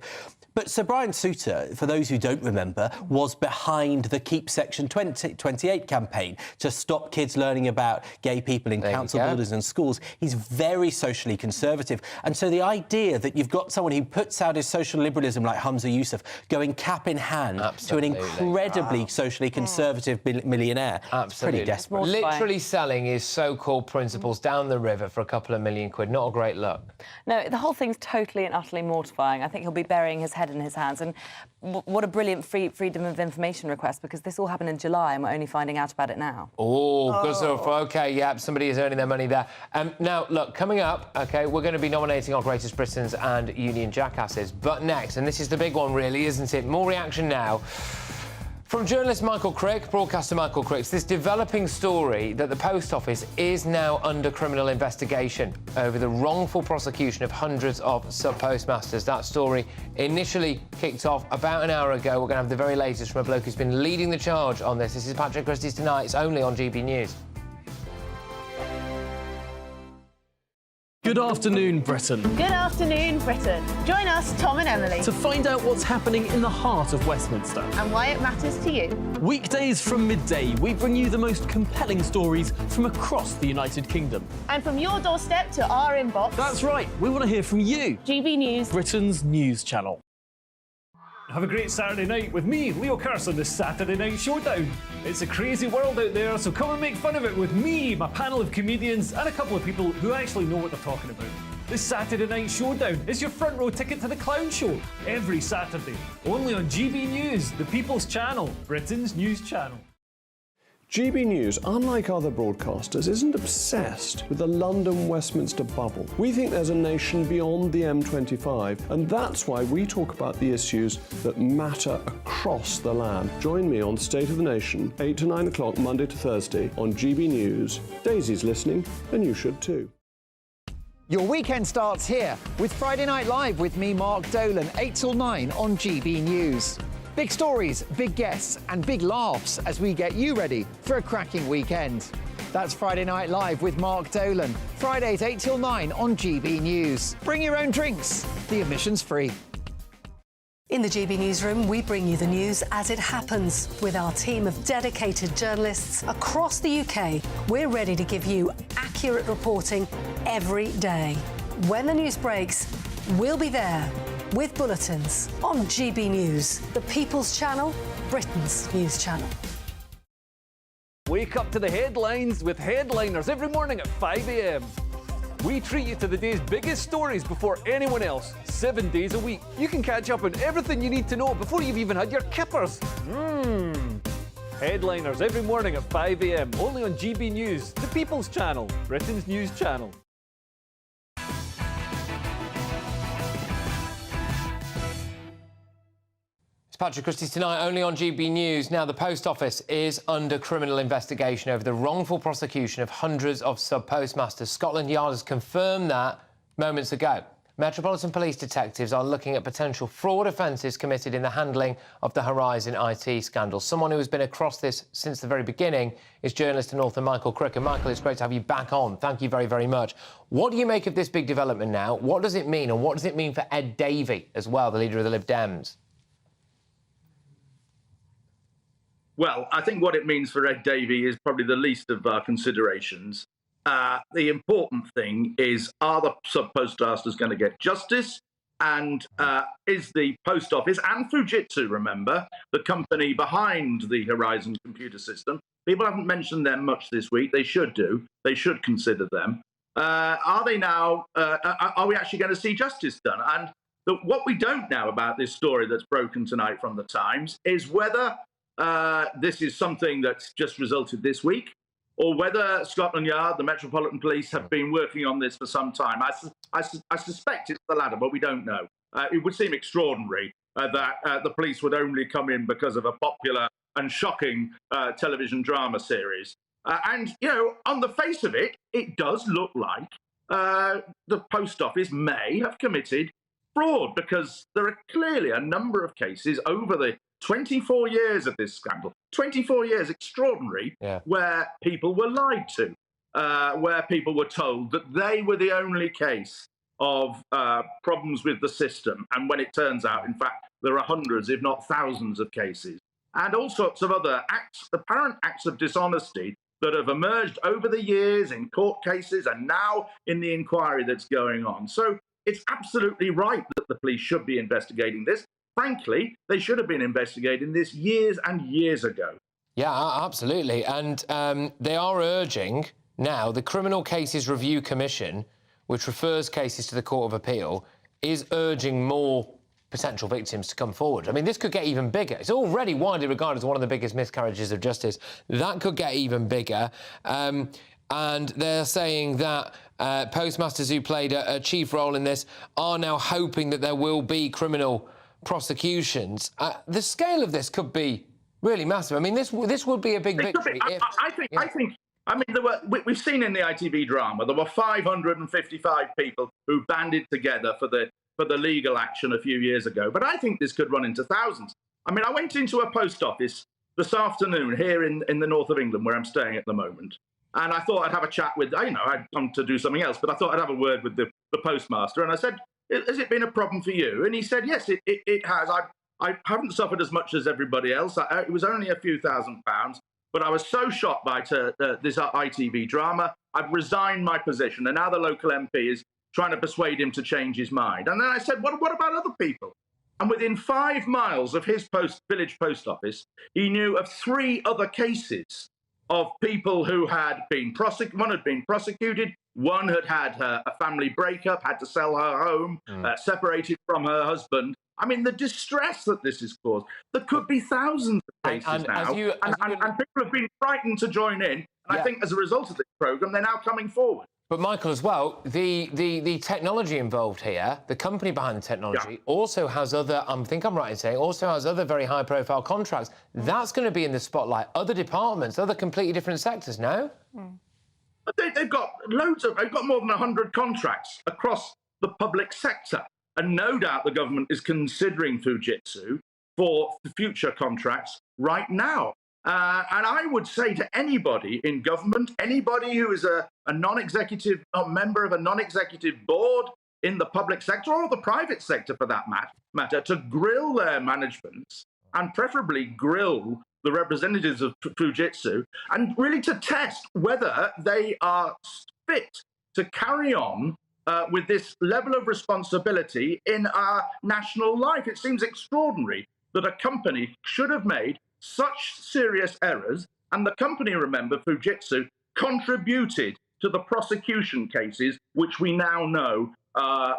But Sir Brian Souter, for those who don't remember, was behind the Keep Section 28 campaign to stop kids learning about gay people in council buildings and schools. He's very socially conservative. And so the idea that you've got someone who puts out his social liberalism like Humza Yousaf going cap in hand to an incredibly socially conservative millionaire. Absolutely. Pretty desperate. Literally selling his so-called principles down the river for a couple of £1 million. Not a great look. No, the whole thing's totally and utterly mortifying. I think he'll be burying his head in his hands. And what a brilliant freedom of information request, because this all happened in July and we're only finding out about it now. Oh, good stuff. OK, yeah, somebody is earning their money there. Now, look, coming up, OK, we're going to be nominating our Greatest Britons and Union Jackasses. But next, and this is the big one, really, isn't it? More reaction now from journalist Michael Crick, broadcaster Michael Crick. This developing story that the Post Office is now under criminal investigation over the wrongful prosecution of hundreds of sub-postmasters. That story initially kicked off about an hour ago. We're going to have the very latest from a bloke who's been leading the charge on this. This is Patrick Christys Tonight. It's only on GB News. Good afternoon, Britain. Good afternoon, Britain. Join us, Tom and Emily, To find out what's happening in the heart of Westminster. and why it matters to you. Weekdays from midday, we bring you the most compelling stories from across the United Kingdom. And from your doorstep to our inbox. That's right, we want to hear from you. GB News, Britain's news channel. Have a great Saturday night with me, Leo Curse, on the Saturday Night Showdown. It's a crazy world out there, so come and make fun of it with me, my panel of comedians, and a couple of people who actually know what they're talking about. The Saturday Night Showdown is your front row ticket to the clown show every Saturday, only on GB News, the People's Channel, Britain's news channel. GB News, unlike other broadcasters, isn't obsessed with the London-Westminster bubble. We think there's a nation beyond the M25, and that's why we talk about the issues that matter across the land. Join me on State of the Nation, 8 to 9 o'clock, Monday to Thursday, on GB News. Daisy's listening, and you should too. Your weekend starts here with Friday Night Live with me, Mark Dolan, 8 till 9 on GB News. Big stories, big guests, and big laughs as we get you ready for a cracking weekend. That's Friday Night Live with Mark Dolan, Fridays 8 till 9 on GB News. Bring your own drinks. The admission's free. In the GB Newsroom, we bring you the news as it happens. With our team of dedicated journalists across the UK, we're ready to give you accurate reporting every day. When the news breaks, we'll be there with bulletins on GB News, the People's Channel, Britain's news channel. Wake up to the headlines with headliners every morning at 5 a.m. We treat you to the day's biggest stories before anyone else, 7 days a week. You can catch up on everything you need to know before you've even had your kippers. Headliners every morning at 5 a.m, only on GB News, the People's Channel, Britain's news channel. Patrick Christys tonight, only on GB News. Now, the Post Office is under criminal investigation over the wrongful prosecution of hundreds of sub-postmasters. Scotland Yard has confirmed that moments ago. Metropolitan Police detectives are looking at potential fraud offences committed in the handling of the Horizon IT scandal. Someone who has been across this since the very beginning is journalist and author Michael Crick. And Michael, it's great to have you back on. Thank you very, very much. What do you make of this big development now? What does it mean? And what does it mean for Ed Davey as well, the leader of the Lib Dems? Well, I think what it means for Ed Davey is probably the least of our considerations. The important thing is, are the sub-postmasters going to get justice? And is the Post Office and Fujitsu, remember, the company behind the Horizon computer system? People haven't mentioned them much this week. They should do. They should consider them. Are they now? Are we actually going to see justice done? And what we don't know about this story that's broken tonight from the Times is whether this is something that's just resulted this week, or whether Scotland Yard, the Metropolitan Police, have been working on this for some time. I suspect it's the latter, but we don't know. It would seem extraordinary that the police would only come in because of a popular and shocking television drama series. And, you know, on the face of it, it does look like the Post Office may have committed fraud, because there are clearly a number of cases over the 24 years of this scandal, 24 years, extraordinary, where people were lied to, where people were told that they were the only case of problems with the system. And when it turns out, in fact, there are hundreds, if not thousands of cases, and all sorts of other acts, apparent acts of dishonesty that have emerged over the years in court cases and now in the inquiry that's going on. So it's absolutely right that the police should be investigating this. Frankly, they should have been investigating this years and years ago. Yeah, absolutely. And they are urging now, the Criminal Cases Review Commission, which refers cases to the Court of Appeal, is urging more potential victims to come forward. I mean, this could get even bigger. It's already widely regarded as one of the biggest miscarriages of justice. That could get even bigger. And they're saying that postmasters who played a chief role in this are now hoping that there will be criminal prosecutions. The scale of this could be really massive. I mean, this would be a big victory. I mean, we've seen in the ITV drama, there were 555 people who banded together for the legal action a few years ago. But I think this could run into thousands. I mean, I went into a post office this afternoon here in the north of England, where I'm staying at the moment, And I thought I'd have a chat with, I'd come to do something else, but I thought I'd have a word with the postmaster. And I said, has it been a problem for you? And he said, yes, it has. I haven't suffered as much as everybody else. It was only a few £1,000s, but I was so shocked by this ITV drama, I've resigned my position. And now the local MP is trying to persuade him to change his mind. And then I said, what about other people? And within 5 miles of his village post office, he knew of 3 other cases of people who had been prosecuted. One had been prosecuted, one had had a family breakup, had to sell her home, separated from her husband. I mean, the distress that this has caused. There could be thousands of cases now. And people have been frightened to join in. And I think as a result of this programme, they're now coming forward. But Michael, as well, the technology involved here, the company behind the technology, also has other, I think I'm right in saying, also has other very high-profile contracts. That's going to be in the spotlight. Other departments, other completely different sectors, no? They've got they've got more than 100 contracts across the public sector. And no doubt the government is considering Fujitsu for future contracts right now. And I would say to anybody in government, anybody who is a non-executive, a member of a non-executive board in the public sector or the private sector for that matter, to grill their managements and preferably grill the representatives of Fujitsu and really to test whether they are fit to carry on with this level of responsibility in our national life. It seems extraordinary that a company should have made such serious errors, and the company, remember, Fujitsu, contributed to the prosecution cases, which we now know,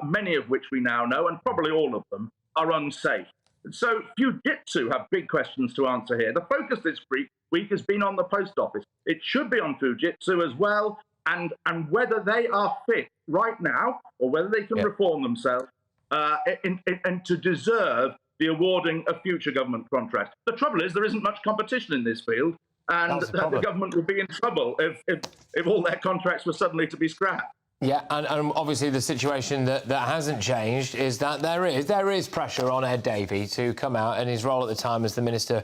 many of which we now know, and probably all of them, are unsafe. So Fujitsu have big questions to answer here. The focus this week has been on the post office. It should be on Fujitsu as well, and whether they are fit right now, or whether they can reform themselves, and to deserve the awarding of future government contracts. The trouble is there isn't much competition in this field, and the government would be in trouble if all their contracts were suddenly to be scrapped. Yeah, and obviously the situation that hasn't changed is that there is pressure on Ed Davey to come out, and his role at the time as the minister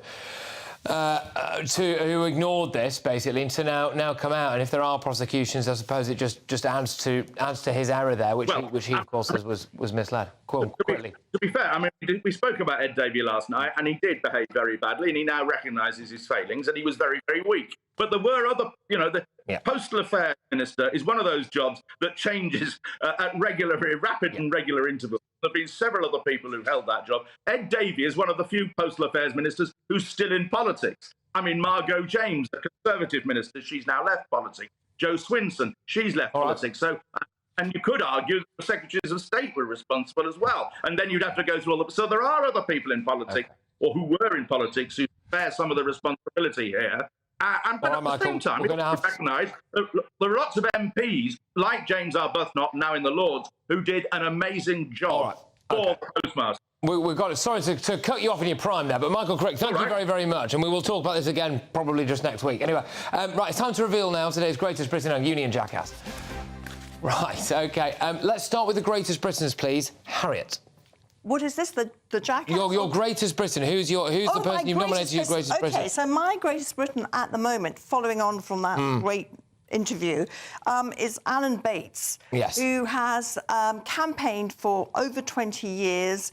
who ignored this basically, and to now come out. And if there are prosecutions, I suppose it just adds to his error there, which he of course was misled. Quickly. To be fair, I mean, we spoke about Ed Davey last night, and he did behave very badly, and he now recognises his failings, and he was very, very weak. But there were other, the Postal Affairs Minister is one of those jobs that changes at rapid and regular intervals. There have been several other people who've held that job. Ed Davey is one of the few Postal Affairs Ministers who's still in politics. I mean, Margot James, the Conservative Minister, she's now left politics. Jo Swinson, she's left politics. So, and you could argue the Secretaries of State were responsible as well. And then you'd have to go through all the... So there are other people in politics, or who were in politics, who bear some of the responsibility here. But at the same time, we have to recognise there are lots of MPs, like James Arbuthnot, now in the Lords, who did an amazing job for the Postmaster. We've got it. Sorry to cut you off in your prime there, but Michael Crick, thank you very, very much. And we will talk about this again probably just next week. Anyway, right, it's time to reveal now today's Greatest Britain on Union Jackass. Right, OK. Let's start with the Greatest Britons, please. Harriet. What is this, the Jackass? Your Greatest Britain. Who's the person you've nominated your Greatest Britain? OK, so my Greatest Britain at the moment, following on from that great interview, is Alan Bates, who has campaigned for over 20 years,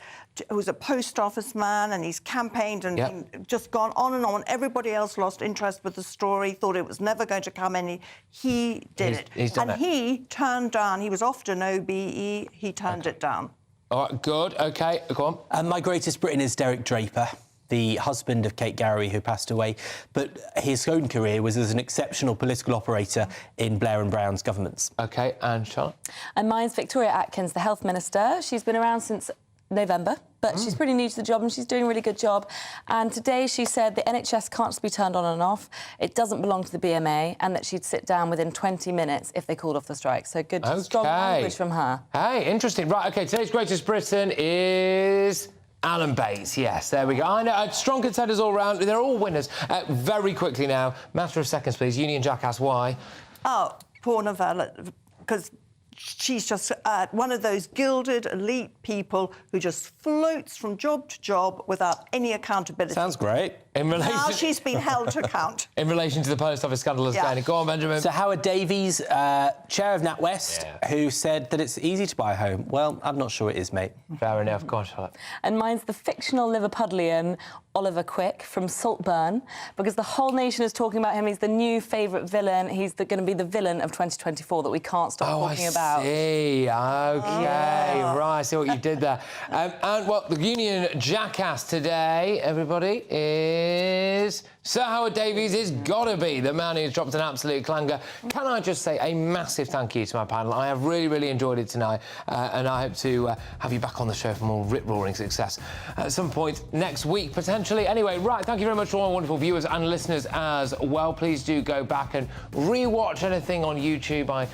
who's a post office man, and he's campaigned and just gone on and on. Everybody else lost interest with the story, thought it was never going to come any. He did it. He's done it. He turned down, he was offered an OBE, he turned it down. All right, good. OK, go on. My Greatest Britain is Derek Draper, the husband of Kate Gowrie, who passed away. But his own career was as an exceptional political operator in Blair and Brown's governments. OK, and Charlotte? And mine's Victoria Atkins, the Health Minister. She's been around since November, but she's pretty new to the job and she's doing a really good job. And today she said the NHS can't just be turned on and off. It doesn't belong to the BMA, and that she'd sit down within 20 minutes if they called off the strike. So good, strong language from her. Hey, interesting. Right, OK, today's Greatest Britain is Alan Bates. Yes, there we go. I know, strong contenders all round. They're all winners. Very quickly now, matter of seconds, please. Union Jackass, why? Oh, poor Novella, because she's just one of those gilded elite people who just floats from job to job without any accountability. Sounds great. In relation... Now she's been held to account. In relation to the post office scandal, Yeah. Go on, Benjamin. So Howard Davies, chair of NatWest, who said that it's easy to buy a home. Well, I'm not sure it is, mate. Fair enough. Go on, Charlotte. And mine's the fictional Liverpudlian Oliver Quick from Saltburn, because the whole nation is talking about him. He's the new favourite villain. He's going to be the villain of 2024 that we can't stop talking about. I see. OK, right, I see what you did there. And what the Union jackass today, everybody, is... Sir Howard Davies is gotta be the man who's dropped an absolute clanger. Can I just say a massive thank you to my panel? I have really, really enjoyed it tonight, and I hope to have you back on the show for more rip-roaring success at some point next week, potentially. Anyway, right, thank you very much to all my wonderful viewers and listeners as well. Please do go back and re-watch anything on YouTube. I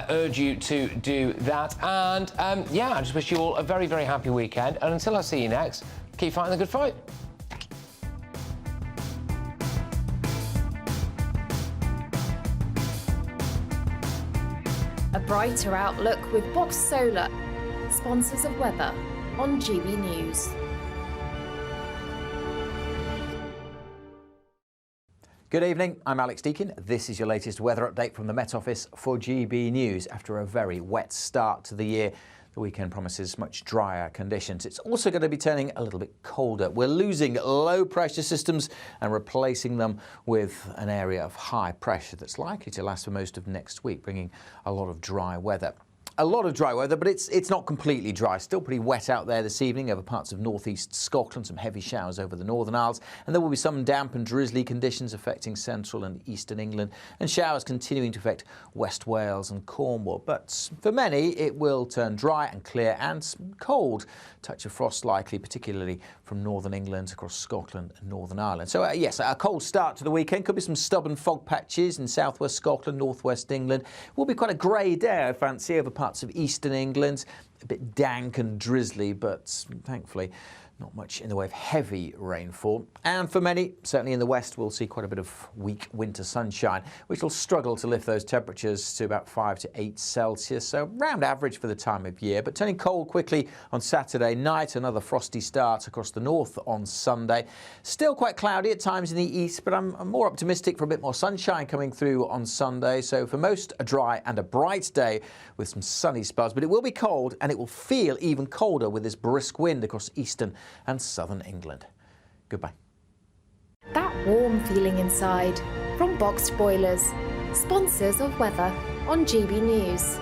urge you to do that. And, yeah, I just wish you all a very, very happy weekend. And until I see you next, keep fighting the good fight. A brighter outlook with Box Solar, sponsors of weather on GB News. Good evening, I'm Alex Deakin. This is your latest weather update from the Met Office for GB News. After a very wet start to the year, the weekend promises much drier conditions. It's also going to be turning a little bit colder. We're losing low pressure systems and replacing them with an area of high pressure that's likely to last for most of next week, bringing a lot of dry weather. A lot of dry weather, but it's not completely dry. Still pretty wet out there this evening over parts of northeast Scotland, some heavy showers over the Northern Isles, and there will be some damp and drizzly conditions affecting central and eastern England, and showers continuing to affect West Wales and Cornwall. But for many, it will turn dry and clear and cold. Touch of frost likely, particularly from northern England across Scotland and Northern Ireland. So, yes, a cold start to the weekend. Could be some stubborn fog patches in southwest Scotland, northwest England. Will be quite a grey day, I fancy, over parts of eastern England. A bit dank and drizzly, but thankfully not much in the way of heavy rainfall. And for many, certainly in the west, we'll see quite a bit of weak winter sunshine, which will struggle to lift those temperatures to about 5 to 8 Celsius, so round average for the time of year, but turning cold quickly on Saturday night. Another frosty start across the north on Sunday. Still quite cloudy at times in the east, but I'm more optimistic for a bit more sunshine coming through on Sunday. So for most, a dry and a bright day with some sunny spells, but it will be cold and it will feel even colder with this brisk wind across eastern and southern England. Goodbye. That warm feeling inside from Boxed Boilers, sponsors of weather on GB News.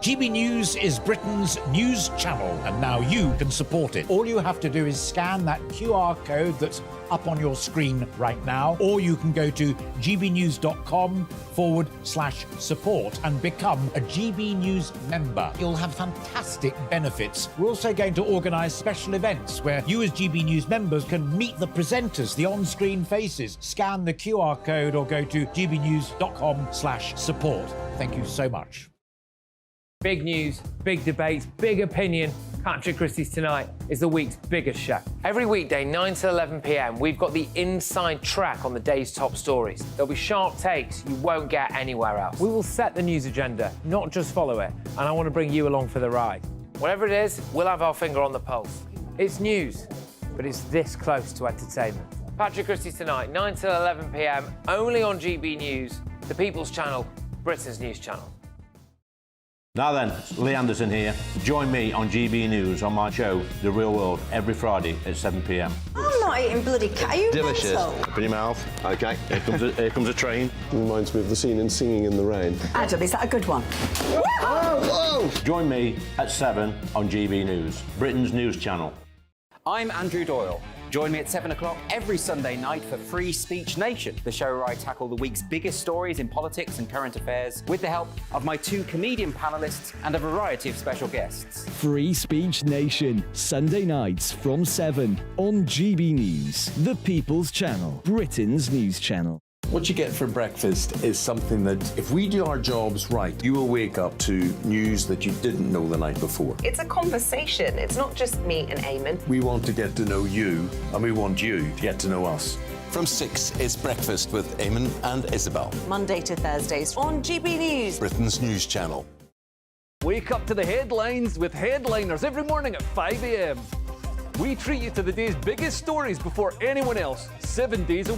GB News is Britain's news channel, and now you can support it. All you have to do is scan that QR code that's up on your screen right now, or you can go to gbnews.com/support and become a GB News member. You'll have fantastic benefits. We're also going to organise special events where you as GB News members can meet the presenters, the on-screen faces. Scan the QR code or go to gbnews.com/support. Thank you so much. Big news, big debates, big opinion. Patrick Christys Tonight is the week's biggest show. Every weekday, 9 to 11 p.m, we've got the inside track on the day's top stories. There'll be sharp takes you won't get anywhere else. We will set the news agenda, not just follow it, and I want to bring you along for the ride. Whatever it is, we'll have our finger on the pulse. It's news, but it's this close to entertainment. Patrick Christys Tonight, 9 to 11 p.m, only on GB News, the People's Channel, Britain's news channel. Now then, Lee Anderson here. Join me on GB News on my show, The Real World, every Friday at 7 p.m. I'm not eating bloody cat. Are you delicious? mental? Open your mouth. OK, here comes a train. Reminds me of the scene in Singing in the Rain. Adam, is that a good one? Whoa! Join me at 7 on GB News, Britain's news channel. I'm Andrew Doyle. Join me at 7 o'clock every Sunday night for Free Speech Nation, the show where I tackle the week's biggest stories in politics and current affairs with the help of my 2 comedian panellists and a variety of special guests. Free Speech Nation, Sunday nights from 7 on GB News, the People's Channel, Britain's news channel. What you get for breakfast is something that, if we do our jobs right, you will wake up to news that you didn't know the night before. It's a conversation. It's not just me and Eamon. We want to get to know you, and we want you to get to know us. From 6, it's Breakfast with Eamon and Isabel. Monday to Thursdays on GB News, Britain's news channel. Wake up to the headlines with Headliners every morning at 5 a.m. We treat you to the day's biggest stories before anyone else, 7 days a week.